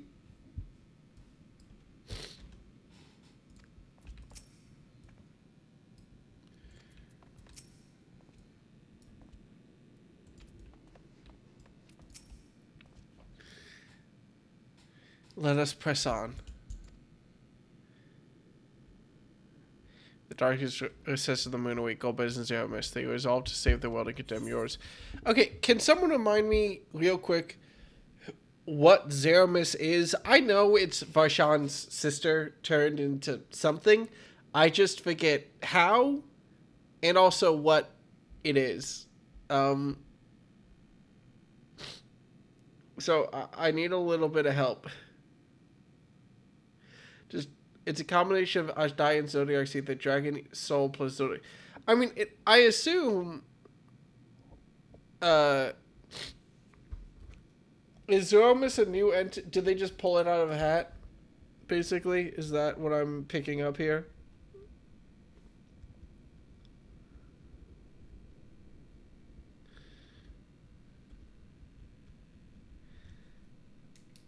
Let us press on. The darkest recess of the moon await Golbez and Zero Mist. They resolve to save the world and condemn yours. Okay, can someone remind me real quick what Zero Mist is? I know it's Varshan's sister turned into something. I just forget how and also what it is. So I need a little bit of help. It's a combination of Ashdai and Zodiac Seed, the Dragon Soul plus Zodiac. I mean, I assume... is Zeromus a new entity? Did they just pull it out of a hat? Basically? Is that what I'm picking up here?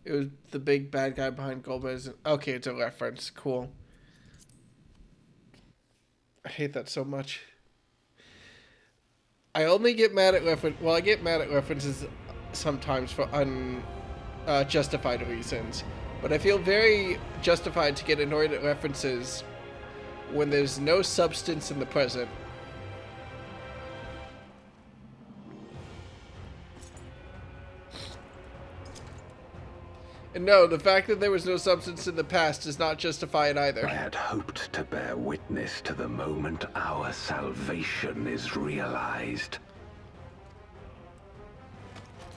It was the big bad guy behind Golbez. Okay, it's a reference. Cool. I hate that so much. I only get mad at I get mad at references sometimes for unjustified reasons. But I feel very justified to get annoyed at references when there's no substance in the present. And no, the fact that there was no substance in the past does not justify it either. I had hoped to bear witness to the moment our salvation is realized.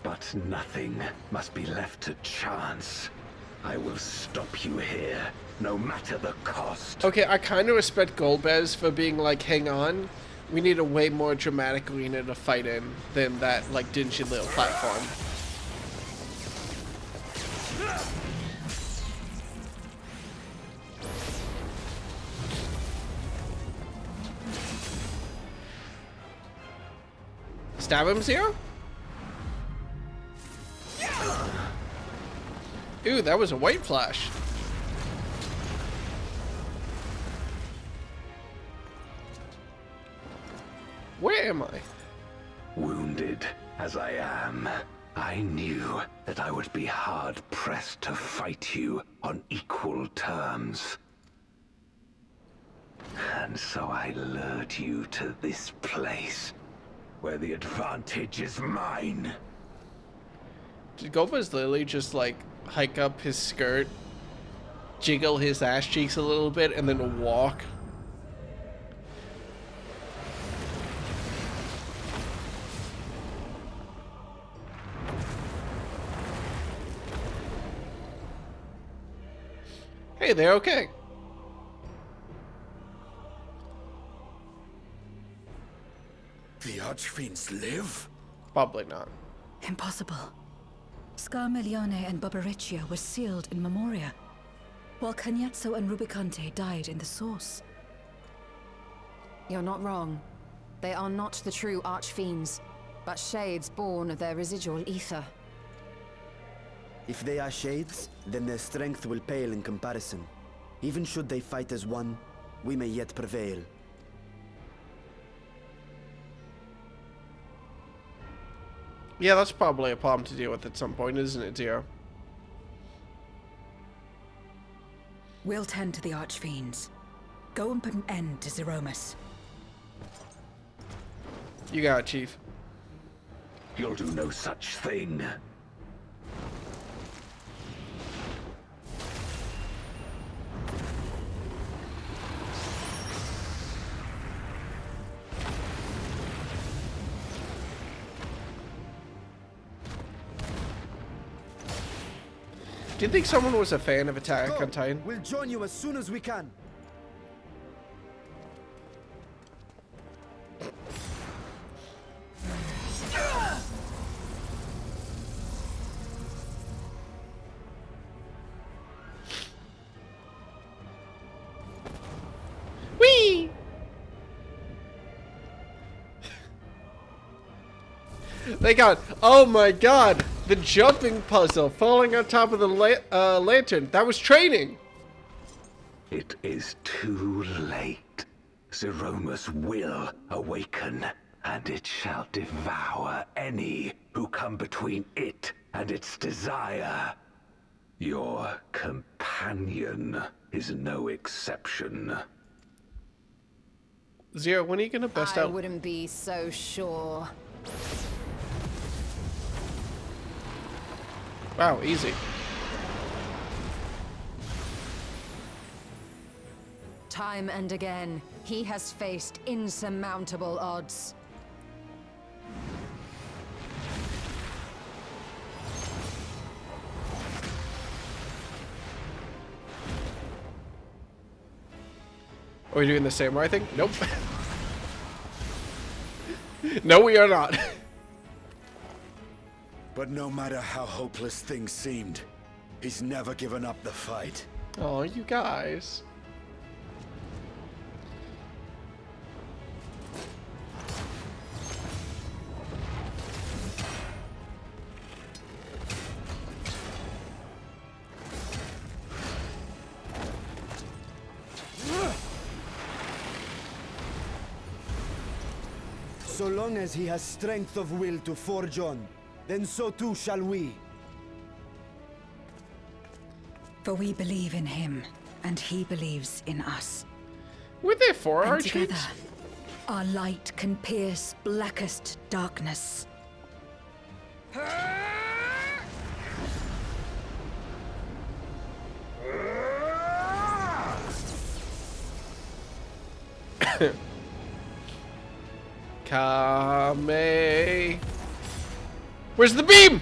But nothing must be left to chance. I will stop you here, no matter the cost. Okay, I kind of respect Golbez for being like, hang on, we need a way more dramatic arena to fight in than that, like, dingy little platform. Stab him, Zero? Ooh, that was a white flash. Where am I? Wounded as I am, I knew that I would be hard-pressed to fight you on equal terms. And so I lured you to this place, where the advantage is mine. Did Golbez literally just, like, hike up his skirt, jiggle his ass cheeks a little bit, and then walk? Hey, they're okay. The Archfiends live? Probably not. Impossible. Scarmiglione and Barbariccia were sealed in Memoria, while Cagnazzo and Rubicante died in the Source. You're not wrong. They are not the true Archfiends, but shades born of their residual ether. If they are shades, then their strength will pale in comparison. Even should they fight as one, we may yet prevail. Yeah, that's probably a problem to deal with at some point, isn't it, Zero? We'll tend to the Archfiends. Go and put an end to Zeromus. You got it, Chief. You'll do no such thing. Do you think someone was a fan of Attack on Titan? We'll join you as soon as we can. Whee! Thank God. Oh my God. The jumping puzzle, falling on top of the lantern. That was training. It is too late. Zeromus will awaken, and it shall devour any who come between it and its desire. Your companion is no exception. Zero, when are you gonna bust I out? wouldn't be so sure. Wow, easy. Time and again, he has faced insurmountable odds. Are we doing the samurai thing? Nope. No, we are not. But no matter how hopeless things seemed, he's never given up the fight. Oh, you guys. So long as he has strength of will to forge on, then so too shall we. For we believe in him, and he believes in us. We're there for our And together, cheats. our light can pierce blackest darkness. Kame. Where's the beam?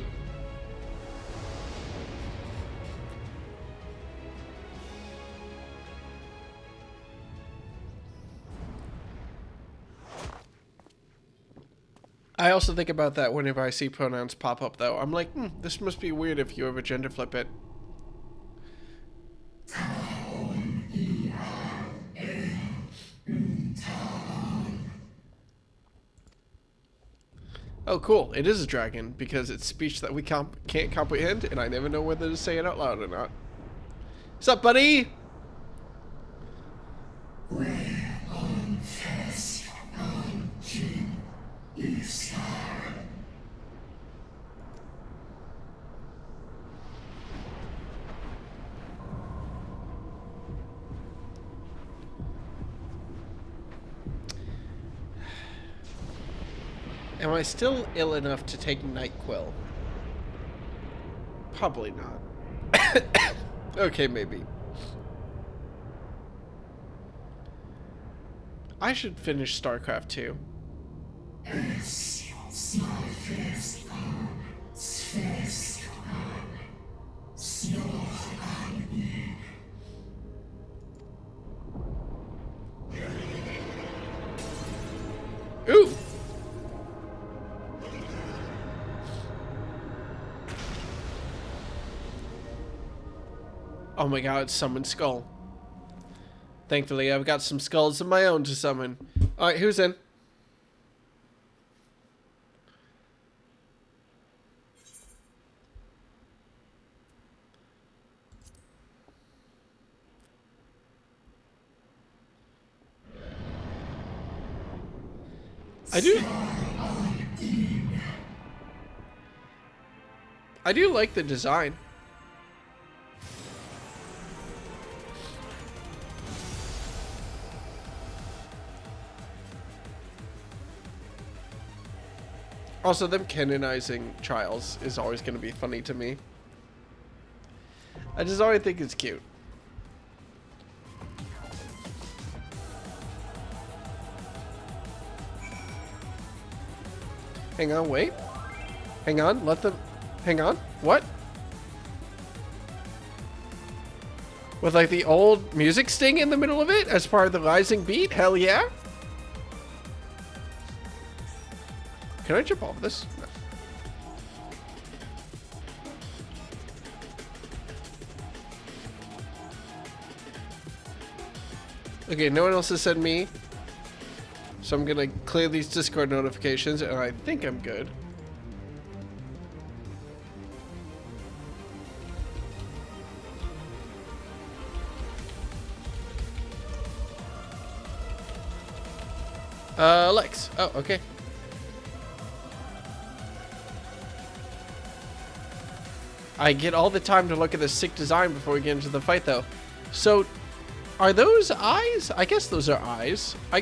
I also think about that whenever I see pronouns pop up, though. I'm like, this must be weird if you ever gender flip it. Oh, cool. It is a dragon, because it's speech that we can't comprehend, and I never know whether to say it out loud or not. What's up, buddy? Am I still ill enough to take NyQuil? Probably not. Okay, maybe. I should finish StarCraft 2. Ooh! Oh my god, summon skull. Thankfully, I've got some skulls of my own to summon. Alright, who's in? I do like the design. Also, them canonizing Trials is always going to be funny to me. I just always think it's cute. Hang on, wait. Hang on, let them... Hang on, what? With like the old music sting in the middle of it as part of the rising beat? Hell yeah. Can I jump off this? No. Okay, no one else has said me. So I'm gonna clear these Discord notifications and I think I'm good. Lex. Oh, okay. I get all the time to look at the sick design before we get into the fight, though. So, are those eyes? I guess those are eyes. I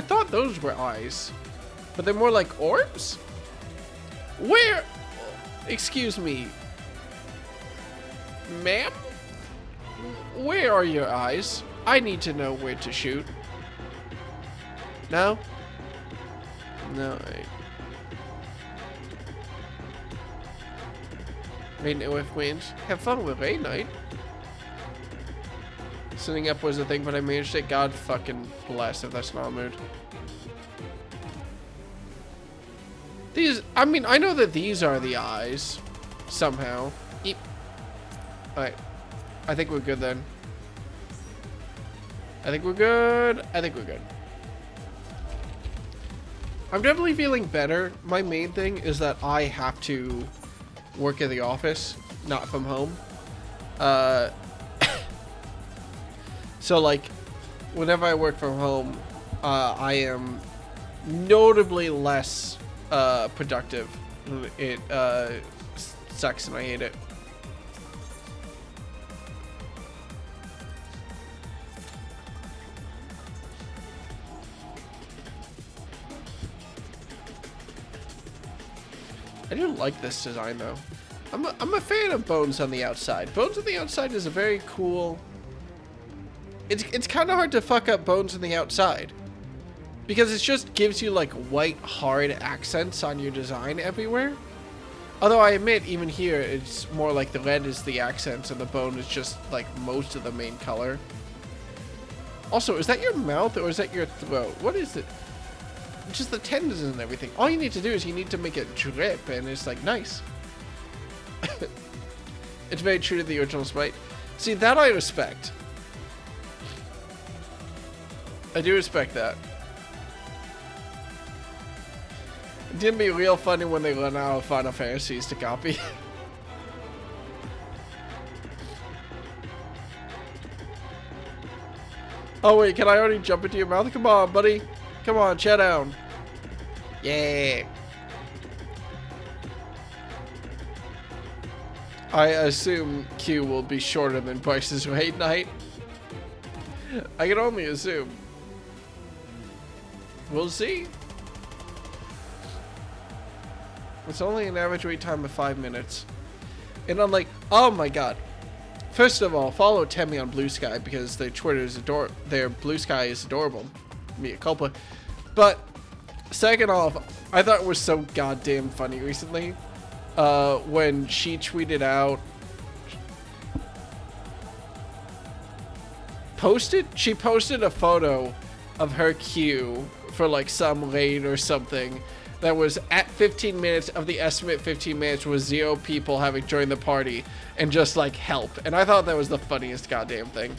thought those were eyes. But they're more like orbs? Where? Excuse me. Ma'am? Where are your eyes? I need to know where to shoot. No? No, Rain with wind. Have fun with rain night. Sitting up was a thing, but I managed it. God fucking bless if that's not a mood. These, I mean, I know that these are the eyes. Somehow. Eep. Alright. I think we're good then. I think we're good. I think we're good. I'm definitely feeling better. My main thing is that I have to work in the office, not from home. So like, whenever I work from home, I am notably less productive. It sucks and I hate it. I do like this design though. I'm a fan of bones on the outside. Bones on the outside is a very cool. It's kind of hard to fuck up bones on the outside because it just gives you like white hard accents on your design everywhere. Although I admit even here it's more like the red is the accents and the bone is just like most of the main color. Also, is that your mouth or is that your throat? What is it? Just the tendons and everything. All you need to do is you need to make it drip and it's like nice. It's very true to the original sprite. See, that I respect. I do respect that. It'd be real funny when they run out of Final Fantasies to copy. Oh wait, can I already jump into your mouth? Come on, buddy. Come on, chat down. Yeah. I assume Q will be shorter than Bryce's wait night. I can only assume. We'll see. It's only an average wait time of 5 minutes. And I'm like, oh my god. First of all, follow Temmie on Blue Sky because their Twitter is their Blue Sky is adorable. Mea culpa. But second off, I thought it was so goddamn funny recently when she tweeted out, she posted a photo of her queue for like some raid or something that was at 15 minutes of the estimate 15 minutes was 0 people having joined the party and just like help. And I thought that was the funniest goddamn thing.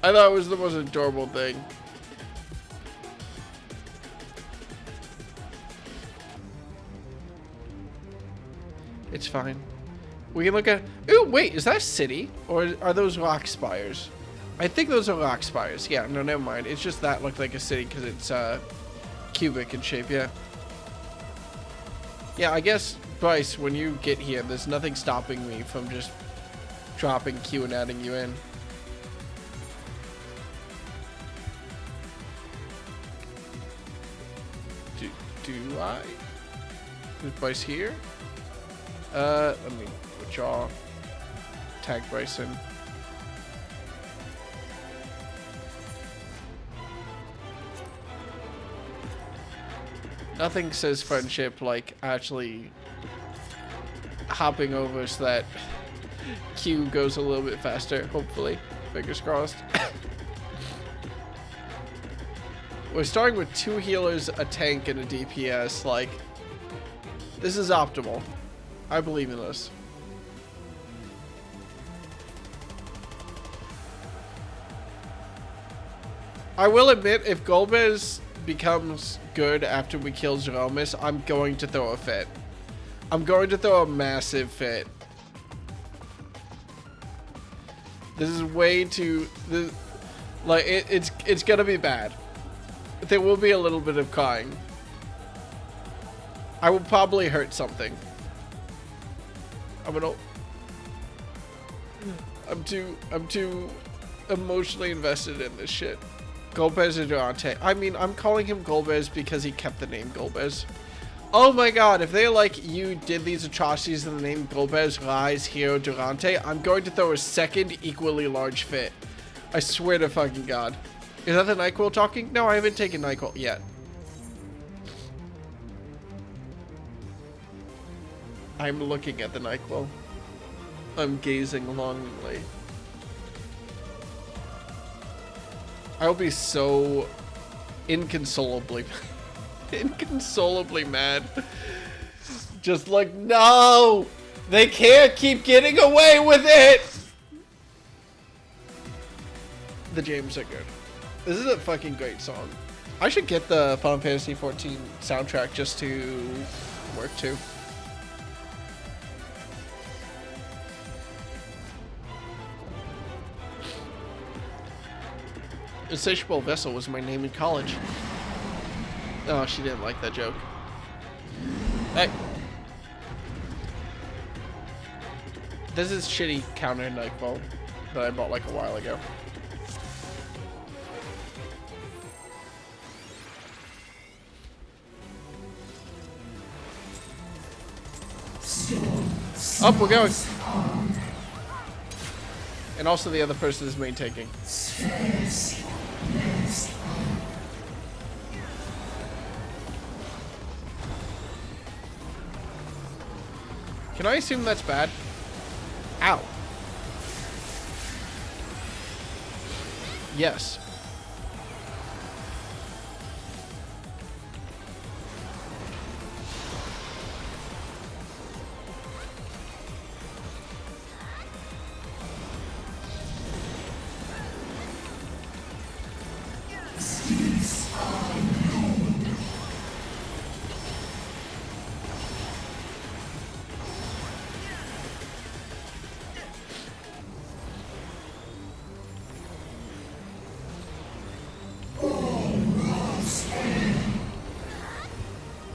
I thought it was the most adorable thing. It's fine. We can look at... Ooh, wait, is that a city? Or are those rock spires? I think those are rock spires. Yeah, no, never mind. It's just that looked like a city because it's cubic in shape, yeah. Yeah, I guess, Bryce, when you get here, there's nothing stopping me from just dropping Q and adding you in. Do I? Is Bryce here? Let me withdraw. Tag Bryson. Nothing says friendship like actually hopping over so that Q goes a little bit faster, hopefully. Fingers crossed. We're starting with 2 healers, a tank, and a DPS. Like, this is optimal. I believe in this. I will admit, if Golbez becomes good after we kill Zeromus, I'm going to throw a fit. I'm going to throw a massive fit. This is way too... Like, it's gonna be bad. There will be a little bit of crying. I will probably hurt something. I'm too emotionally invested in this shit. Golbez or Durante. I mean, I'm calling him Golbez because he kept the name Golbez. Oh my god, if they like you did these atrocities in the name Golbez, Rise, Hero, Durante, I'm going to throw a second equally large fit. I swear to fucking god. Is that the NyQuil talking? No, I haven't taken NyQuil yet. I'm looking at the NyQuil. I'm gazing longingly. I'll be so inconsolably mad. Just like, no! They can't keep getting away with it! The James are good. This is a fucking great song. I should get the Final Fantasy XIV soundtrack just to work to. Insatiable Vessel was my name in college. Oh, she didn't like that joke. Hey. This is shitty counter NyQuil that I bought like a while ago. Up, we're going. And also the other person is main taking. Can I assume that's bad? Ow. Yes.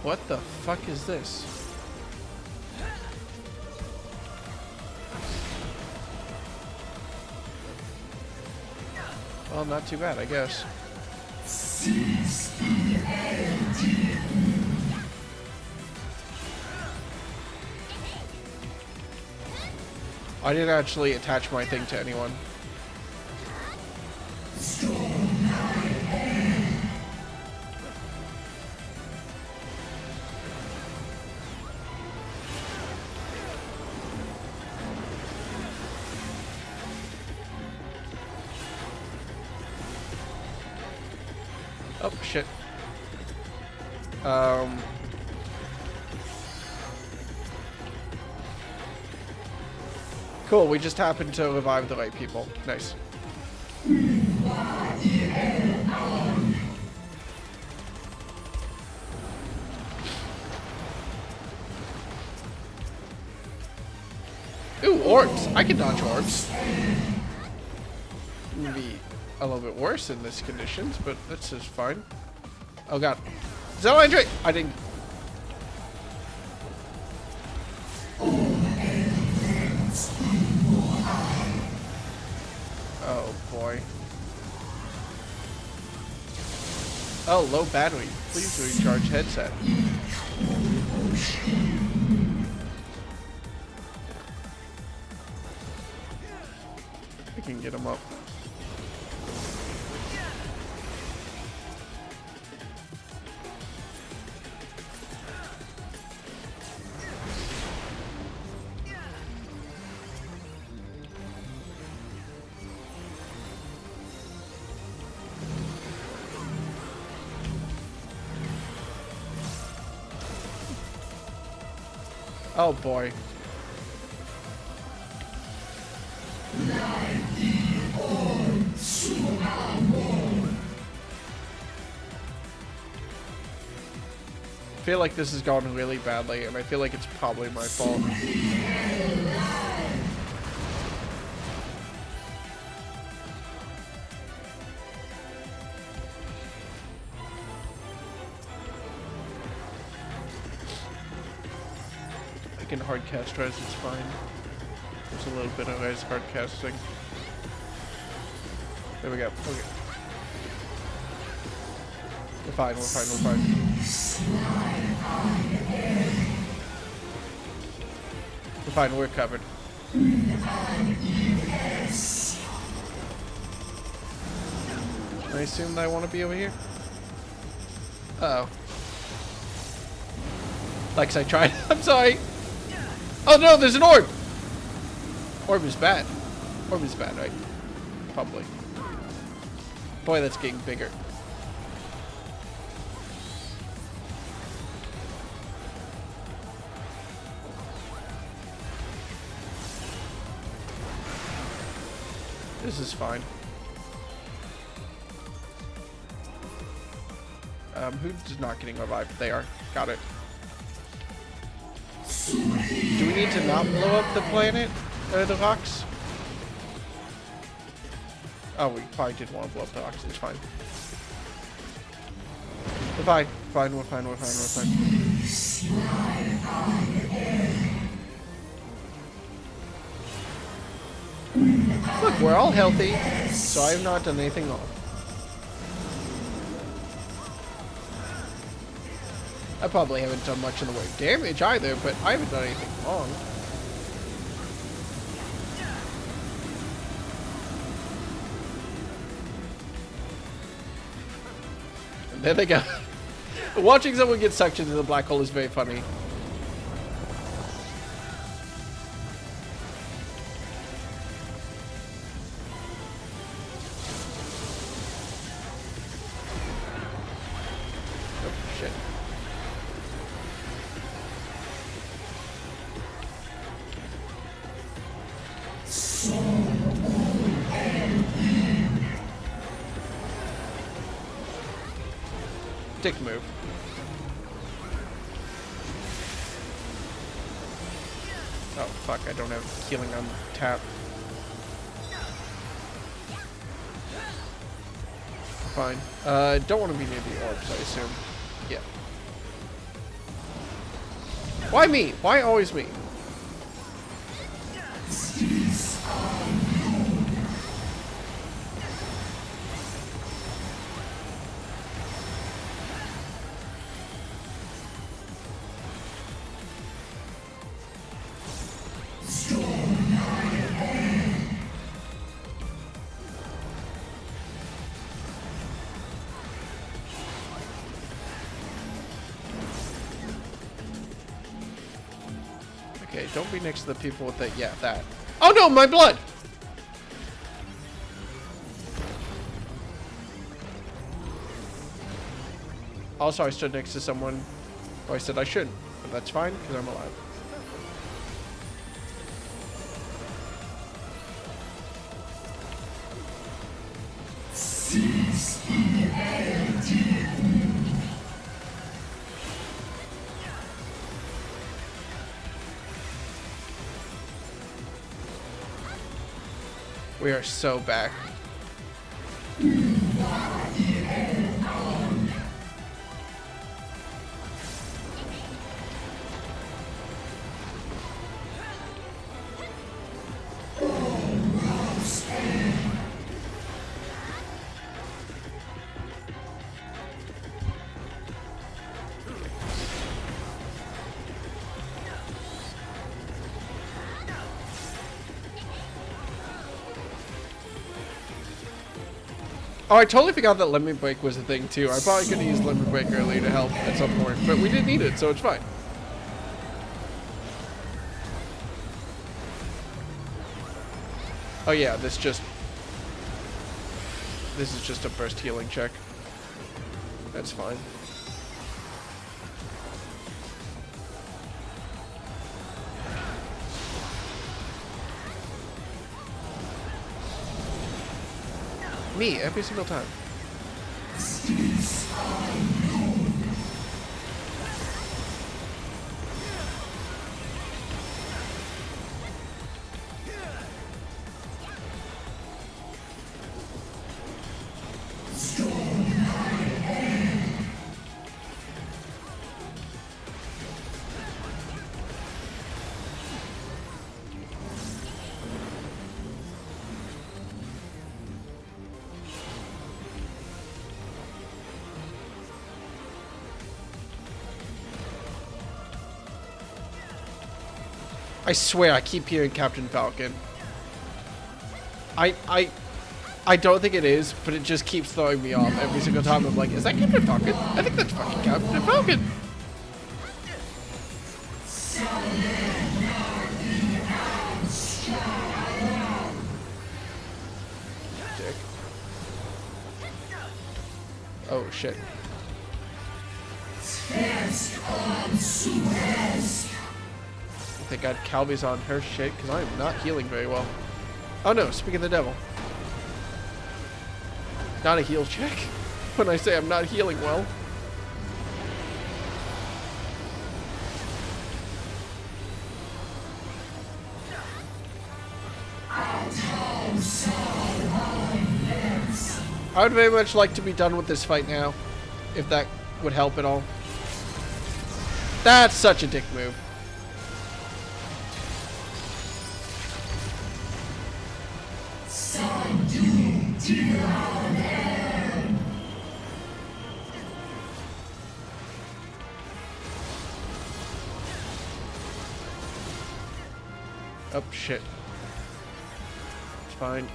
What the fuck is this? Well, not too bad, I guess. I didn't actually attach my thing to anyone. Oh, shit. Cool, we just happened to revive the right people. Nice. Ooh, orbs. I can dodge orbs. Maybe a little bit worse in this conditions, but that's just fine. Oh god. Is that what I drink? I didn't. Oh boy. Oh, low battery. Please recharge headset. I can get him up. Oh boy. I feel like this has gone really badly, and I feel like it's probably my fault. can hard cast res, it's fine. There's a little bit of res hard casting. There we go. Okay. We're fine, we're fine, we're fine. We're fine, we're covered. I assume that I want to be over here? Uh-oh. Like I tried. I'm sorry. Oh no, there's an orb! Orb is bad. Orb is bad, right? Probably. Boy, that's getting bigger. This is fine. Who's not getting revived? They are. Got it. Do we need to not blow up the planet? Or the rocks? Oh, we probably did want to blow up the rocks. It's fine. We're fine. Fine, we're fine, we're fine, we're fine. Look, we're all healthy, so I have not done anything wrong. I probably haven't done much in the way of damage either, but I haven't done anything wrong. And there they go. Watching someone get sucked into the black hole is very funny. Dick move. Oh fuck, I don't have healing on tap. Fine. Don't want to be near the orbs, I assume. Yeah. Why me? Why always me? Okay, don't be next to the people with that. Yeah, that. Oh no, my blood! Also, I stood next to someone who I said I shouldn't, but that's fine because I'm alive. We are so back. Oh, I totally forgot that Limit Break was a thing too. I probably could have used Limit Break earlier to help at some point, but we didn't need it, so it's fine. Oh yeah, this is just a burst healing check. That's fine. Me, every single time. I swear I keep hearing Captain Falcon. I don't think it is, but it just keeps throwing me off every single time. I'm like, is that Captain Falcon? I think that's fucking Captain Falcon. Dick. Oh shit. Thank God Calby's on her shit, because I am not healing very well. Oh no, speak of the devil. Not a heal check when I say I'm not healing well. I would very much like to be done with this fight now, if that would help at all. That's such a dick move. Oh shit. It's fine.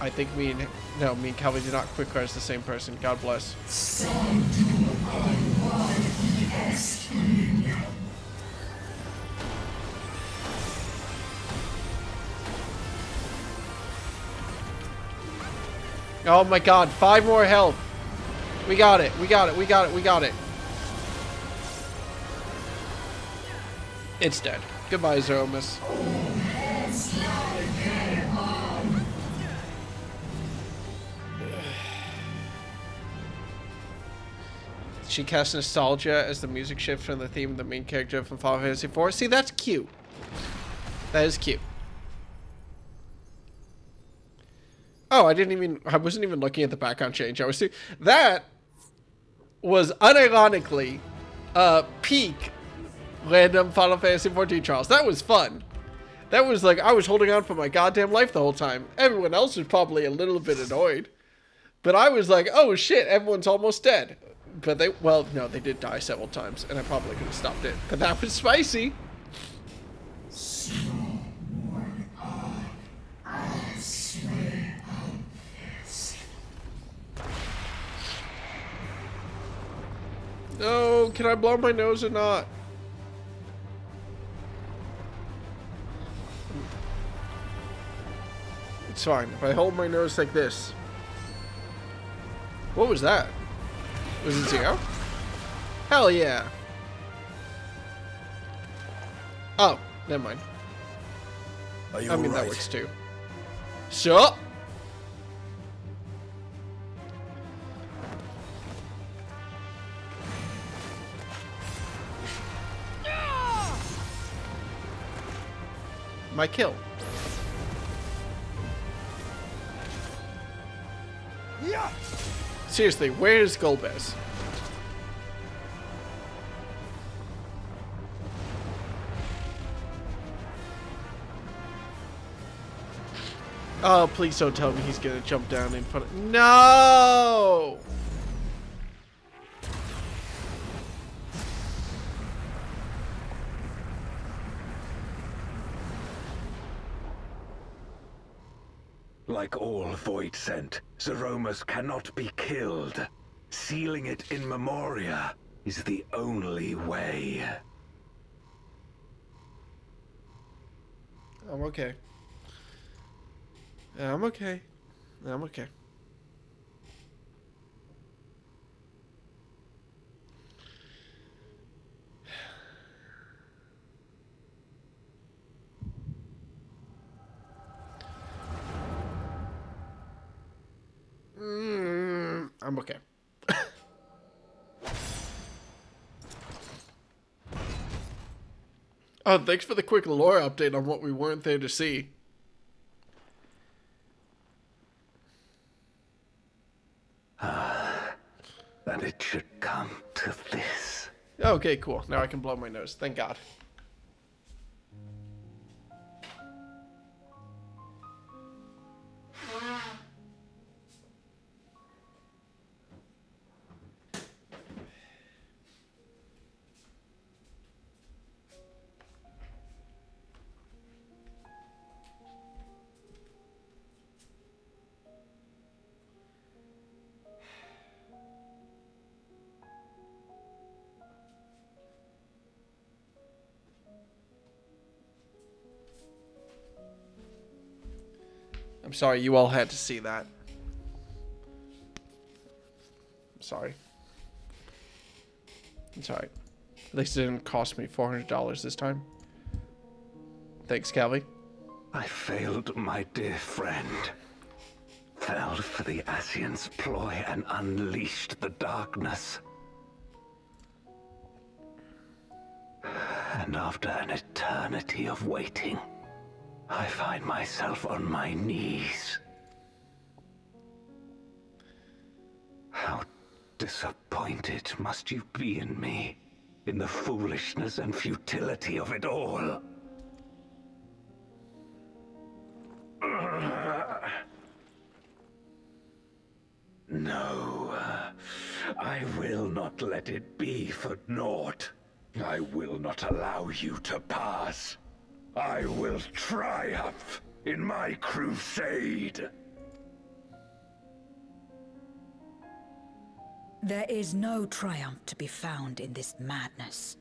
I think me and Calvin do not quick as the same person. God bless. Oh my god, 5 more health. We got it, we got it, we got it, we got it. It's dead. Goodbye, Zeromus. She casts Nostalgia as the music shifts from the theme of the main character from Final Fantasy IV. See, that's cute. That is cute. Oh, I wasn't even looking at the background change. That was unironically peak random Final Fantasy XIV trials. That was fun. That was like, I was holding on for my goddamn life the whole time. Everyone else was probably a little bit annoyed. But I was like, oh shit, everyone's almost dead. But well, no, they did die several times, and I probably could have stopped it. But that was spicy. No, can I blow my nose or not? It's fine. If I hold my nose like this. What was that? Was it 0? Hell yeah. Oh, never mind. Are you I mean, all right? that works too. So. My kill. Seriously, where is Golbez? Oh, please don't tell me he's gonna jump down in front of... No! Like all Void Sent, Zeromus cannot be killed. Sealing it in Memoria is the only way. I'm okay. I'm okay. I'm okay. I'm okay. Oh, thanks for the quick lore update on what we weren't there to see. That it should come to this. Okay, cool. Now I can blow my nose. Thank God. I'm sorry you all had to see that. I'm sorry. It's alright. At least it didn't cost me $400 this time. Thanks, Calvi. I failed my dear friend. Fell for the Ascian's ploy and unleashed the darkness. And after an eternity of waiting, I find myself on my knees. How disappointed must you be in me, in the foolishness and futility of it all. No, I will not let it be for naught. I will not allow you to pass. I will triumph in my crusade. There is no triumph to be found in this madness.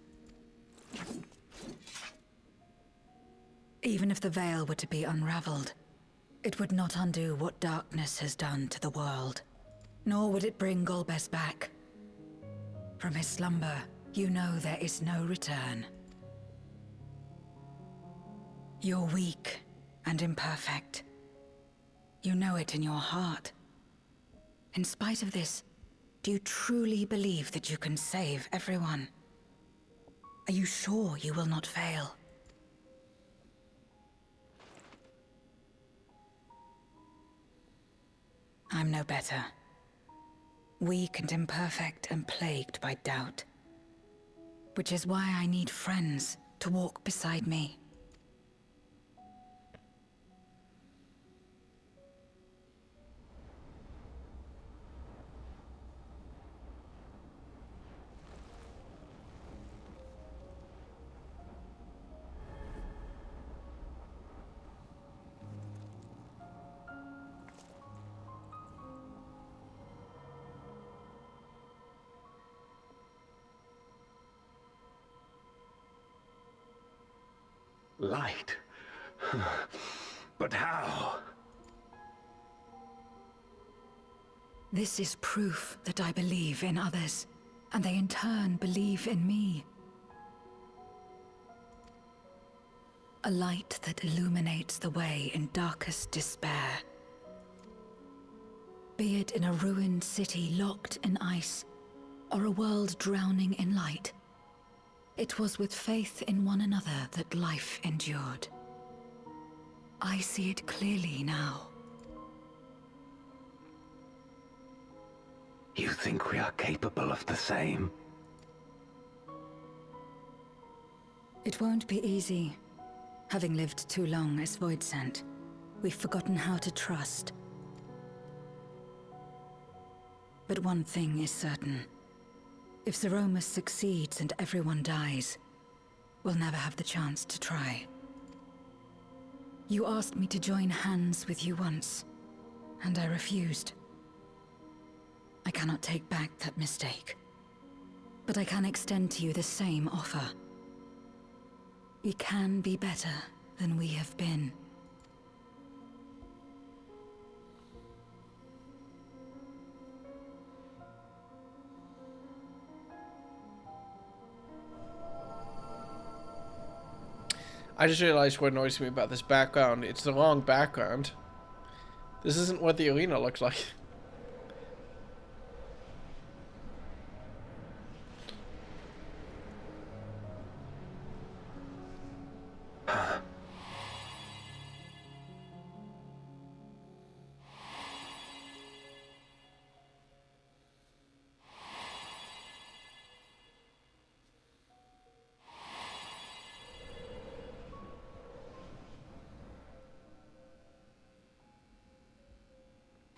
Even if the veil were to be unraveled, it would not undo what darkness has done to the world. Nor would it bring Golbez back. From his slumber, you know there is no return. You're weak and imperfect. You know it in your heart. In spite of this, do you truly believe that you can save everyone? Are you sure you will not fail? I'm no better. Weak and imperfect and plagued by doubt. Which is why I need friends to walk beside me. Light? But how? This is proof that I believe in others, and they in turn believe in me. A light that illuminates the way in darkest despair. Be it in a ruined city locked in ice, or a world drowning in light. It was with faith in one another that life endured. I see it clearly now. You think we are capable of the same? It won't be easy. Having lived too long as Voidsent, we've forgotten how to trust. But one thing is certain. If Zeromus succeeds and everyone dies, we'll never have the chance to try. You asked me to join hands with you once, and I refused. I cannot take back that mistake, but I can extend to you the same offer. We can be better than we have been. I just realized what annoys me about this background. It's the wrong background. This isn't what the arena looks like.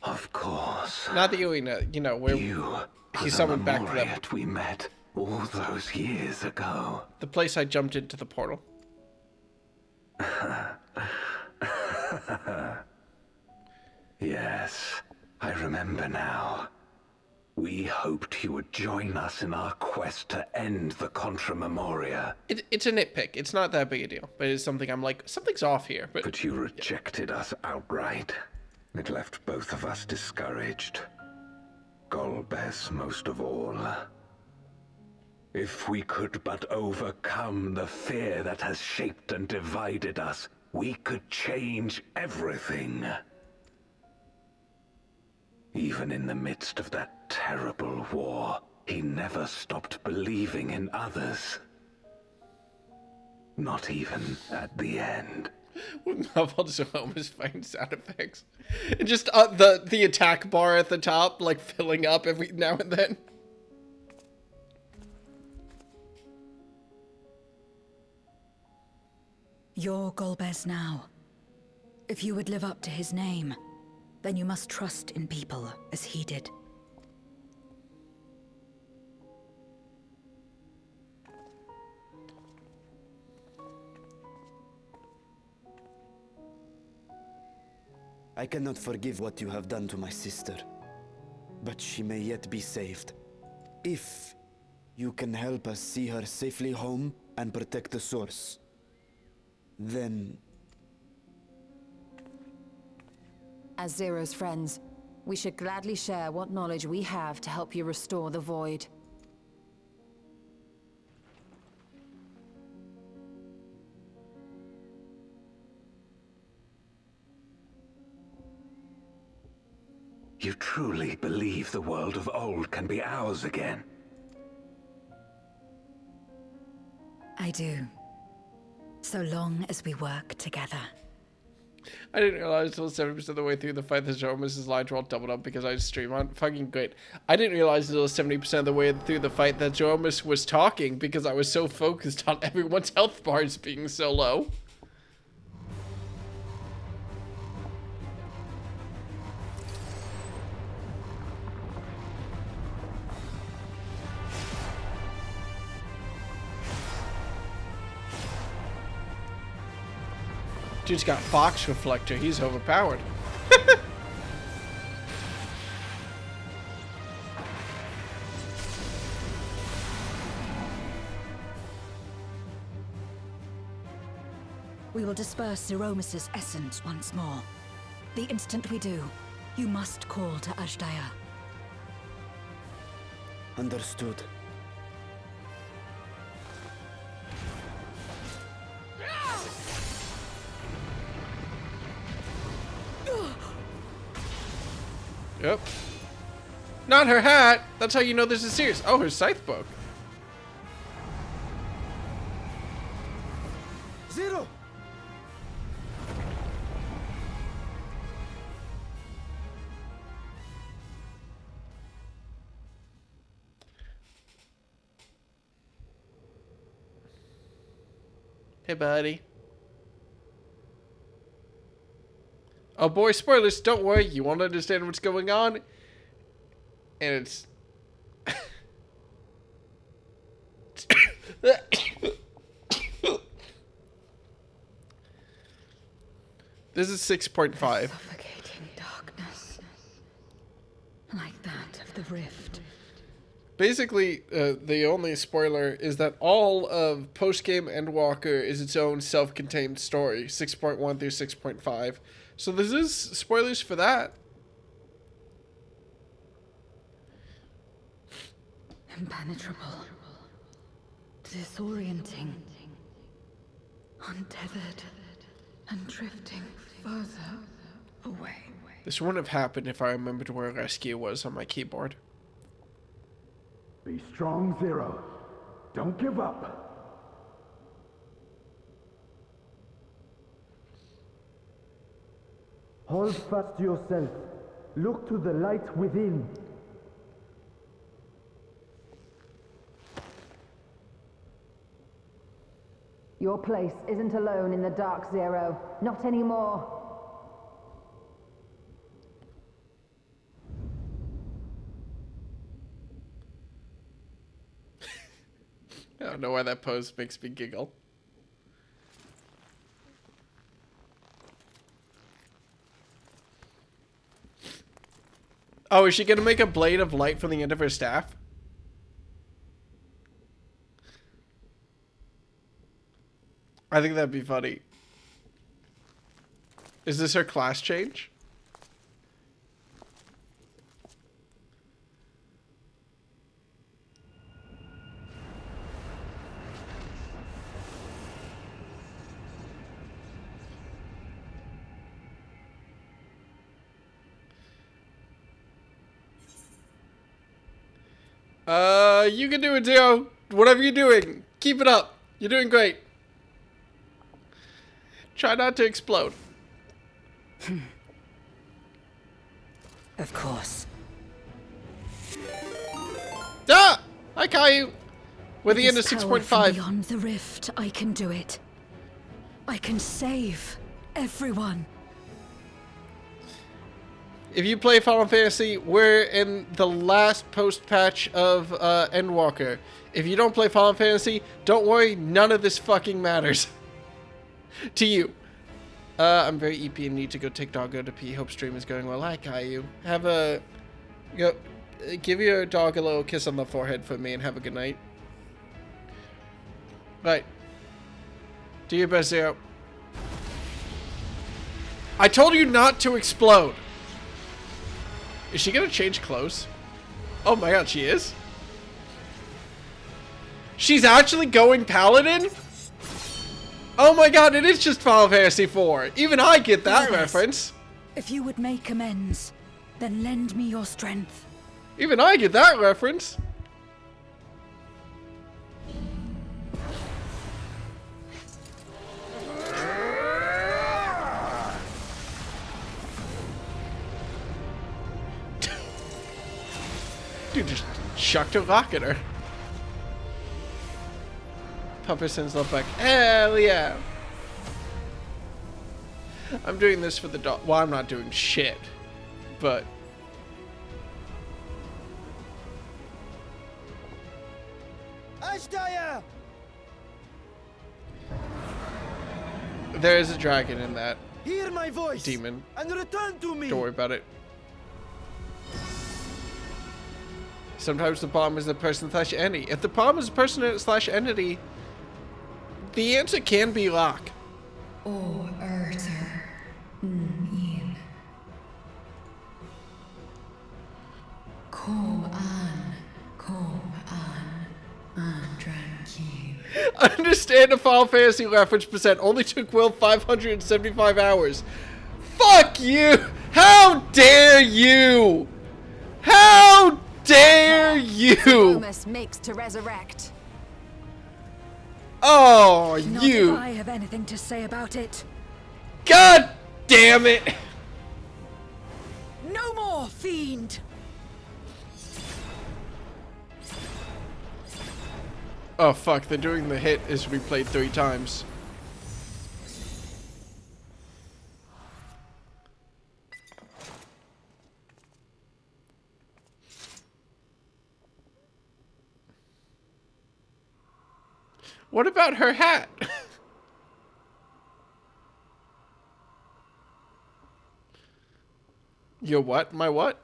Of course. Not the arena, you know, where he summoned back to them. We met all those years ago. The place I jumped into the portal. Yes, I remember now. We hoped you would join us in our quest to end the Contra Memoria. It's a nitpick. It's not that big a deal. But it's something I'm like, something's off here. But you rejected us outright. It left both of us discouraged. Golbez most of all. If we could but overcome the fear that has shaped and divided us, we could change everything. Even in the midst of that terrible war, he never stopped believing in others. Not even at the end. Wouldn't have all just almost find sound effects. And just the attack bar at the top, like filling up every now and then. You're Golbez now. If you would live up to his name, then you must trust in people as he did. I cannot forgive what you have done to my sister, but she may yet be saved. If you can help us see her safely home and protect the source, then... As Zero's friends, we should gladly share what knowledge we have to help you restore the Void. You truly believe the world of old can be ours again? I do. So long as we work together. I didn't realize until 70% of the way through the fight that Zeromus' lines were all doubled up because I stream on. Fucking great. I didn't realize until 70% of the way through the fight that Zeromus was talking because I was so focused on everyone's health bars being so low. Dude's got Fox Reflector. He's overpowered. We will disperse Zeromus' essence once more. The instant we do, you must call to Ashdaya. Understood. Yep. Not her hat. That's how you know this is serious. Oh, her scythe book. Zero! Hey, buddy. Oh boy, spoilers, don't worry, you won't understand what's going on. And it's... This is 6.5. Suffocating darkness. Like that of the rift. Basically, the only spoiler is that all of post-game Endwalker is its own self-contained story, 6.1 through 6.5. So this is spoilers for that. Impenetrable. Disorienting. Untethered. And drifting further away. This wouldn't have happened if I remembered where rescue was on my keyboard. Be strong, Zero. Don't give up. Hold fast to yourself. Look to the light within. Your place isn't alone in the dark, Zero. Not anymore. I don't know why that pose makes me giggle. Oh, is she gonna make a blade of light from the end of her staff? I think that'd be funny. Is this her class change? You can do it, Zero. Whatever you're doing, keep it up. You're doing great. Try not to explode. Of course. Ah! I caught you. We're the With end of this power from 6.5. Beyond the rift, I can do it. I can save everyone. If you play Final Fantasy, we're in the last post-patch of Endwalker. If you don't play Final Fantasy, don't worry, none of this fucking matters. To you. I'm very EP and need to go take doggo to pee. Hope stream is going well. Hi, Caillou. Have a... give your dog a little kiss on the forehead for me and have a good night. Right. Do your best, Zero. I told you not to explode. Is she gonna change clothes? Oh my god, she is? She's actually going Paladin? Oh my god, it is just Final Fantasy IV. Even I get that reference. If you would make amends, then lend me your strength. Even I get that reference. Dude just chucked a rock at her. Pupper sends love back. Hell yeah. I'm doing this for the dog. Well, I'm not doing shit. But... Ashdaya! there is a dragon in that Hear my voice demon. and return to me. Don't worry about it. Sometimes the problem is the person slash entity. If the problem is the person slash entity, the answer can be lock. O Urter Yin. Kom an tranquil. Understand a Final Fantasy reference percent only took Will 575 hours. Fuck you! How dare you! How dare you! Promise makes to resurrect. Oh, Not you! if I have anything to say about it. God damn it! No more, fiend! Oh fuck, they're doing the hit is replayed 3 times. What about her hat? Your what? My what?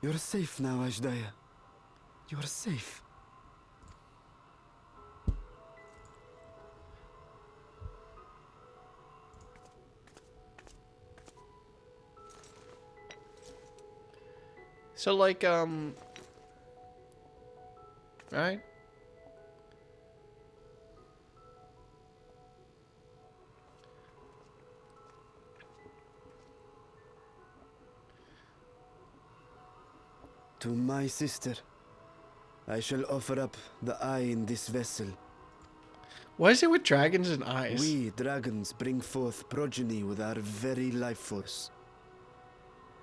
You're safe now, Ashdaya. You're safe. So like, right? To my sister, I shall offer up the eye in this vessel. What is it with dragons and eyes? We dragons bring forth progeny with our very life force.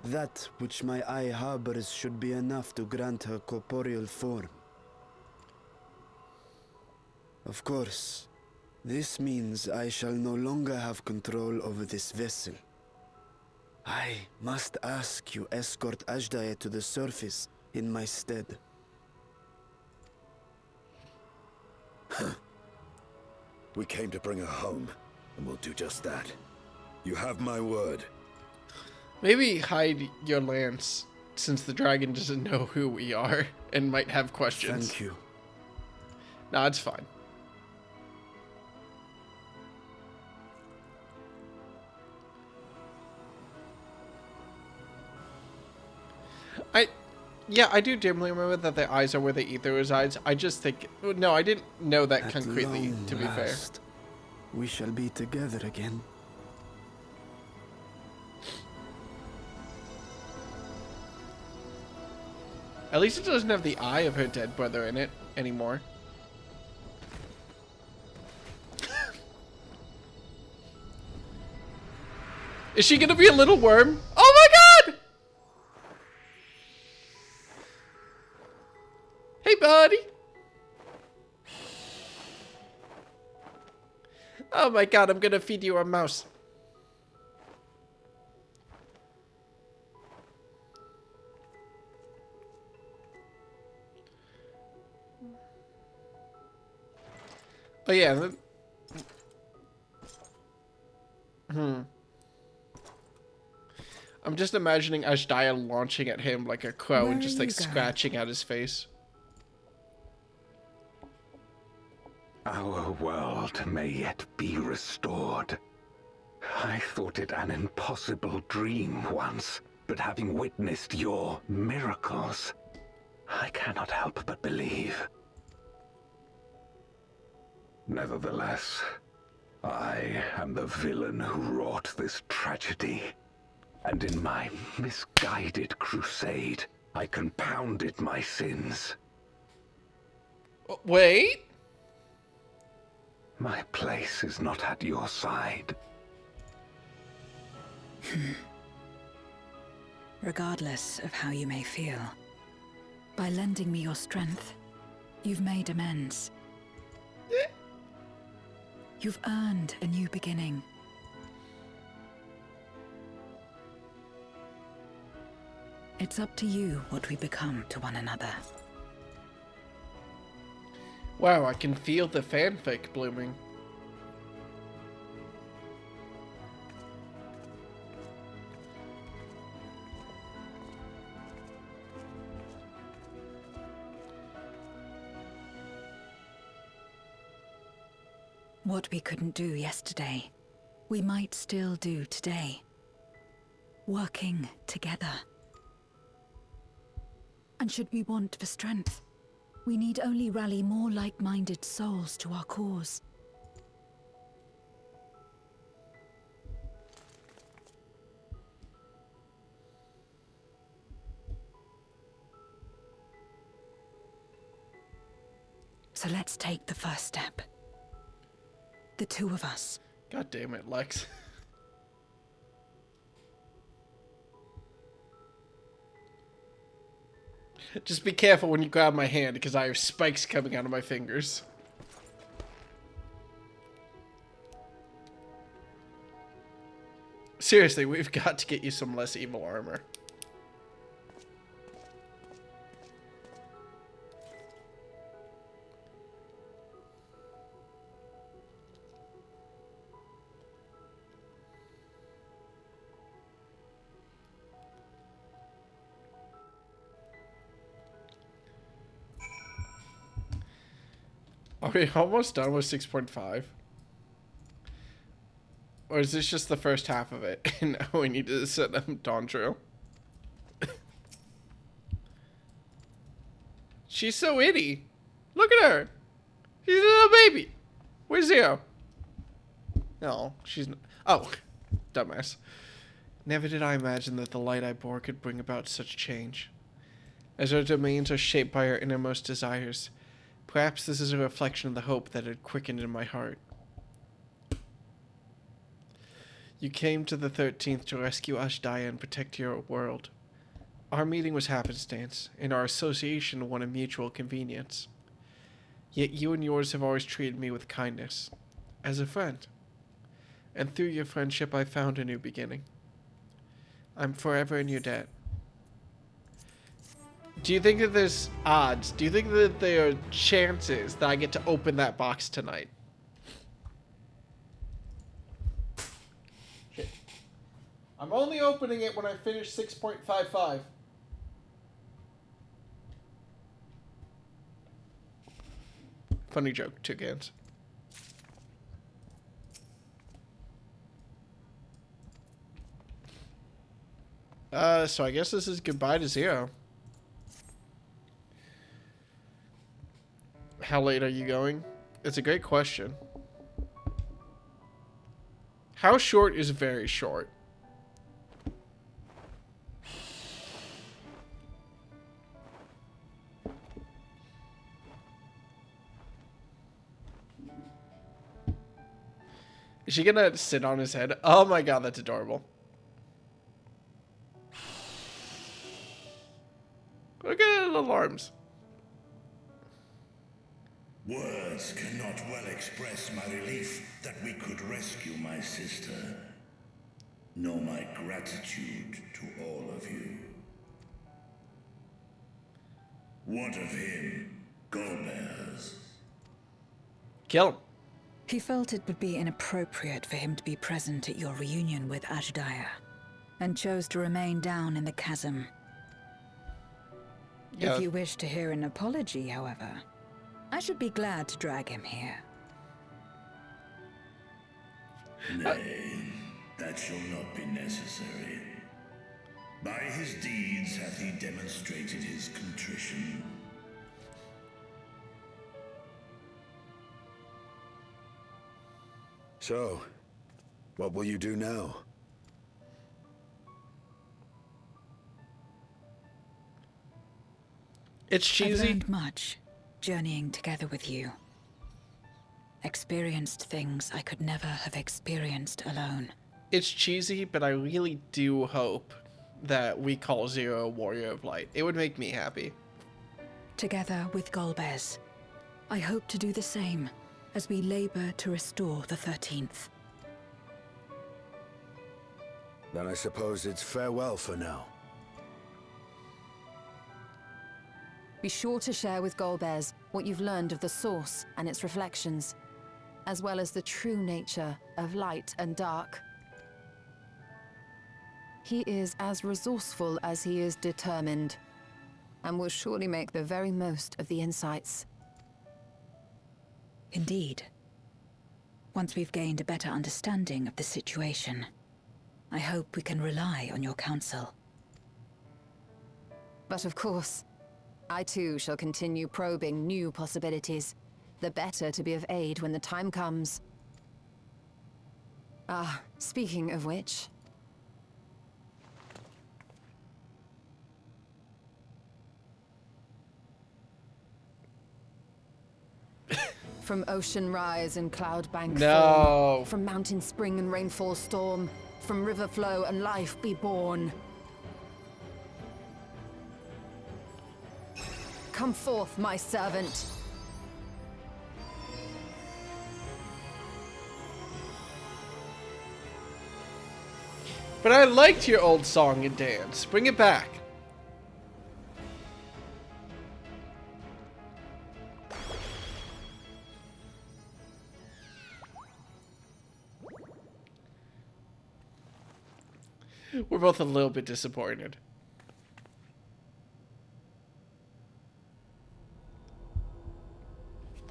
That which my eye harbors should be enough to grant her corporeal form. Of course, this means I shall no longer have control over this vessel. I must ask you escort Ashdaya to the surface in my stead. We came to bring her home, and we'll do just that. You have my word. Maybe hide your lance, since the dragon doesn't know who we are and might have questions. Thank you. No, it's fine. Yeah, I do dimly remember that the eyes are where the ether resides. I just think... No, I didn't know that At concretely, long to be fair. last, we shall be together again. At least it doesn't have the eye of her dead brother in it anymore. Is she gonna be a little worm? Oh my god! Hey, buddy. Oh my god, I'm gonna feed you a mouse. Oh yeah. I'm just imagining Ashdaya launching at him like a crow Where and just are like you going? scratching at his face. Our world may yet be restored. I thought it an impossible dream once, but having witnessed your miracles, I cannot help but believe. Nevertheless, I am the villain who wrought this tragedy. And in my misguided crusade, I compounded my sins. Wait? My place is not at your side. Regardless of how you may feel, by lending me your strength, you've made amends. You've earned a new beginning. It's up to you what we become to one another. Wow, I can feel the fanfic blooming. What we couldn't do yesterday, we might still do today. Working together. And should we want for strength, we need only rally more like-minded souls to our cause. So let's take the first step. The two of us. God damn it, Lex. Just be careful when you grab my hand, because I have spikes coming out of my fingers. Seriously, we've got to get you some less evil armor. Are we almost done with 6.5? Or is this just the first half of it? And now we need to set them Dawn Trail. She's so itty. Look at her. She's a little baby. Where's Zero? No, she's not. Oh, dumbass. Never did I imagine that the light I bore could bring about such change. As our domains are shaped by our innermost desires, perhaps this is a reflection of the hope that had quickened in my heart. You came to the 13th to rescue Ashdaya and protect your world. Our meeting was happenstance, and our association one of mutual convenience. Yet you and yours have always treated me with kindness, as a friend. And through your friendship I found a new beginning. I'm forever in your debt. Do you think that there's odds? Do you think that there are chances that I get to open that box tonight? Shit. I'm only opening it when I finish 6.55. Funny joke, toucans. So I guess this is goodbye to Zero. How late are you going? It's a great question. How short is very short? Is she gonna sit on his head? Oh my god, that's adorable. Look at the little arms. Words cannot well express my relief that we could rescue my sister, nor my gratitude to all of you. What of him, Golbez? Kill him. He felt it would be inappropriate for him to be present at your reunion with Ashdaya, and chose to remain down in the chasm. Yeah. If you wish to hear an apology, however, I should be glad to drag him here. Nay, that shall not be necessary. By his deeds hath he demonstrated his contrition. So, what will you do now? It's I've cheesy. learned much, journeying together with you. Experienced things I could never have experienced alone. It's cheesy, but I really do hope that we call Zero a Warrior of Light. It would make me happy. Together with Golbez, I hope to do the same as we labor to restore the 13th. Then I suppose it's farewell for now. Be sure to share with Golbez what you've learned of the Source and its reflections, as well as the true nature of light and dark. He is as resourceful as he is determined, and will surely make the very most of the insights. Indeed. Once we've gained a better understanding of the situation, I hope we can rely on your counsel. But of course, I too shall continue probing new possibilities, the better to be of aid when the time comes. Ah, speaking of which... From ocean rise and cloud bank form, from mountain spring and rainfall storm, from river flow and life be born. Come forth, my servant. But I liked your old song and dance. Bring it back. We're both a little bit disappointed.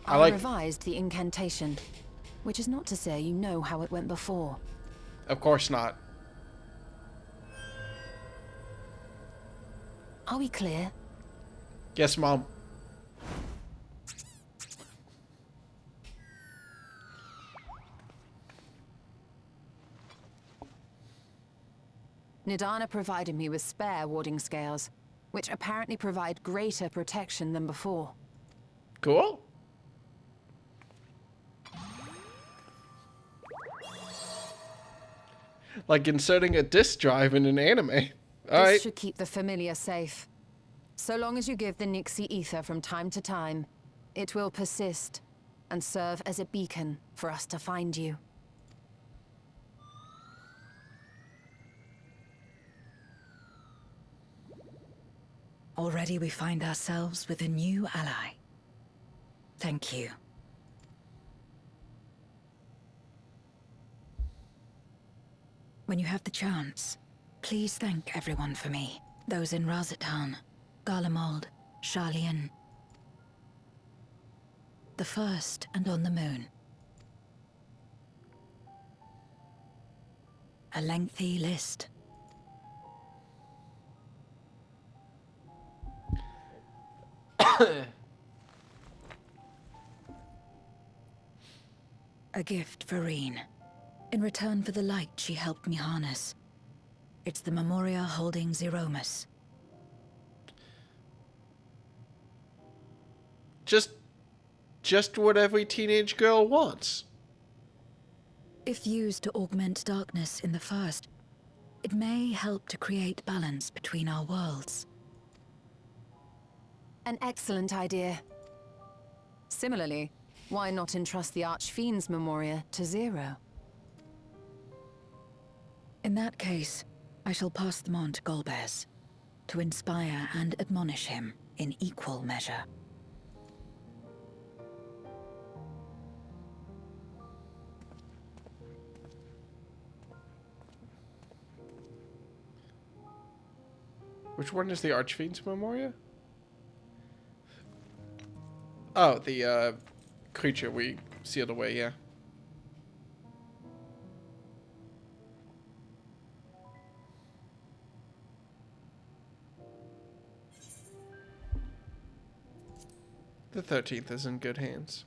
I revised the incantation, which is not to say you know how it went before. Of course not. Are we clear? Yes, Mom. Nidana provided me with spare warding scales, which apparently provide greater protection than before. Cool. Like inserting a disk drive in an anime. This should keep the familiar safe. So long as you give the Nixie ether from time to time, it will persist and serve as a beacon for us to find you. Already we find ourselves with a new ally. Thank you. When you have the chance, please thank everyone for me. Those in Razatan, Garlemald, Sharlayan. The First and on the Moon. A lengthy list. A gift for Reen. In return for the light she helped me harness. It's the Memoria holding Zeromus. Just what every teenage girl wants. If used to augment darkness in the first, it may help to create balance between our worlds. An excellent idea. Similarly, why not entrust the Archfiend's Memoria to Zero? In that case, I shall pass them on to Golbez, to inspire and admonish him in equal measure. Which one is the Archfiend's Memoria? Oh, the creature we sealed away, yeah. The 13th is in good hands.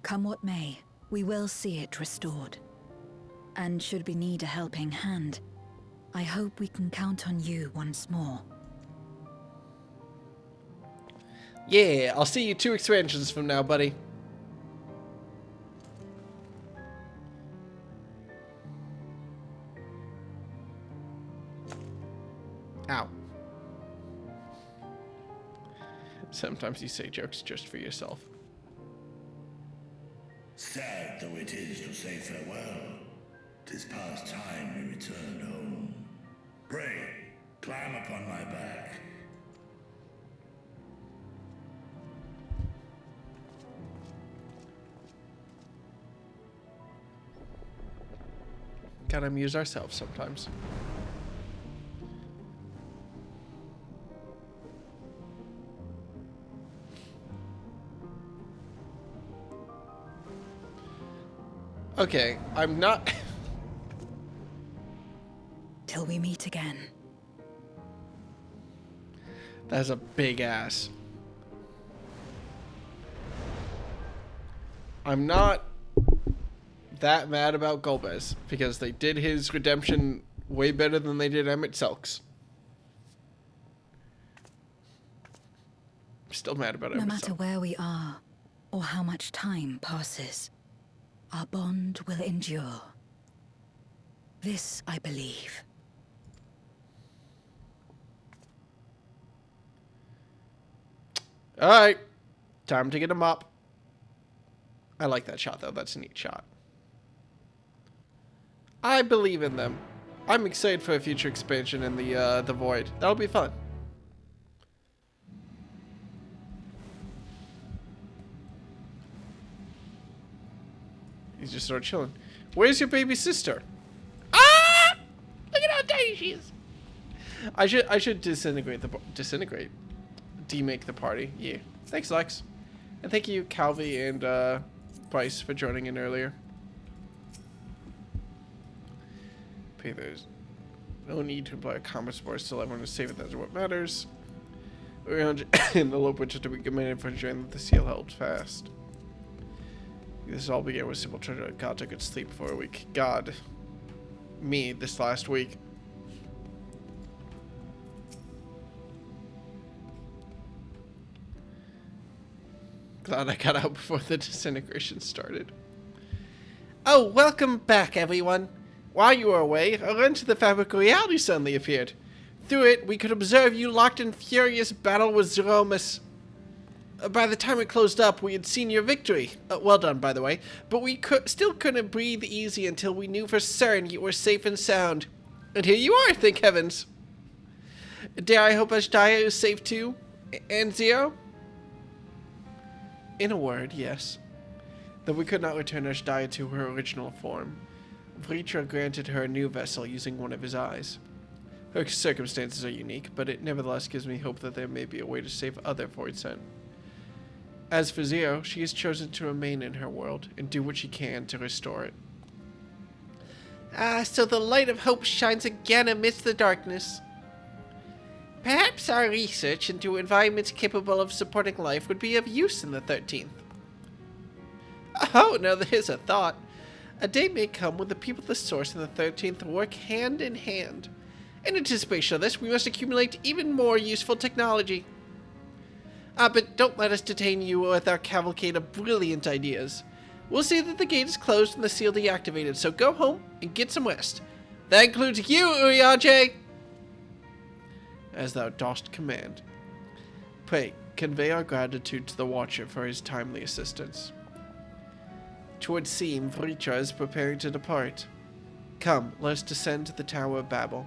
Come what may, we will see it restored. And should we need a helping hand, I hope we can count on you once more. Yeah, I'll see you 2 expansions from now, buddy. Ow. Sometimes you say jokes just for yourself. Sad though it is to say farewell, 'tis past time we returned home. Pray, climb upon my back. Gotta amuse ourselves sometimes. Okay, I'm not... Till we meet again. That's a big ass. I'm not that mad about Golbez, because they did his redemption way better than they did Emmett Selk's. I'm still mad about Emmett No matter Selk. where we are, or how much time passes, our bond will endure. This I believe. Alright, time to get him up. I like that shot, though. That's a neat shot. I believe in them. I'm excited for a future expansion in the Void. That'll be fun. He's just sort of chilling. Where's your baby sister? Ah! Look at how tiny she is. I should demake the party. Yeah. Thanks, Lex. And thank you, Calvi and Bryce, for joining in earlier. Okay, there's no need to apply a combat sport. Still, everyone is safe, and that's what matters. We're in the lope, which is to be commended for ensuring that the seal held fast. This all began with simple treasure. God took its sleep for a week. God. Me, this last week. Glad I got out before the disintegration started. Oh, welcome back, everyone. While you were away, a wrench to the fabric of reality suddenly appeared. Through it, we could observe you locked in furious battle with Zeromus. By the time it closed up, we had seen your victory. Well done, by the way. But we still couldn't breathe easy until we knew for certain you were safe and sound. And here you are, thank heavens. Dare I hope Ashdaya is safe too? And Zero? In a word, yes. Though we could not return Ashdaya to her original form, Vritra granted her a new vessel using one of his eyes. Her circumstances are unique, but it nevertheless gives me hope that there may be a way to save other Voidsent. As for Zero, she has chosen to remain in her world and do what she can to restore it. Ah, so the light of hope shines again amidst the darkness. Perhaps our research into environments capable of supporting life would be of use in the 13th. Oh, now there's a thought. A day may come when the people of the Source and the 13th work hand in hand. In anticipation of this, we must accumulate even more useful technology. Ah, but don't let us detain you with our cavalcade of brilliant ideas. We'll see that the gate is closed and the seal deactivated, so go home and get some rest. That includes you, Urianger! As thou dost command. Pray, convey our gratitude to the Watcher for his timely assistance. 'Twould seem Vricha is preparing to depart. Come, let us descend to the Tower of Babel.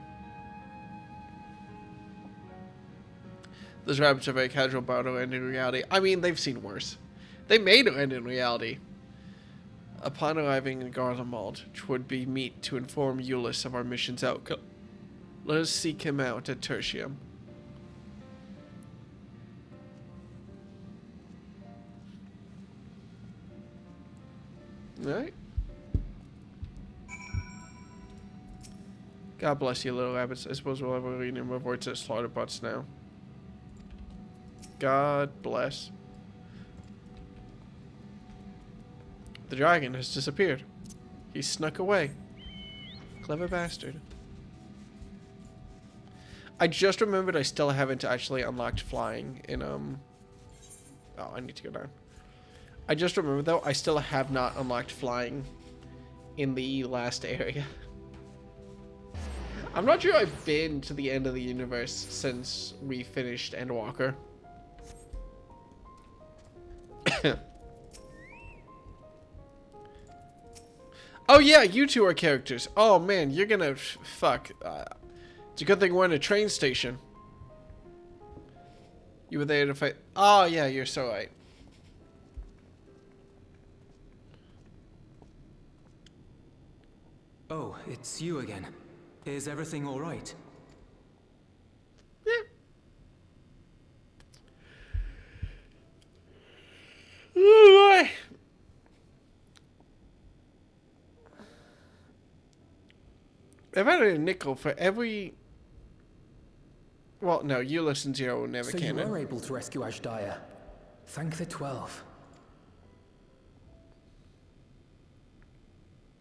Those rabbits are very casual about to end in reality. I mean, they've seen worse. They made it end in reality. Upon arriving in Garlemald, 'twould be meet to inform Euless of our mission's outcome. Let us seek him out at Tertium. Alright. God bless you, little rabbits. I suppose we'll have a reading of reports at slaughter butts now. God bless. The dragon has disappeared. He snuck away. Clever bastard. I just remembered I still haven't actually unlocked flying in, Oh, I need to go down. I just remembered, though, I still have not unlocked flying in the last area. I'm not sure I've been to the end of the universe since we finished Endwalker. Oh yeah, you two are characters. Oh man, you're gonna fuck. It's a good thing we're in a train station. You were there to fight. Oh yeah, you're so right. Oh, it's you again. Is everything all right? Yeah. I've added a nickel for every... Well, no, Euless and Zero never can. So you were able to rescue Ashdaya. Thank the 12.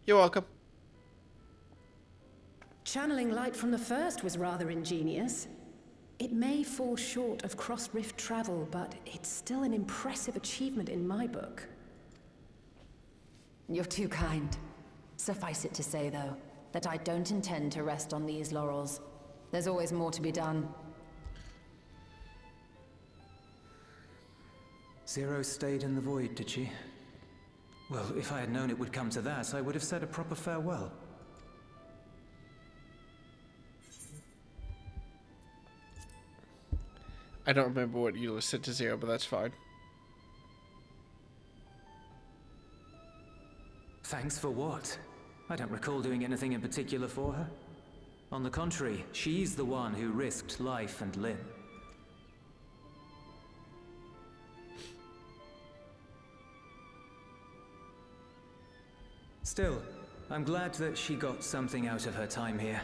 You're welcome. Channeling light from the first was rather ingenious. It may fall short of cross-rift travel, but it's still an impressive achievement in my book. You're too kind. Suffice it to say, though, that I don't intend to rest on these laurels. There's always more to be done. Zero stayed in the void, did she? Well, if I had known it would come to that, I would have said a proper farewell. I don't remember what Euless said to Zero, but that's fine. Thanks for what? I don't recall doing anything in particular for her. On the contrary, she's the one who risked life and limb. Still, I'm glad that she got something out of her time here.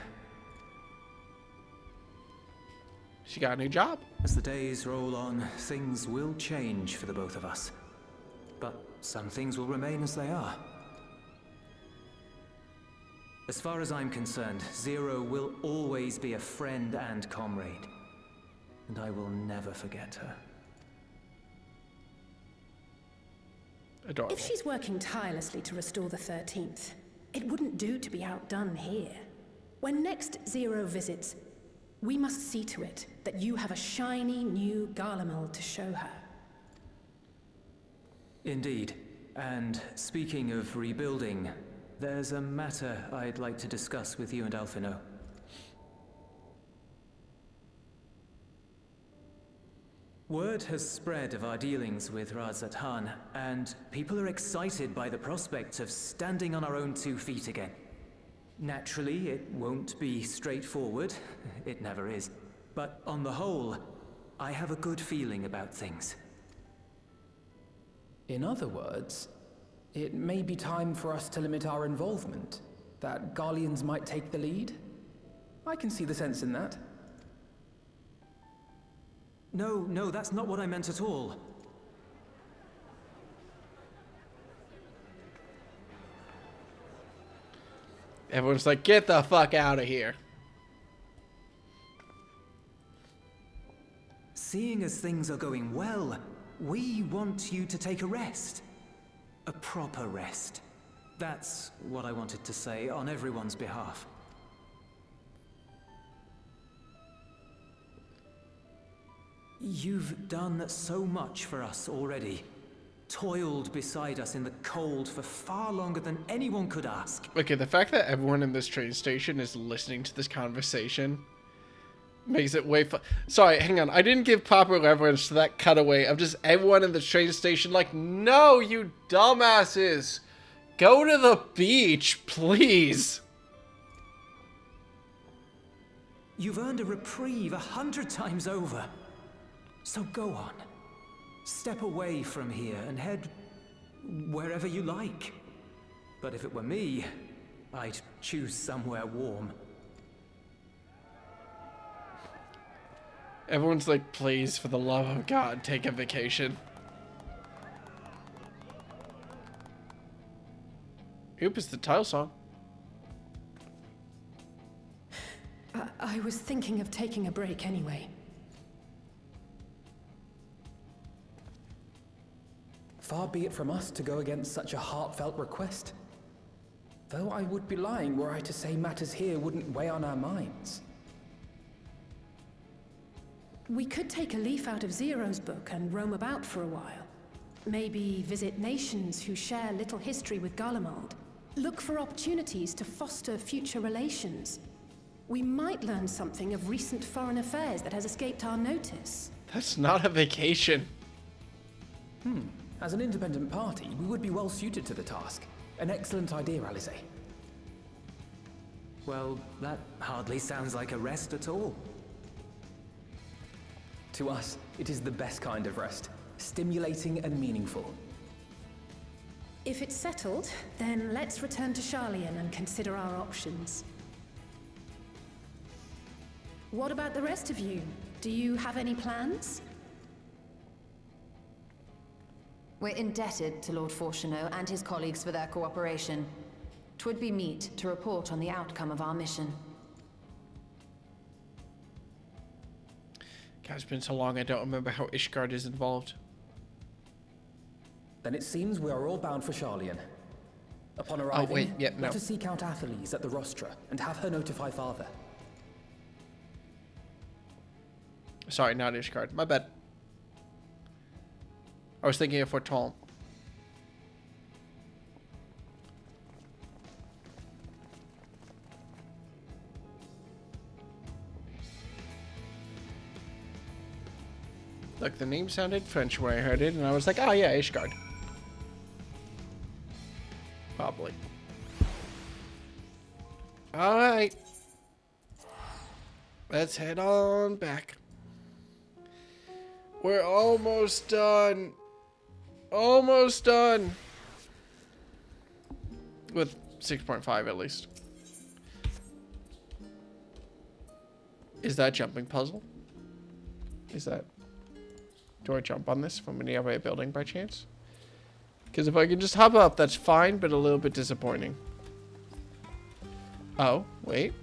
She got a new job. As the days roll on, things will change for the both of us. But some things will remain as they are. As far as I'm concerned, Zero will always be a friend and comrade. And I will never forget her. Adorable. If she's working tirelessly to restore the 13th, it wouldn't do to be outdone here. When next Zero visits, we must see to it that you have a shiny new Garlemald to show her. Indeed. And speaking of rebuilding, there's a matter I'd like to discuss with you and Alphino. Word has spread of our dealings with Razat Han, and people are excited by the prospect of standing on our own 2 feet again. Naturally, it won't be straightforward. It never is. But on the whole, I have a good feeling about things. In other words, it may be time for us to limit our involvement. That Garleans might take the lead. I can see the sense in that. No, that's not what I meant at all. Everyone's like, get the fuck out of here. seeing as things are going well, we want you to take a rest. A proper rest. That's what I wanted to say on everyone's behalf. You've done so much for us already. Toiled beside us in the cold for far longer than anyone could ask. Okay, the fact that everyone in this train station is listening to this conversation makes it way fun. Sorry, hang on. I didn't give proper reference to that cutaway of just everyone in the train station like, no, you dumbasses. Go to the beach, please. You've earned a reprieve 100 times over. So go on. Step away from here and head wherever you like. But if it were me, I'd choose somewhere warm. Everyone's like, please, for the love of God, take a vacation. Oop, it's the title song. I was thinking of taking a break anyway. Far be it from us to go against such a heartfelt request. Though I would be lying were I to say matters here wouldn't weigh on our minds. We could take a leaf out of Zero's book and roam about for a while. Maybe visit nations who share little history with Garlemald. Look for opportunities to foster future relations. We might learn something of recent foreign affairs that has escaped our notice. That's not a vacation. As an independent party, we would be well suited to the task. An excellent idea, Alize. Well, that hardly sounds like a rest at all. To us, it is the best kind of rest. Stimulating and meaningful. If it's settled, then let's return to Sharlayan and consider our options. What about the rest of you? Do you have any plans? We're indebted to Lord Fortuneau and his colleagues for their cooperation. 'Twould be meet to report on the outcome of our mission. God, it's been so long I don't remember how Ishgard is involved. Then it seems we are all bound for Sharlayan. Upon arriving, let us seek out Athelise at the Rostra and have her notify Father. Sorry, not Ishgard. My bad. I was thinking of Forton. Look, the name sounded French when I heard it, and I was like, oh yeah, Ishgard. Probably. Alright. Let's head on back. We're almost done. Almost done. With 6.5 at least. Is that jumping puzzle? Is that... Do I jump on this from a nearby building by chance? Because if I can just hop up, that's fine, but a little bit disappointing. Oh, wait.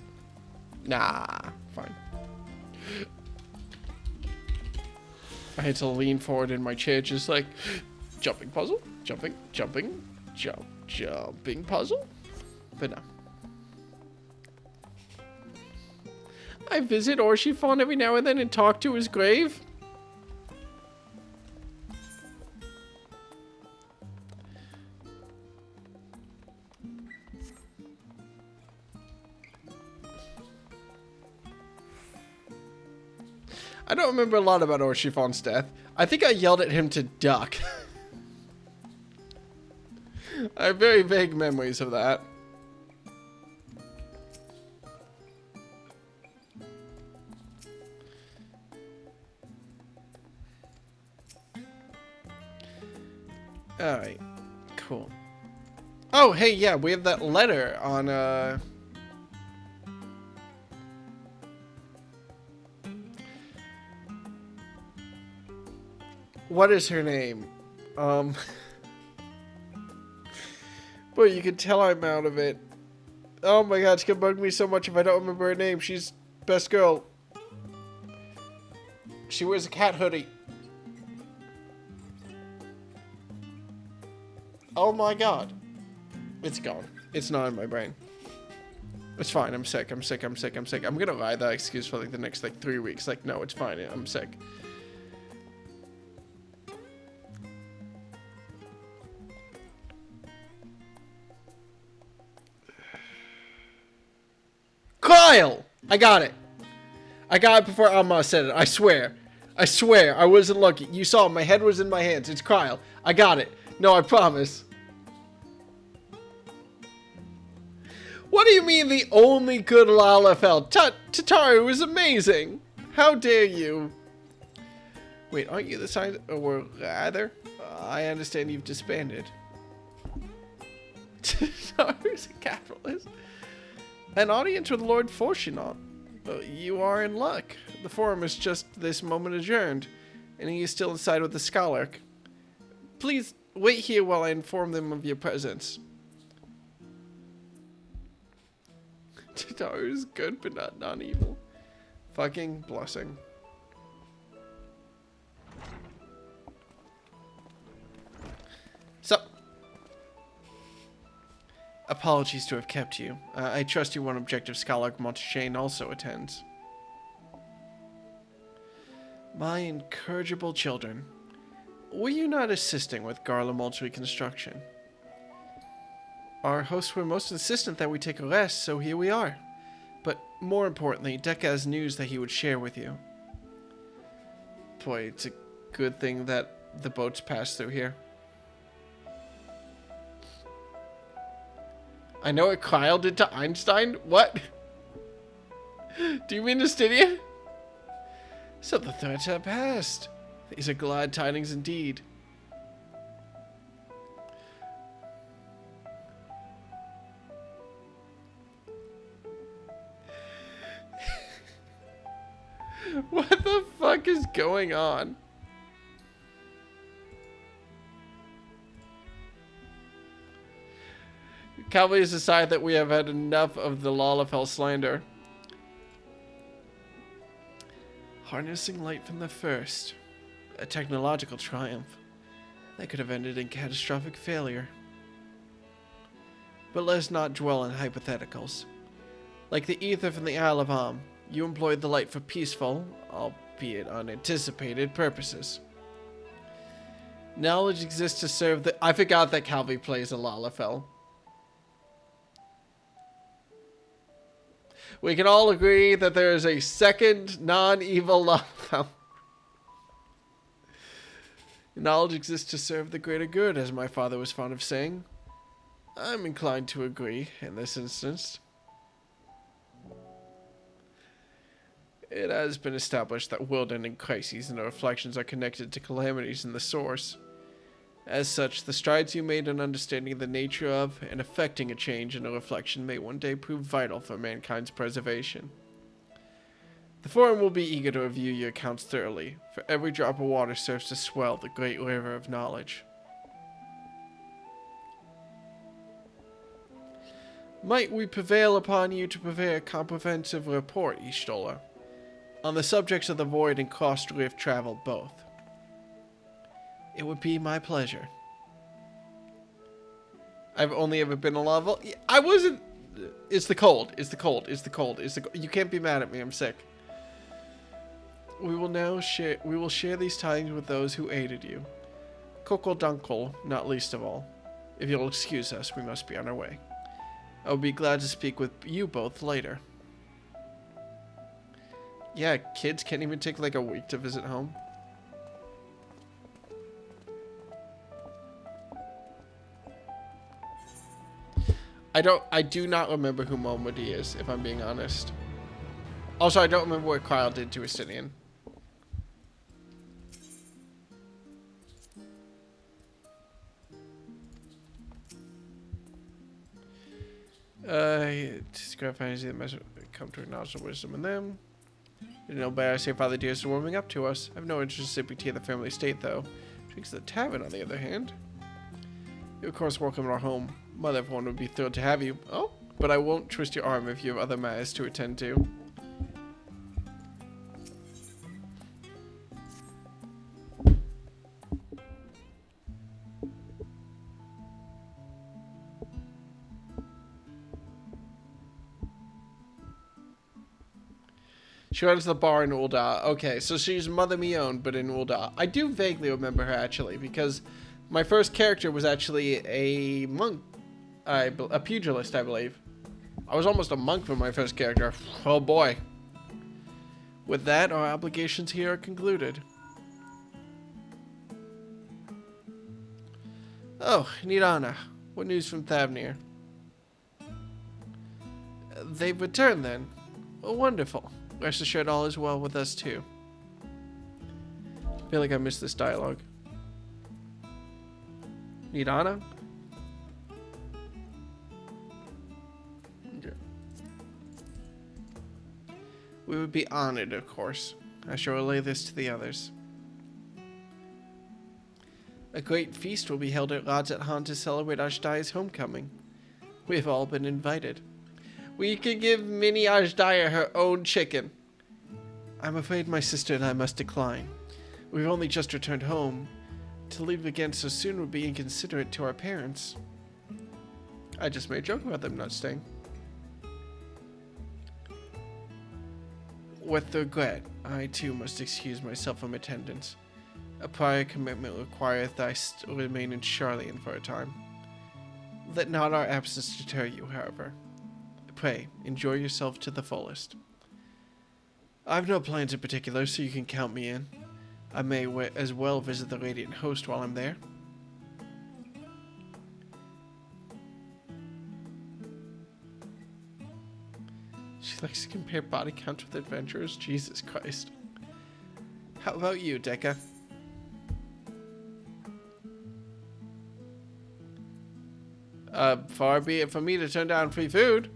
Nah, fine. I had to lean forward in my chair, just like, jumping puzzle, jumping puzzle. But no. I visit Orshifon every now and then and talk to his grave. I don't remember a lot about Orshifon's death. I think I yelled at him to duck. I have very vague memories of that. Alright, cool. Oh, hey, yeah, we have that letter on, what is her name? But you can tell I'm out of it. Oh my god, it's gonna bug me so much if I don't remember her name. She's best girl. She wears a cat hoodie. Oh my god. It's gone. It's not in my brain. It's fine. I'm sick. I'm sick. I'm sick. I'm sick. I'm gonna lie that excuse for like the next like 3 weeks. Like, no, it's fine. I'm sick. Kyle! I got it. I got it before Alma said it. I swear. I swear. I wasn't looking. You saw my head was in my hands. It's Kyle. I got it. No, I promise. What do you mean the only good Lalafell? Tataru was amazing. How dare you? Wait, aren't you the sign? Or rather, I understand you've disbanded. Tataru's a capitalist. An audience with Lord Fortunat. You are in luck. The forum is just this moment adjourned, and he is still inside with the Scholark. Please wait here while I inform them of your presence. Tataru is good, but not non-evil. Fucking blessing. So, apologies to have kept you. I trust your one objective Scholar Montchain also attends. My incorrigible children, were you not assisting with Garlemald's reconstruction? Our hosts were most insistent that we take a rest, so here we are. But more importantly, Dekka has news that he would share with you. Boy, it's a good thing that the boats pass through here. I know what Kyle did to Einstein? What? Do you mean Justinia? So the threats have passed. These are glad tidings indeed. What the fuck is going on? Calvary has decided that we have had enough of the Lalafell slander. Harnessing light from the first. A technological triumph. That could have ended in catastrophic failure. But let's not dwell on hypotheticals. Like the ether from the Isle of Am, you employed the light for peaceful, albeit unanticipated, purposes. Knowledge exists to serve the... I forgot that Calvi plays a Lalafell. We can all agree that there is a second non-evil Lalafell. Knowledge exists to serve the greater good, as my father was fond of saying. I'm inclined to agree in this instance. It has been established that world-ending crises and their reflections are connected to calamities in the source. As such, the strides you made in understanding the nature of and affecting a change in a reflection may one day prove vital for mankind's preservation. The Forum will be eager to review your accounts thoroughly, for every drop of water serves to swell the great river of knowledge. Might we prevail upon you to prepare a comprehensive report, Y'shtola, on the subjects of the void and cross-drift travel both? It would be my pleasure. I've only ever been a level. I wasn't. It's the cold. It's the cold. It's the cold. It's the. You can't be mad at me. I'm sick. We will now share. We will share these tidings with those who aided you. Coco Dunkel, not least of all. If you'll excuse us, we must be on our way. I will be glad to speak with you both later. Yeah, kids can't even take like a week to visit home. I do not remember who Momodi is, if I'm being honest. Also, I don't remember what Kyle did to Justinia. Describe fantasy that must come to acknowledge the wisdom in them. You know, but I say Father Dear is warming up to us. I have no interest in sipping tea at the family estate, though. Drinks at the tavern, on the other hand. You're, of course, welcome to our home. Mother of one would be thrilled to have you. Oh, but I won't twist your arm if you have other matters to attend to. She runs the bar in Ul'dah. Okay, so she's Mother Mion, but in Ul'dah. I do vaguely remember her, actually, because my first character was actually a monk. A pugilist, I believe. I was almost a monk for my first character. Oh boy. With that, our obligations here are concluded. Oh, Nidana. What news from Thavnir? They've returned then. Oh, wonderful. Rest assured all is well with us too. I feel like I missed this dialogue. Nidana? Okay. We would be honored, of course. I shall relay this to the others. A great feast will be held at Radz at Han to celebrate Ashdaya's homecoming. We have all been invited. We can give Mini Ashdaya her own chicken. I'm afraid my sister and I must decline. We've only just returned home. To leave again so soon would be inconsiderate to our parents. I just made a joke about them not staying. With regret, I too must excuse myself from attendance. A prior commitment requireth I remain in Charlian for a time. Let not our absence deter you, however. Pray, enjoy yourself to the fullest. I've no plans in particular, so you can count me in. I may as well visit the Radiant Host while I'm there. She likes to compare body count with adventurers? Jesus Christ. How about you, Dekka? Far be it from me to turn down free food.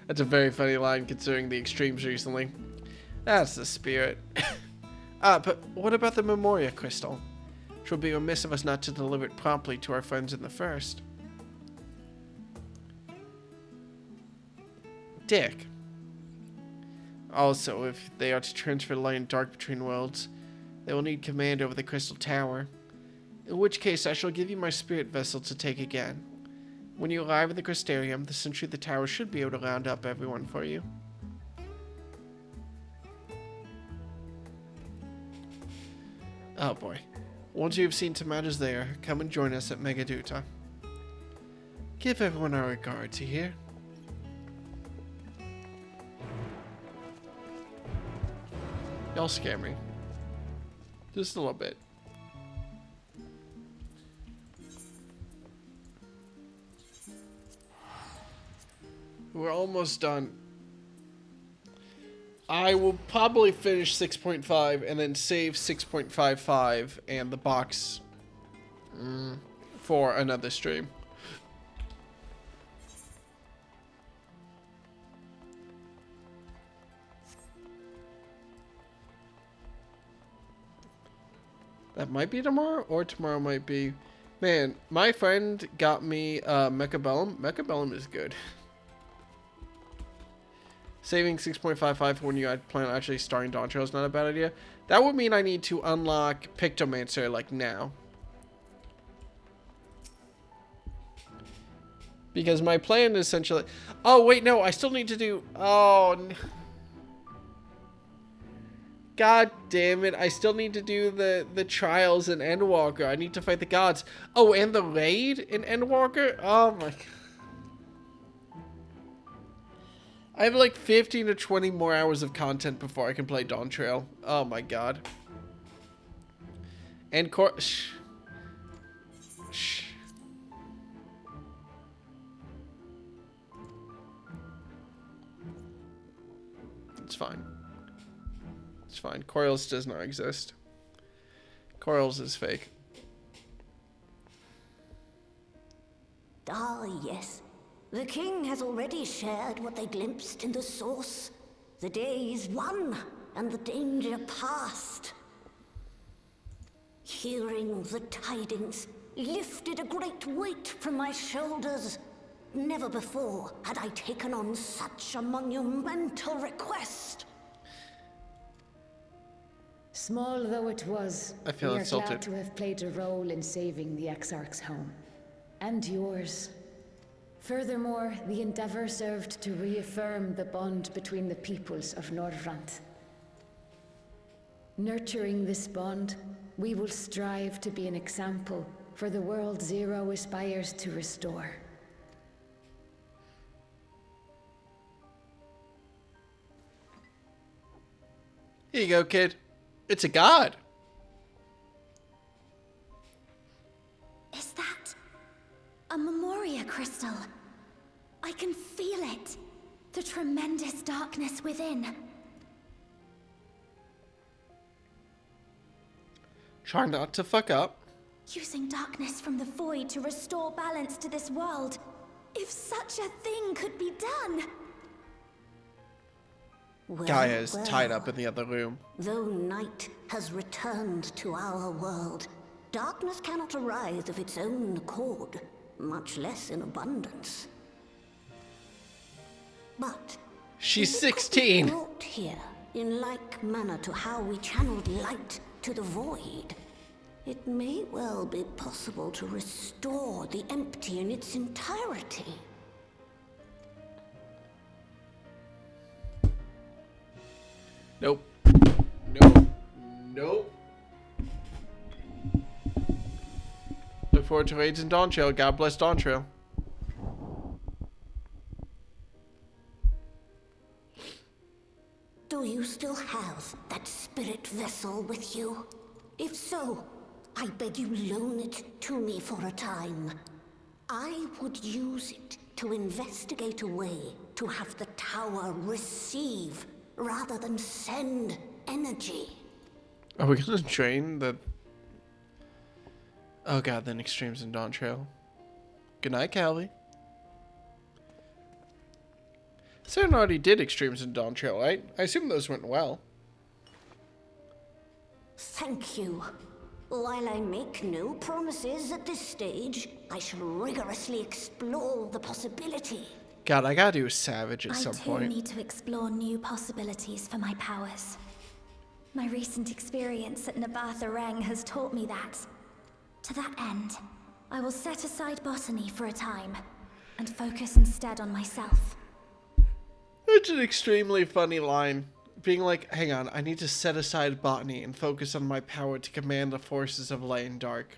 That's a very funny line considering the extremes recently. That's the spirit. But what about the Memoria Crystal? It would be remiss of us not to deliver it promptly to our friends in the First. Dick. Also, if they are to transfer light and dark between worlds, they will need command over the Crystal Tower. In which case, I shall give you my spirit vessel to take again. When you arrive at the Crystarium, the sentry of the tower should be able to round up everyone for you. Oh boy. Once you have seen to matters there, come and join us at Megaduta. Give everyone our regards, you hear? Y'all scare me. Just a little bit. We're almost done. I will probably finish 6.5 and then save 6.55 and the box for another stream. That might be tomorrow, or tomorrow might be... Man, my friend got me Mechabellum. Mechabellum is good. Saving 6.55 for when you plan on actually starting Dawn Trail is not a bad idea. That would mean I need to unlock Pictomancer, like, now. Because my plan is essentially... Oh, wait, no, I still need to do... Oh, God damn it. I still need to do the trials in Endwalker. I need to fight the gods. Oh, and the raid in Endwalker? Oh, my God. I have like 15 to 20 more hours of content before I can play Dawn Trail. Oh my god. And Shh. Shh. It's fine. It's fine. Coils does not exist. Coils is fake. Ah, yes. The king has already shared what they glimpsed in the source. The day is won, and the danger past. Hearing the tidings lifted a great weight from my shoulders. Never before had I taken on such a monumental request. Small though it was, I feel we are insulted. glad to have played a role in saving the Exarch's home. And yours. Furthermore, the endeavor served to reaffirm the bond between the peoples of Norvrant. Nurturing this bond, we will strive to be an example for the world Zero aspires to restore. Here you go, kid. It's a god. Is that a Memoria crystal? I can feel it. The tremendous darkness within. Try not to fuck up. Using darkness from the void to restore balance to this world. If such a thing could be done. Well, Gaia is tied up in the other room. Though night has returned to our world, darkness cannot arise of its own accord, much less in abundance. But she's if it could be 16. brought here in like manner to how we channeled light to the void, it may well be possible to restore the empty in its entirety. Nope. Nope. Nope. Look forward to raids in Dawntrail. God bless Dawntrail. Do you still have that spirit vessel with you? If so, I beg you loan it to me for a time. I would use it to investigate a way to have the tower receive rather than send energy. Are we gonna drain the... Oh god, then extremes in Dawntrail. Good night, Callie. Saren already did extremes in Dawntrail, right? I assume those went well. Thank you. While I make no promises at this stage, I shall rigorously explore the possibility. God, I gotta do a Savage at some I too point. need to explore new possibilities for my powers. My recent experience at Nabatha Reng has taught me that. To that end, I will set aside botany for a time, and focus instead on myself. It's an extremely funny line. Being like, hang on, I need to set aside botany and focus on my power to command the forces of light and dark.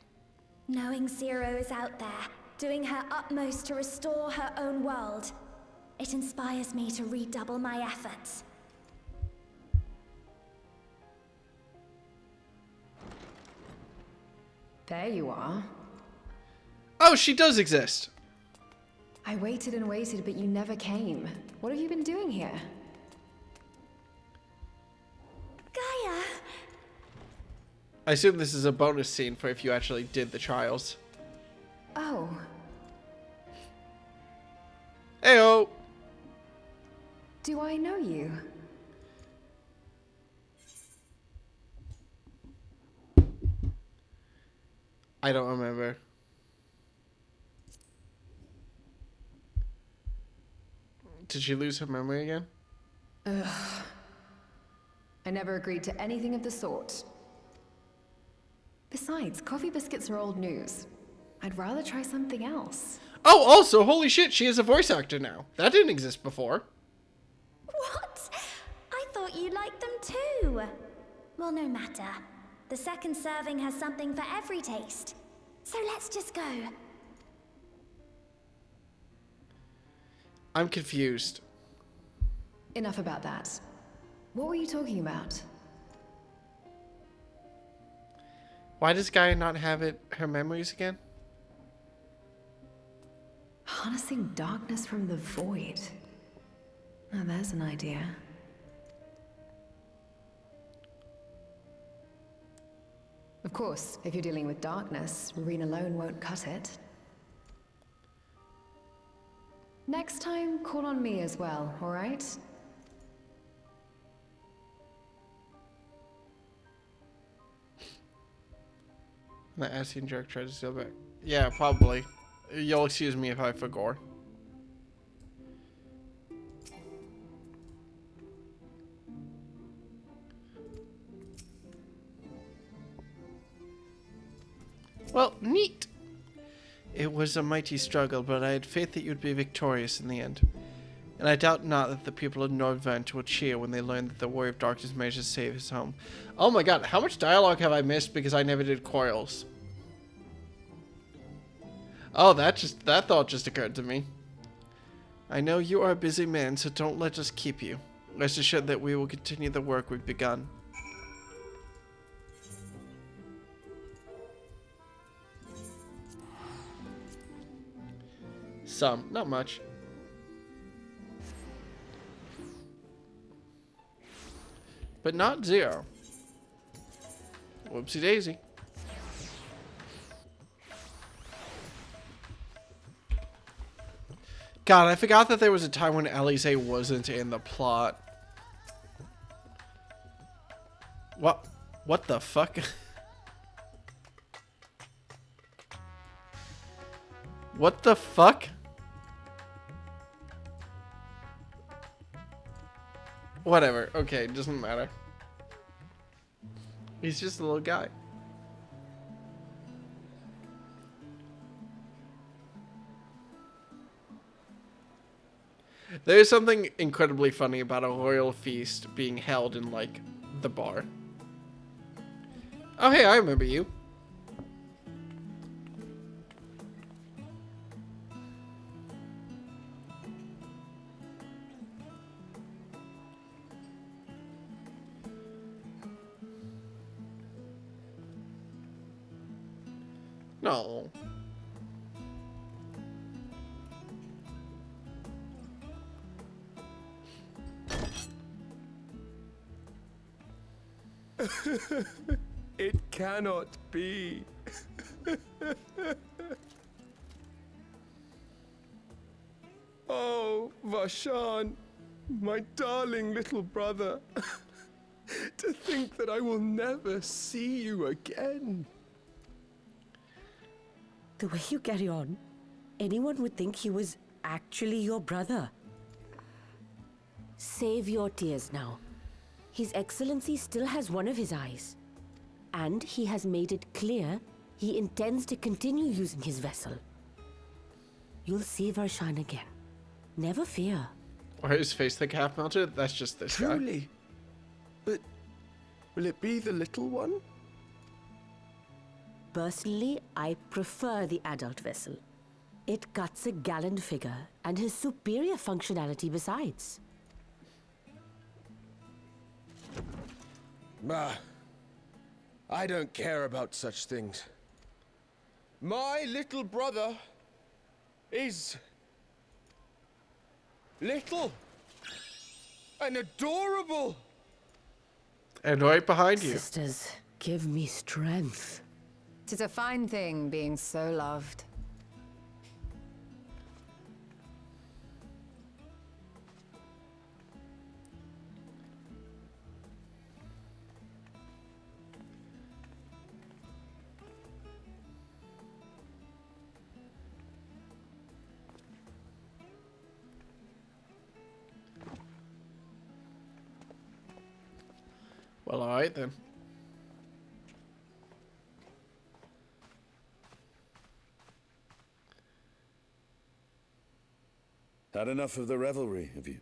Knowing Zero is out there, doing her utmost to restore her own world, it inspires me to redouble my efforts. There you are. Oh, she does exist. I waited and waited, but you never came. What have you been doing here? Gaia! I assume this is a bonus scene for if you actually did the trials. Oh. Heyo! Do I know you? I don't remember. Did she lose her memory again? Ugh. I never agreed to anything of the sort. Besides, coffee biscuits are old news. I'd rather try something else. Oh, also, holy shit, she is a voice actor now. That didn't exist before. What? I thought you liked them too. Well, no matter. The second serving has something for every taste. So let's just go. I'm confused. Enough about that. What were you talking about? Why does Gaia not have her memories again? Harnessing darkness from the void. Now there's an idea. Of course, if you're dealing with darkness, Reen alone won't cut it. Next time, call on me as well, alright? The Asian jerk tried to steal back. Yeah, probably. You'll excuse me if I forgot. Well, neat. It was a mighty struggle, but I had faith that you'd be victorious in the end. And I doubt not that the people of Nordvent will cheer when they learn that the Warrior of Darkness managed to save his home. Oh my god, how much dialogue have I missed because I never did coils? Oh, that thought just occurred to me. I know you are a busy man, so don't let us keep you. Rest assured that we will continue the work we've begun. Some, not much. But not 0. Whoopsie daisy. God, I forgot that there was a time when Elise wasn't in the plot. What? What the fuck? What the fuck? Whatever. Okay, doesn't matter. He's just a little guy. There is something incredibly funny about a royal feast being held in, like, the bar. Oh, hey, I remember you. No. It cannot be. Oh, Vashan, my darling little brother. To think that I will never see you again. The way you carry on, anyone would think he was actually your brother. Save your tears now. His Excellency still has one of his eyes. And he has made it clear he intends to continue using his vessel. You'll see Varshan again. Never fear. Or his face like half melted? That's just this guy. Truly? But will it be the little one? Personally, I prefer the adult vessel. It cuts a gallant figure and has superior functionality besides. Bah. I don't care about such things. My little brother is little and adorable. And right behind you. Sisters, give me strength. 'Tis a fine thing being so loved. Well, alright then. Had enough of the revelry, have you?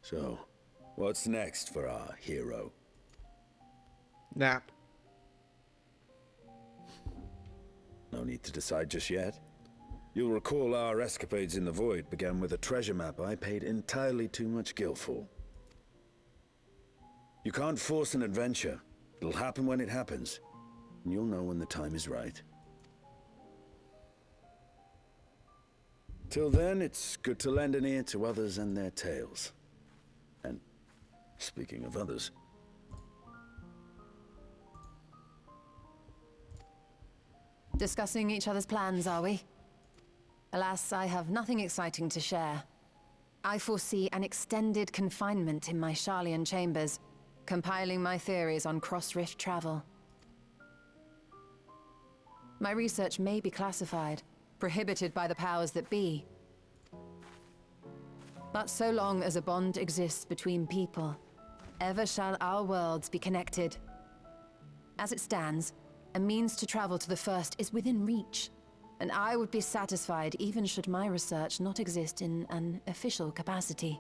So, what's next for our hero? Nap. No need to decide just yet. You'll recall our escapades in the Void began with a treasure map I paid entirely too much gil for. You can't force an adventure. It'll happen when it happens, and you'll know when the time is right. Till then, it's good to lend an ear to others and their tales. And speaking of others... Discussing each other's plans, are we? Alas, I have nothing exciting to share. I foresee an extended confinement in my Sharlayan chambers, compiling my theories on cross-rift travel. My research may be classified, prohibited by the powers that be. But so long as a bond exists between people, ever shall our worlds be connected. As it stands, a means to travel to the first is within reach, and I would be satisfied even should my research not exist in an official capacity.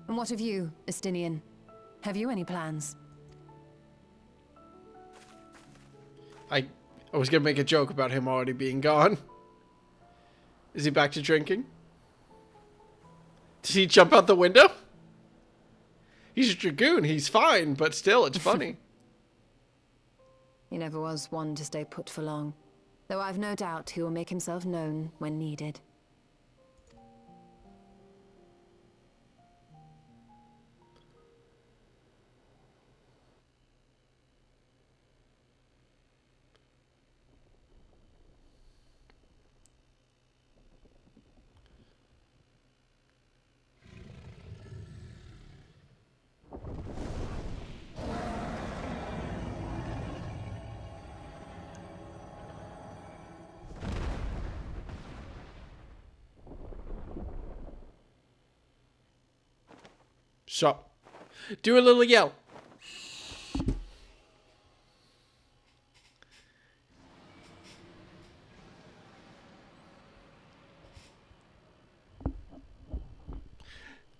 And what of you, Estinian? Have you any plans? I was gonna make a joke about him already being gone. Is he back to drinking? Did he jump out the window? He's a dragoon, he's fine, but still, it's funny. He never was one to stay put for long, though I've no doubt he will make himself known when needed. Stop. Do a little yell.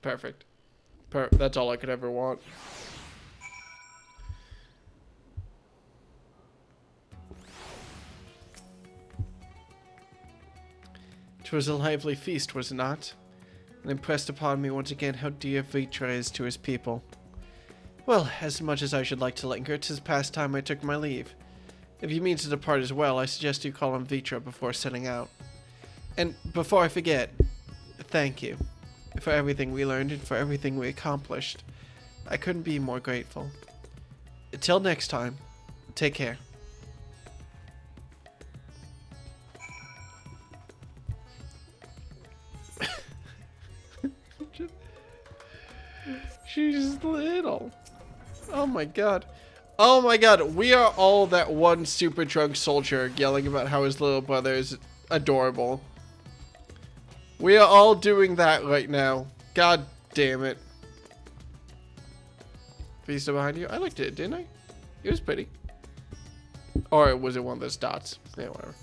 Perfect. That's all I could ever want. "'Twas a lively feast, was it not? And impressed upon me once again how dear Vitra is to his people. Well, as much as I should like to linger, 'tis past time I took my leave. If you mean to depart as well, I suggest you call on Vitra before setting out. And before I forget, thank you for everything we learned and for everything we accomplished. I couldn't be more grateful. Till next time, take care." She's little. Oh my god. Oh my god, we are all that one super drunk soldier yelling about how his little brother is adorable. We are all doing that right now. God damn it. Vista behind you? I liked it, didn't I? It was pretty. Or was it one of those dots? Yeah, whatever.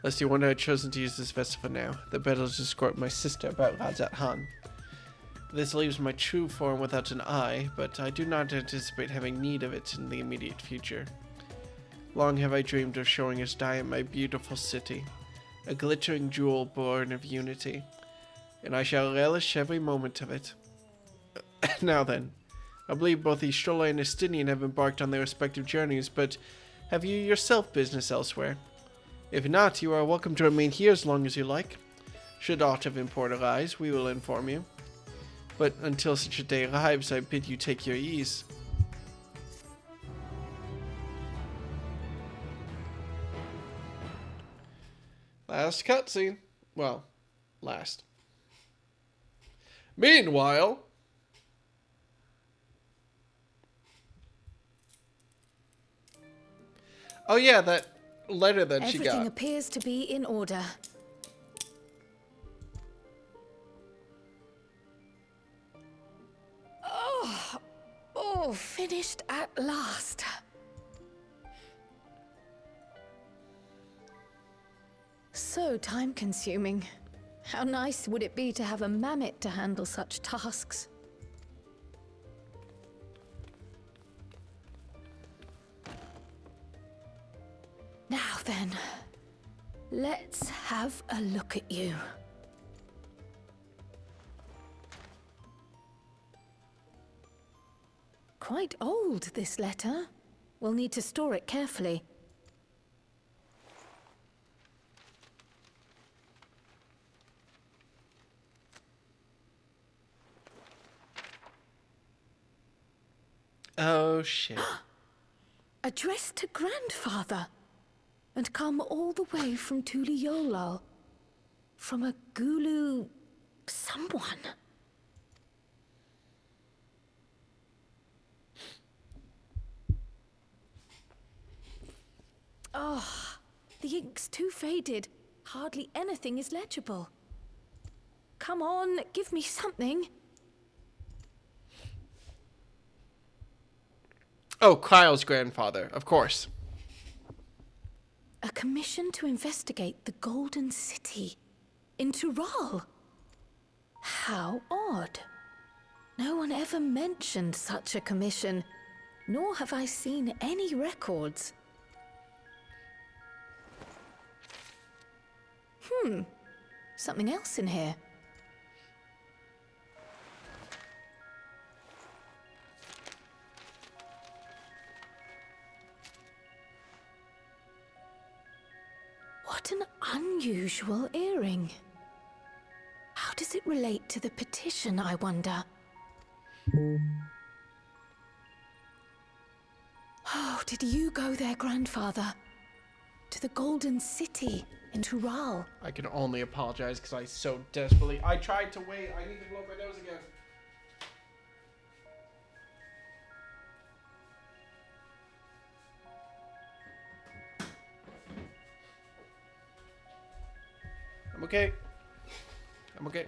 Lest you wonder, I've chosen to use this vessel for now. The better to escort my sister about Razat Han. This leaves my true form without an eye, but I do not anticipate having need of it in the immediate future. Long have I dreamed of showing us Diet my beautiful city, a glittering jewel born of unity, and I shall relish every moment of it. Now then, I believe both Istrola and Estinian have embarked on their respective journeys, but have you yourself business elsewhere? If not, you are welcome to remain here as long as you like. Should aught of import arise, we will inform you. But until such a day arrives, I bid you take your ease. Last cutscene. Well, last. Meanwhile... Oh yeah, that letter that she got. Everything appears to be in order. Oh, finished at last. So time-consuming. How nice would it be to have a mammoth to handle such tasks? Now then, let's have a look at you. Quite old, this letter. We'll need to store it carefully. Oh, shit. Addressed to grandfather. And come all the way from Tuliolal. From a Gulu... someone. Oh, the ink's too faded. Hardly anything is legible. Come on, give me something. Oh, Kyle's grandfather, of course. A commission to investigate the Golden City in Tural. How odd. No one ever mentioned such a commission, nor have I seen any records. Something else in here. What an unusual earring. How does it relate to the petition, I wonder? Oh, did you go there, grandfather? To the Golden City in Tural? I can only apologize because I so desperately... I tried to wait. I need to blow my nose again. I'm okay. I'm okay.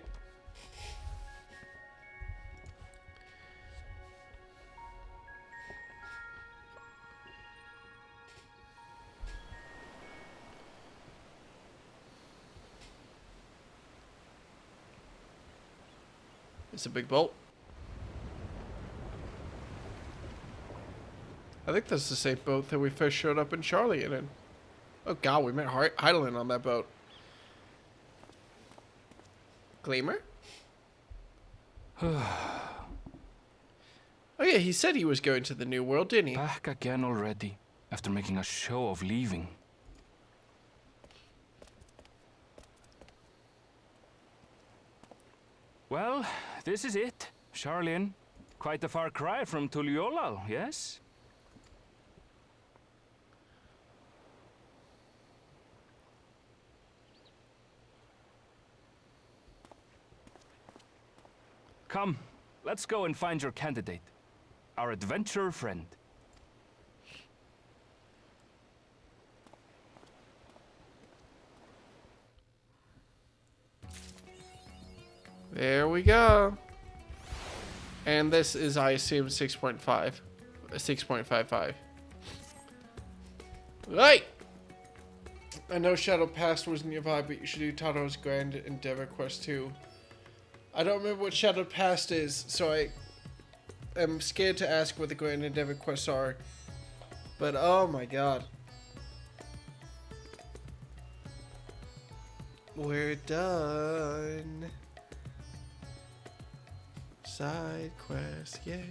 It's a big bolt. I think that's the same boat that we first showed up in Charlie in. Oh god, we met Heidelin on that boat. Gleamer? Oh yeah, he said he was going to the New World, didn't he? Back again already, after making a show of leaving. Well, this is it, Charlene. Quite a far cry from Tuliolal, yes? Come, let's go and find your candidate. Our adventurer friend. There we go. And this is, I assume, 6.5. 6.55. Right! I know Shadow Pass was nearby, but you should do Taro's Grand Endeavor Quest 2. I don't remember what Shadow Pass is, so I am scared to ask what the Grand Endeavor Quests are. But oh my god. We're done. Side quest, yay.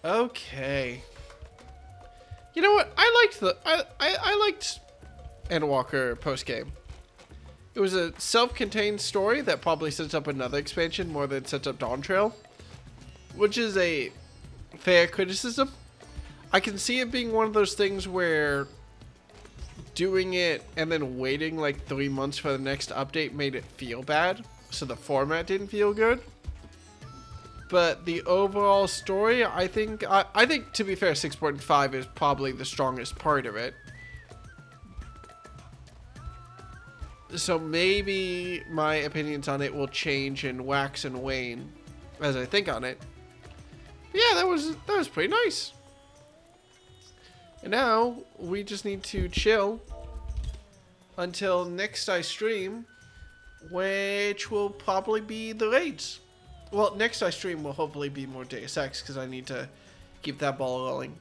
Okay. You know what? I liked Endwalker post game. It was a self-contained story that probably sets up another expansion more than sets up Dawn Trail, which is a fair criticism. I can see it being one of those things where doing it and then waiting like 3 months for the next update made it feel bad, so the format didn't feel good. But the overall story, I think to be fair, 6.5 is probably the strongest part of it. So maybe my opinions on it will change and wax and wane as I think on it. Yeah, that was pretty nice. And now we just need to chill until next I stream, which will probably be the raids. Well, next I stream will hopefully be more Deus Ex because I need to keep that ball rolling.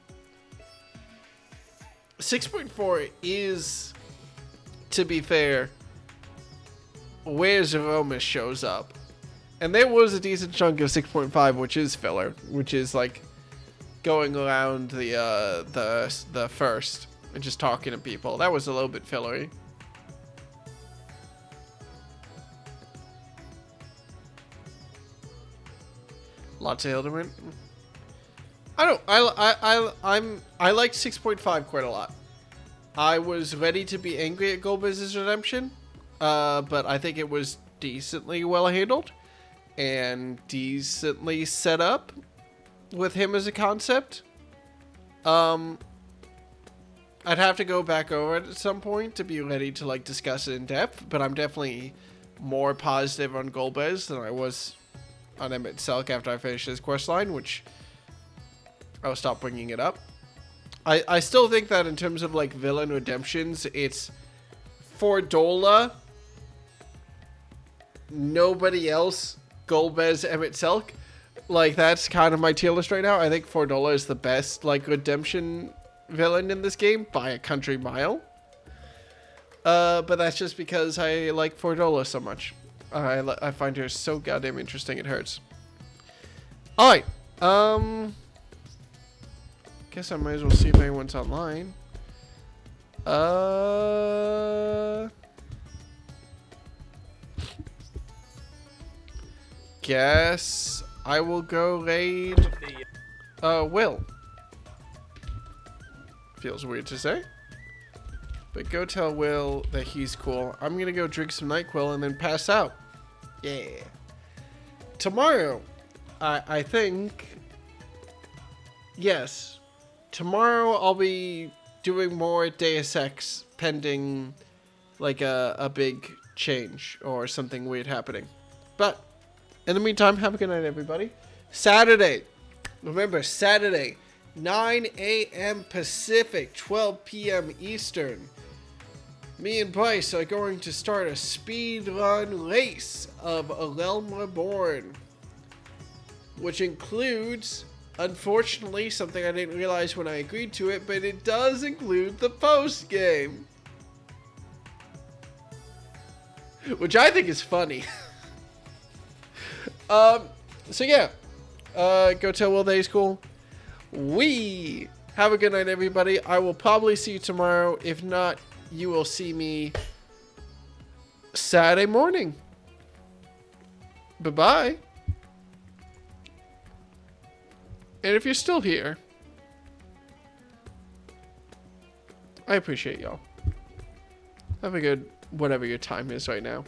6.4 is, to be fair, where Zeromus shows up. And there was a decent chunk of 6.5 which is filler, which is like going around the first and just talking to people. That was a little bit fillery. Lots of Hilderman. I liked 6.5 quite a lot. I was ready to be angry at Gold Business Redemption, but I think it was decently well handled and decently set up with him as a concept. I'd have to go back over it at some point to be ready to like discuss it in depth, but I'm definitely more positive on Golbez than I was on Emmett Selk after I finished his quest line, which I'll stop bringing it up. I still think that in terms of like villain redemptions, it's Fordola, nobody else, Golbez, Emmett Selk. Like, that's kind of my tier list right now. I think Fordola is the best like redemption villain in this game by a country mile. But that's just because I like Fordola so much. I find her so goddamn interesting, it hurts. Alright, guess I might as well see if anyone's online. Guess I will go raid Will. Feels weird to say, but go tell Will that he's cool. I'm gonna go drink some NyQuil and then pass out. Yeah. Tomorrow, I think, yes, tomorrow I'll be doing more Deus Ex pending like a big change or something weird happening. But in the meantime, have a good night, everybody. Saturday, remember, Saturday, 9 a.m. Pacific, 12 p.m. Eastern. Me and Bryce are going to start a speed run race of A Realm Reborn, which includes, unfortunately, something I didn't realize when I agreed to it, but it does include the post game, which I think is funny. So yeah, go tell Will that he's cool. We have a good night, everybody. I will probably see you tomorrow. If not, you will see me Saturday morning. Bye-bye. And if you're still here, I appreciate y'all. Have a good whatever your time is right now.